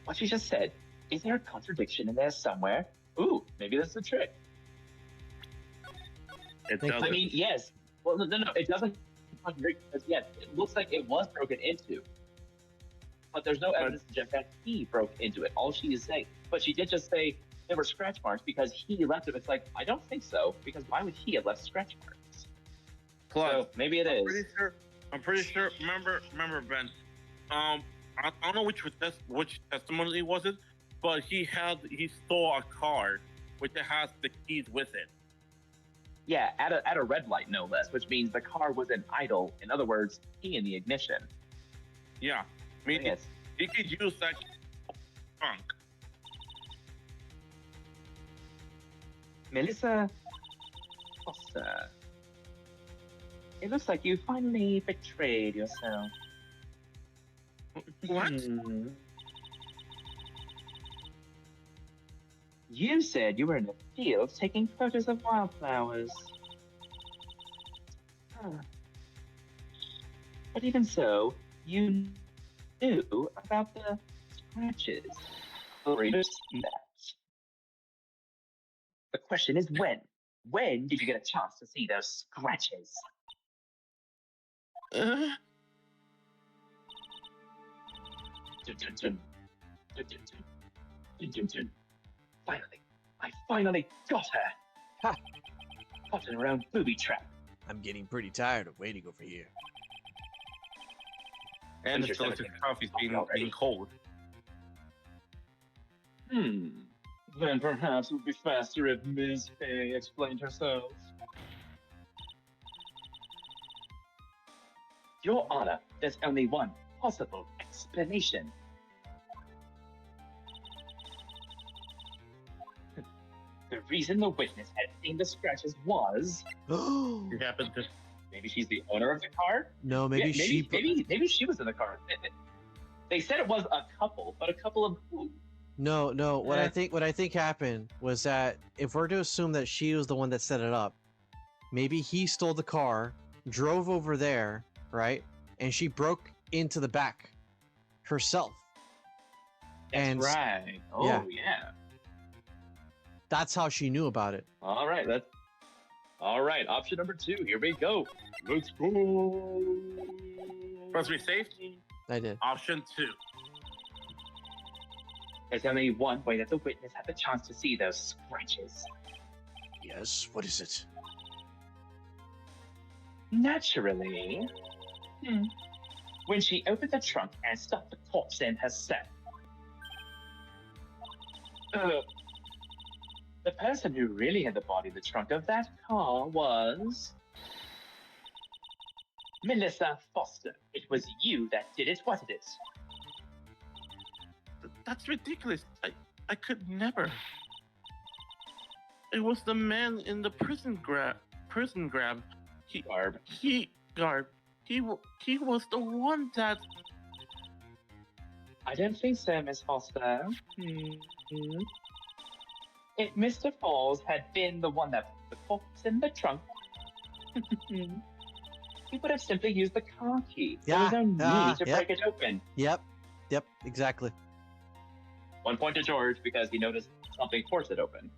What she just said, is there a contradiction in there somewhere? Ooh, maybe that's the trick. It I doesn't. I mean, yes. Well, no, it doesn't contradict because yes, it looks like it was broken into. But there's no evidence to suggest that he broke into it. All she is saying, but she did just say there were scratch marks because he left it. It's like, I don't think so, because why would he have left scratch marks? Plus, So maybe it is. I'm pretty sure. Remember, Ben. I don't know which testimony was it, but he stole a car, which has the keys with it. Yeah, at a red light, no less, which means the car was an idle. In other words, he in the ignition. Yeah, I mean, Yes. he could use that trunk. Melissa Foster. It looks like you finally betrayed yourself. What? You said you were in the field taking photos of wildflowers. Huh. But even so, you knew about the scratches. Readers see that. The question is when? When did you get a chance to see those scratches? Dun, dun, dun. Dun, dun, dun. Dun, dun, dun. Finally, I finally got her. Ha! Caught in her own booby trap. I'm getting pretty tired of waiting over here. And When's the your delicious 17th coffee's already? being cold. Then perhaps it would be faster if Ms. Fay explained herself. Your Honor, there's only one possible explanation. The reason the witness had seen the scratches was It happened to. maybe she's the owner of the car. No, maybe Yeah, she. maybe she was in the car. They said it was a couple, but a couple of who? No. What Eh. I think happened was that if we're to assume that she was the one that set it up, maybe he stole the car, drove over there, right, and she broke into the back herself. That's And right. Oh yeah. that's how she knew about it. All right. All right. Option number 2. Here we go. Let's go. Must be safe. I did. Option 2. There's only one way that the witness had the chance to see those scratches. Yes, what is it? Naturally. When she opened the trunk and stuffed the corpse in herself. The person who really had the body in the trunk of that car was Melissa Foster. It was you that did it, wasn't it? That's ridiculous. I could never. It was the man in the prison grab. Garb. He was the one that. I don't think so, Miss Foster. If Mr. Falls had been the one that put the corpse in the trunk, he would have simply used the car key. There was no need to break it open. Yep, exactly. 1 point to George because he noticed something forced it open.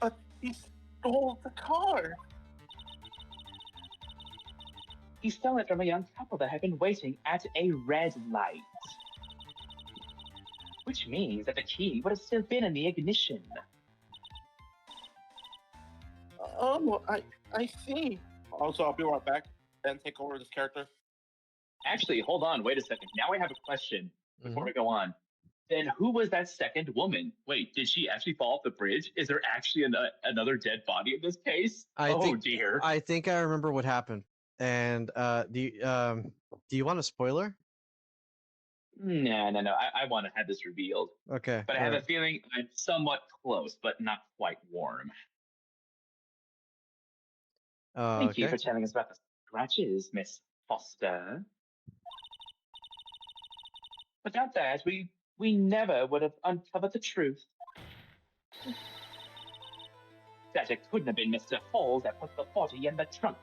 But he stole the car. He stole it from a young couple that had been waiting at a red light. Which means that the key would have still been in the ignition. Oh, I see. Also, I'll be right back and take over this character. Actually, hold on, wait a second. Now I have a question before we go on. Then who was that second woman? Wait, did she actually fall off the bridge? Is there actually another dead body in this case? Dear. I think I remember what happened. And do you want a spoiler? No. I want to have this revealed. Okay. But I have a feeling I'm somewhat close, but not quite warm. Thank you Okay. for telling us about the scratches, Miss Foster. Without that, we never would have uncovered the truth. That it couldn't have been Mr. Hall that put the body in the trunk.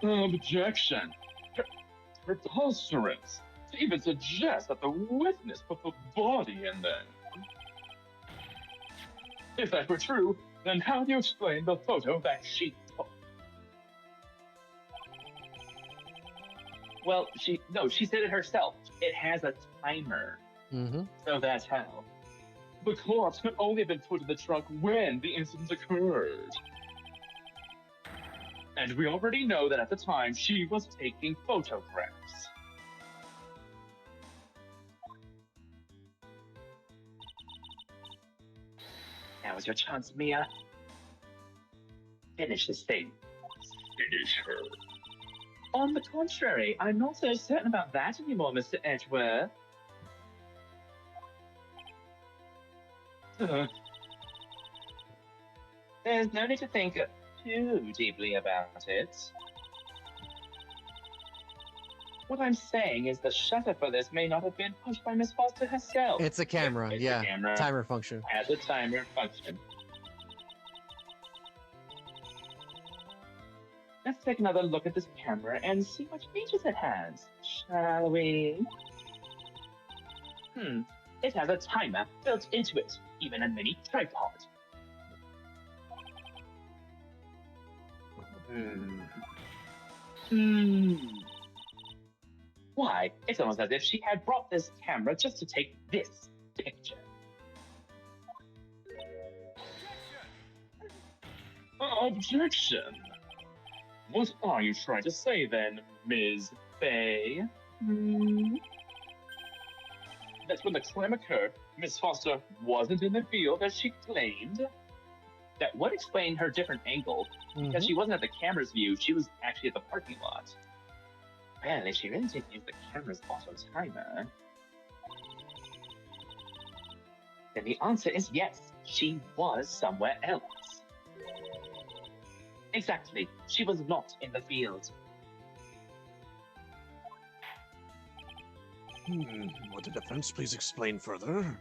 Objection. Preposterous. To even suggest that the witness put the body in there. If that were true, then how do you explain the photo that she took? Well, she said it herself. It has a timer. Mm-hmm. So that's how. The corpse could only have been put in the trunk when the incident occurred. And we already know that at the time she was taking photographs. Now is your chance, Mia. Finish this thing. Finish her. On the contrary, I'm not so certain about that anymore, Mr. Edgeworth. There's no need to think too deeply about it. What I'm saying is the shutter for this may not have been pushed by Miss Foster herself. It's a camera. It's Yeah. a camera. Timer function. Has a timer function. Let's take another look at this camera and see what features it has, shall we? It has a timer built into it, even a mini tripod. Why, it's almost as if she had brought this camera just to take this picture. Objection! What are you trying to say then, Ms. Fay? That when the crime occurred, Miss Foster wasn't in the field as she claimed? That would explain her different angle, because she wasn't at the camera's view, she was actually at the parking lot. Well, if she really did use the camera's auto timer, then the answer is yes, she was somewhere else. Exactly, she was not in the field. Would the defense please explain further?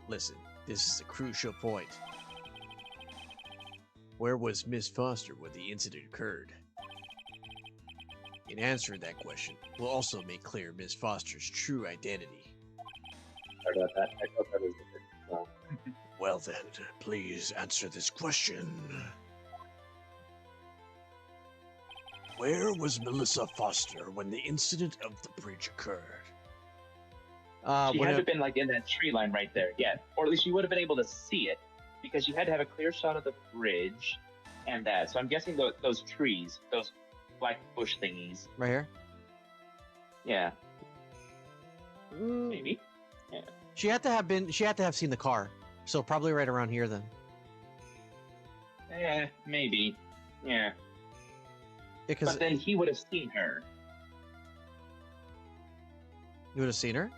Listen, this is a crucial point. Where was Miss Foster when the incident occurred? In answering that question, we'll also make clear Miss Foster's true identity. Sorry about that. I thought that was well. Well then, please answer this question. Where was Melissa Foster when the incident of the bridge occurred? She had to have been like in that tree line right there, yeah. Or at least she would have been able to see it, because you had to have a clear shot of the bridge and that. So I'm guessing those trees, those black bush thingies. Right here? Yeah. Maybe. Yeah. She had to have seen the car. So probably right around here then. Maybe. Yeah. Because but then he would have seen her. You would have seen her?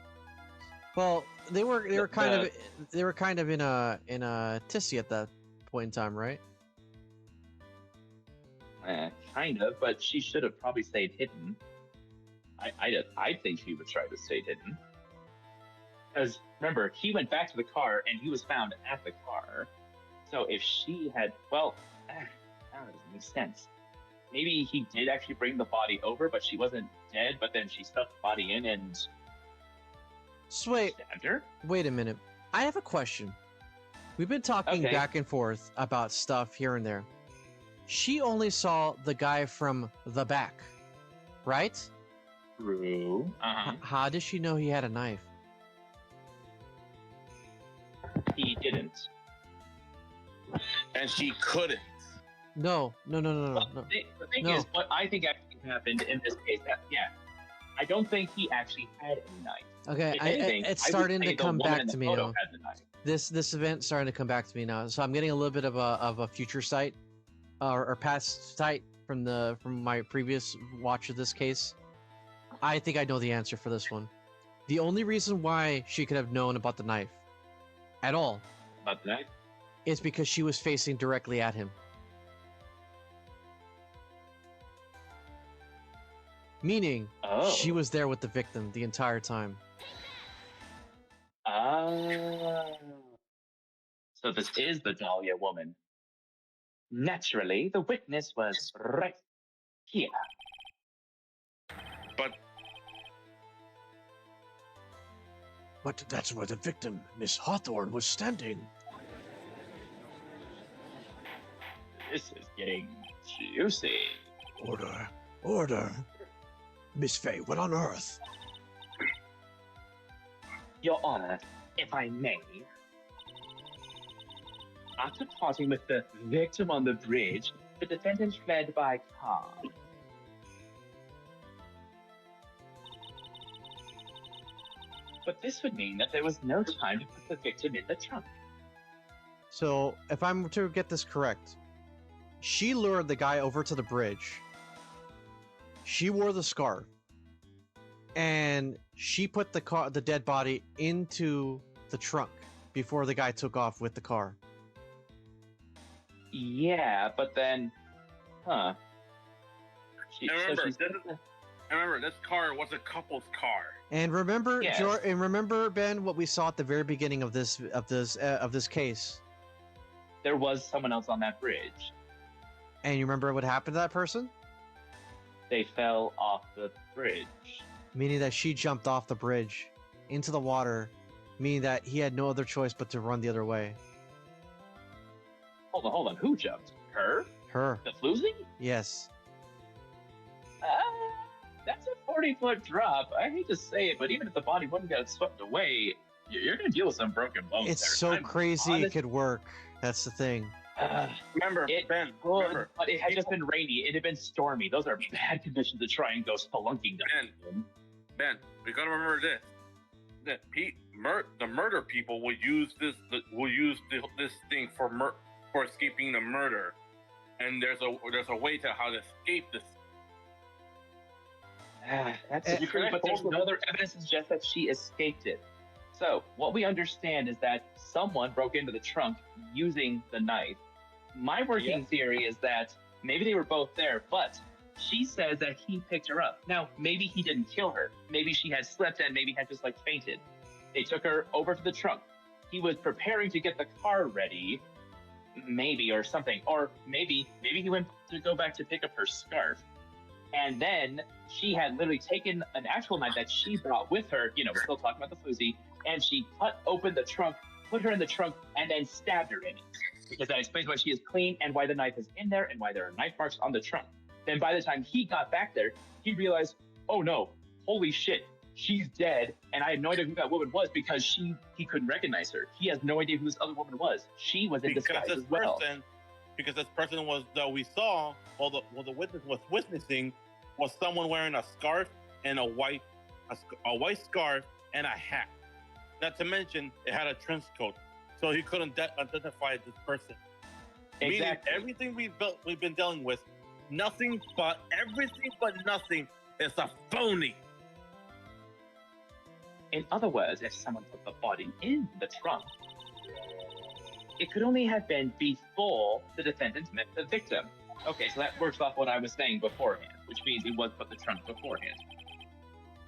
Well, they were kind of in a tissy at that point in time, right? Kind of, but she should have probably stayed hidden. I think she would try to stay hidden. Because remember, he went back to the car and he was found at the car. So if she had, well, that doesn't make sense. Maybe he did actually bring the body over, but she wasn't dead. But then she stuffed the body in and stabbed her. Wait a minute. I have a question. We've been talking back and forth about stuff here and there. She only saw the guy from the back, right? True. How did she know he had a knife? He didn't. And she couldn't. No. The thing is, what I think actually happened in this case, I don't think he actually had a knife. Okay, it's starting to come back to me now. This event's starting to come back to me now. So I'm getting a little bit of a future sight or past sight from my previous watch of this case, I think I know the answer for this one. The only reason why she could have known about the knife at all About the knife? is because she was facing directly at him. Meaning, she was there with the victim the entire time. So this is the Dahlia woman. Naturally, the witness was right here. But that's where the victim, Miss Hawthorne, was standing. This is getting juicy. Order. Order. Miss Fay, what on earth? Your Honor, if I may. After parting with the victim on the bridge, the defendant fled by car. But this would mean that there was no time to put the victim in the trunk. So, if I'm to get this correct, she lured the guy over to the bridge. She wore the scarf, and she put the dead body into the trunk before the guy took off with the car. Yeah, but then, huh? Remember, this car was a couple's car. And remember, Yes. and remember, Ben, what we saw at the very beginning of this case. There was someone else on that bridge. And you remember what happened to that person? They fell off the bridge. Meaning that she jumped off the bridge into the water, meaning that he had no other choice but to run the other way. Hold on. Who jumped? Her? Her. The floozy? Yes. That's a 40-foot drop. I hate to say it, but even if the body wouldn't get swept away, you're going to deal with some broken bones. It's there. so I'm crazy honest- it could work. That's the thing. Remember, It Ben. could, Remember, but it had just been rainy. It had been stormy. Those are bad conditions to try and go spelunking down. Ben, we gotta remember this. That the murder people will use this thing for escaping the murder, and there's a way to how to escape this. That's true, but there's no other evidence to suggest that she escaped it. So, what we understand is that someone broke into the trunk using the knife. My working theory is that maybe they were both there, but she says that he picked her up. Now, maybe he didn't kill her. Maybe she had slept and maybe had just fainted. They took her over to the trunk. He was preparing to get the car ready, maybe, or something. Or maybe he went to go back to pick up her scarf. And then she had literally taken an actual knife that she brought with her, we're still talking about the floozy, and she cut open the trunk, put her in the trunk, and then stabbed her in it. Because that explains why she is clean and why the knife is in there and why there are knife marks on the trunk. Then by the time he got back there, he realized, oh no, holy shit, she's dead, and I had no idea who that woman was because he couldn't recognize her. He has no idea who this other woman was. She was in disguise as well. Because this person that we saw, the witness was witnessing, was someone wearing a scarf and a white scarf and a hat. Not to mention, it had a trench coat, so he couldn't identify this person. Exactly. Meaning everything we've been dealing with, everything but nothing is a phony. In other words, if someone put the body in the trunk, it could only have been before the defendant met the victim. Okay, so that works off what I was saying beforehand, which means he was put in the trunk beforehand.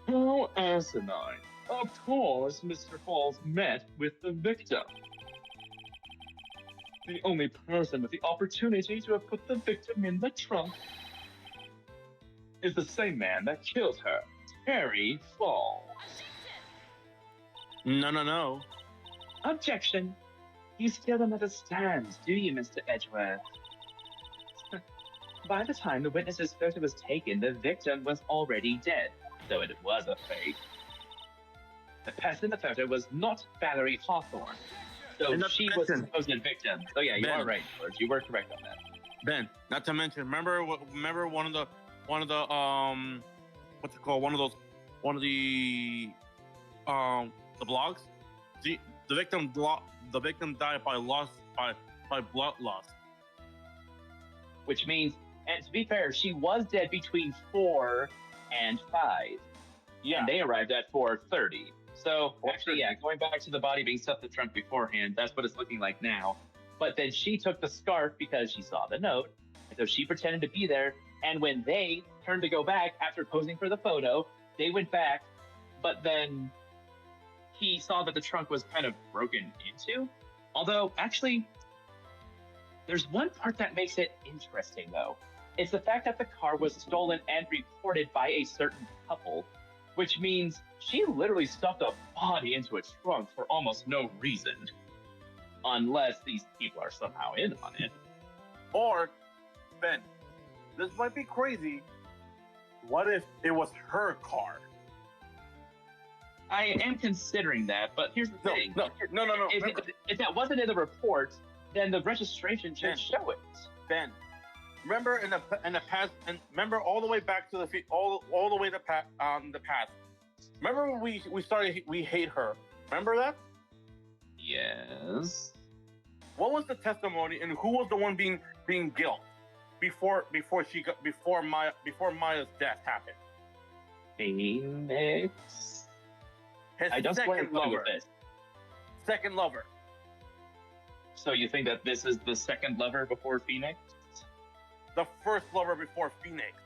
How asinine. Of course, Mr. Falls met with the victim. The only person with the opportunity to have put the victim in the trunk is the same man that killed her, Terry Falls. No. Objection. You still don't understand, do you, Mr. Edgeworth? By the time the witness's photo was taken, the victim was already dead, though it was a fake. The person in the photo was not Valerie Hawthorne, so she was the supposed victim. So yeah, you are right, George. You were correct on that. Ben, not to mention, remember one of the what's it called? One of the blogs. The victim died by blood loss. which means, and to be fair, she was dead between 4 and 5. Yeah. And they arrived at 4:30. So actually, yeah, going back to the body being stuffed in the trunk beforehand, that's what it's looking like now. But then she took the scarf because she saw the note, and so she pretended to be there. And when they turned to go back after posing for the photo, they went back, but then he saw that the trunk was kind of broken into. Although, actually, there's one part that makes it interesting, though. It's the fact that the car was stolen and reported by a certain couple, which means she literally stuffed a body into a trunk for almost no reason. Unless these people are somehow in on it. Or, Ben, this might be crazy. What if it was her car? I am considering that, but here's the thing. No. If that wasn't in the report, then the registration should show it. Ben, remember in the past, and remember all the way back to all the way to the past. Remember when we hate her? Remember that? Yes. What was the testimony, and who was the one being guilt before Maya's death happened? Phoenix. His I just want to second go lover. with this. Second lover. So you think that this is the second lover before Phoenix? The first lover before Phoenix.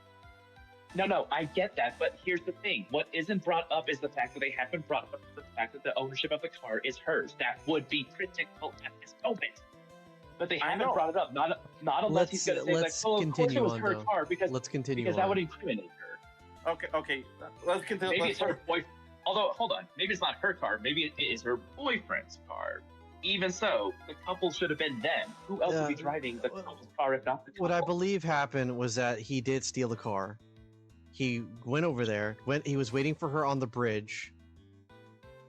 No, I get that, but here's the thing. What isn't brought up is the fact that they haven't brought up the fact that the ownership of the car is hers. That would be critical at this moment. But they haven't brought it up. Not unless he's going to say, like, oh, of course it was her car, because that would incriminate her. Okay. Let's continue. Maybe it's her boyfriend. Although, hold on. Maybe it's not her car. Maybe it is her boyfriend's car. Even so, the couple should have been them. Who else would be driving the couple's car if not the couple? What I believe happened was that he did steal the car. He went over there. He was waiting for her on the bridge,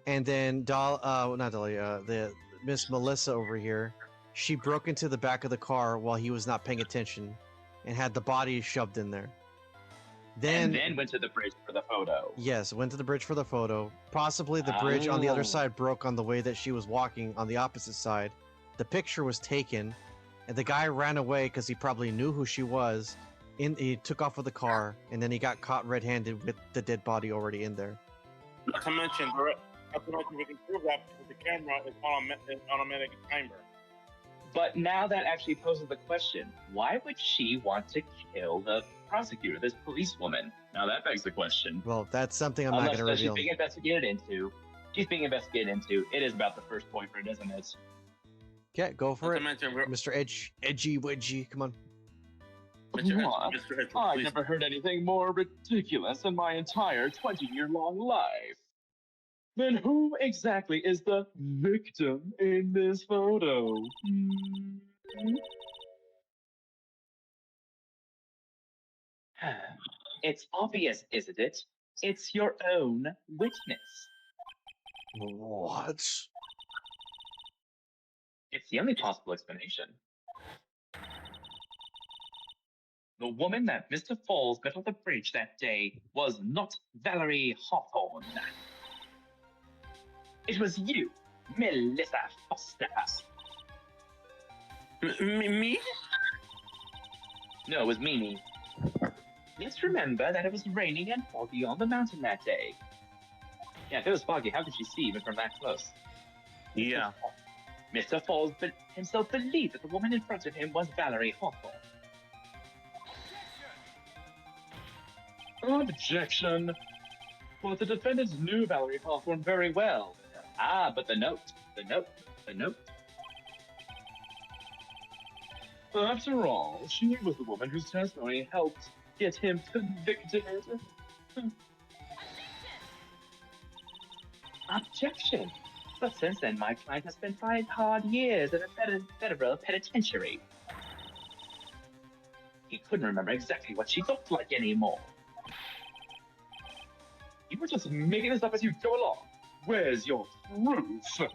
and then the Miss Melissa over here, she broke into the back of the car while he was not paying attention, and had the body shoved in there. Then went to the bridge for the photo. Yes, went to the bridge for the photo. Possibly the bridge on the other side broke on the way that she was walking on the opposite side. The picture was taken, and the guy ran away because he probably knew who she was. He took off with the car, and then he got caught red-handed with the dead body already in there. Not to mention, we can prove that because the camera is on a automatic timer. But now that actually poses the question, why would she want to kill the prosecutor, this policewoman? Now that begs the question. Well, that's something I'm not going to reveal. She's being investigated into. It is about the first boyfriend, isn't it? Okay, go for it. Mr. Edgy Wedgy, come on. What? I've never heard anything more ridiculous in my entire 20-year-long life. Then who exactly is the victim in this photo? It's obvious, isn't it? It's your own witness. What? It's the only possible explanation. The woman that Mr. Falls met on the bridge that day was not Valerie Hawthorne. It was you, Melissa Foster. Me? No, it was Mimi. Let's remember that it was raining and foggy on the mountain that day. Yeah, if it was foggy, how could she see even from that close? Yeah. Mr. Falls himself believed that the woman in front of him was Valerie Hawthorne. Objection! But the defendants knew Valerie Hawthorne very well. But the note. After all, she was the woman whose testimony helped get him convicted. Objection! But since then, my client has spent 5 hard years in a federal penitentiary. He couldn't remember exactly what she looked like anymore. You were just making this up as you go along. Where's your proof? I've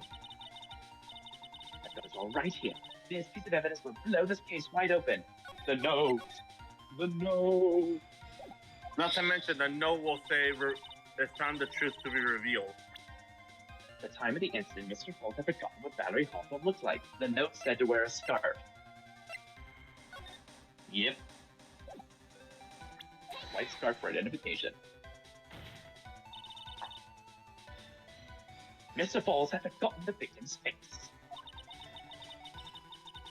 got it all right here. This piece of evidence will blow this case wide open. The note. Not to mention, the note will say it's time the truth to be revealed. The time of the incident, Mr. Falk had forgotten what Valerie Hawthorne looked like. The note said to wear a scarf. Yep. White scarf for identification. Mr. Falls had forgotten the victim's face.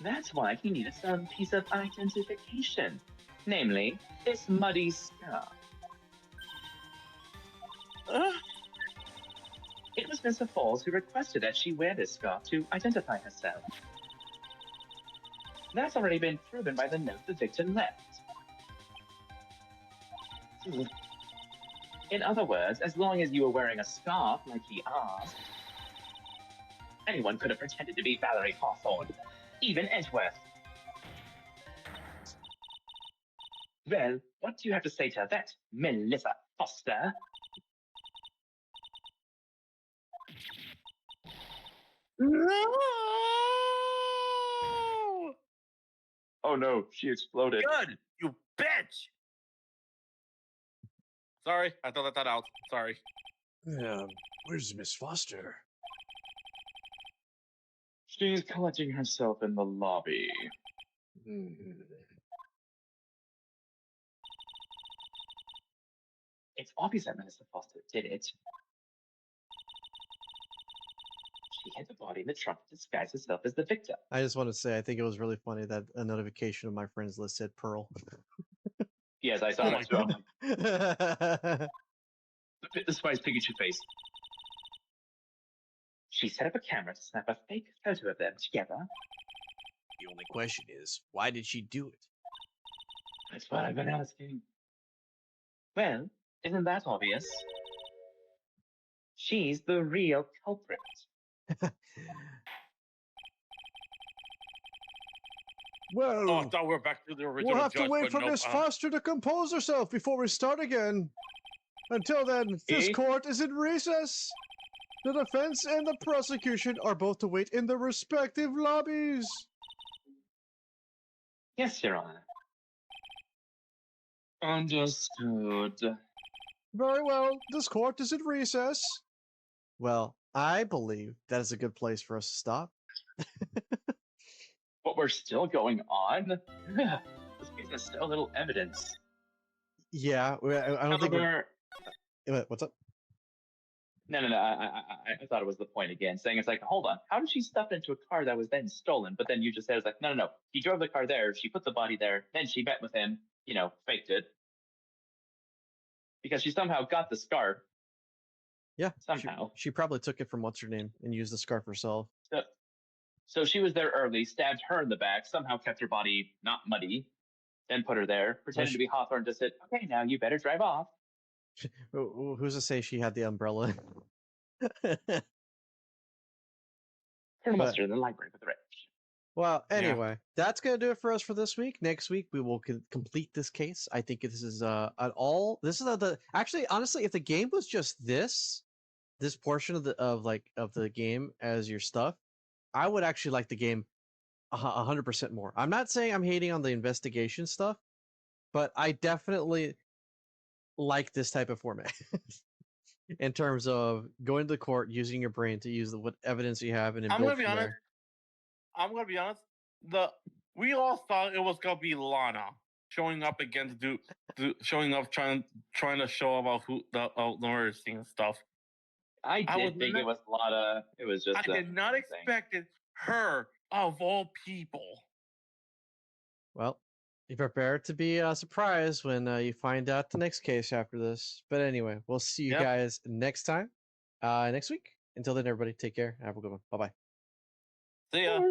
That's why he needed some piece of identification, namely this muddy scarf. It was Mr. Falls who requested that she wear this scarf to identify herself. That's already been proven by the note the victim left. In other words, as long as you were wearing a scarf like he asked, anyone could have pretended to be Valerie Hawthorne, even Edgeworth. Well, what do you have to say to that, Melissa Foster? No! Oh no, she exploded. Good, you bitch! Sorry, I thought that out. Sorry. Where's Miss Foster? She's collecting herself in the lobby. It's obvious that Melissa Foster did it. She hid the body in the trunk to disguise herself as the victim. I just want to say, I think it was really funny that a notification of my friends list said Pearl. Yes, I saw that too. I'm like, this guy's Pikachu face. She set up a camera to snap a fake photo of them together. The only question is, why did she do it? That's what I've been asking. Well, isn't that obvious? She's the real culprit. Well, Oh, I thought we were back to the original We'll have judge, to wait but for nope, Miss Foster to compose herself before we start again. Until then, this Eh? court is in recess. The defense and the prosecution are both to wait in their respective lobbies. Yes, Your Honor. Understood. Very well, this court is in recess. Well, I believe that is a good place for us to stop. But we're still going on? This case has still little evidence. Yeah, I don't think we're... However, What's up? no. I thought it was the point again, saying it's like, hold on, how did she stuff it into a car that was then stolen? But then you just said it's like, no. He drove the car there, she put the body there, then she met with him, faked it. Because she somehow got the scarf. Yeah, Somehow. She probably took it from what's her name and used the scarf herself. So she was there early, stabbed her in the back, somehow kept her body not muddy, then put her there, pretended to be Hawthorne, just said, okay, now you better drive off. Who's to say she had the umbrella? Colonel Mustard in the library with the rich. Well, anyway, that's going to do it for us for this week. Next week, we will complete this case. I think this is actually, honestly, if the game was just this portion of the game as your stuff, I would actually like the game 100% more. I'm not saying I'm hating on the investigation stuff, but I definitely like this type of format in terms of going to the court, using your brain to use what evidence you have, and I'm gonna be honest. We all thought it was gonna be Lana showing up again trying to show about who the murder scene and stuff. I did think it was Lana. It was just. I did not expect her of all people. Well, be prepared to be surprised when you find out the next case after this. But anyway, we'll see you guys next time, next week. Until then, everybody, take care. Have a good one. Bye bye. See ya.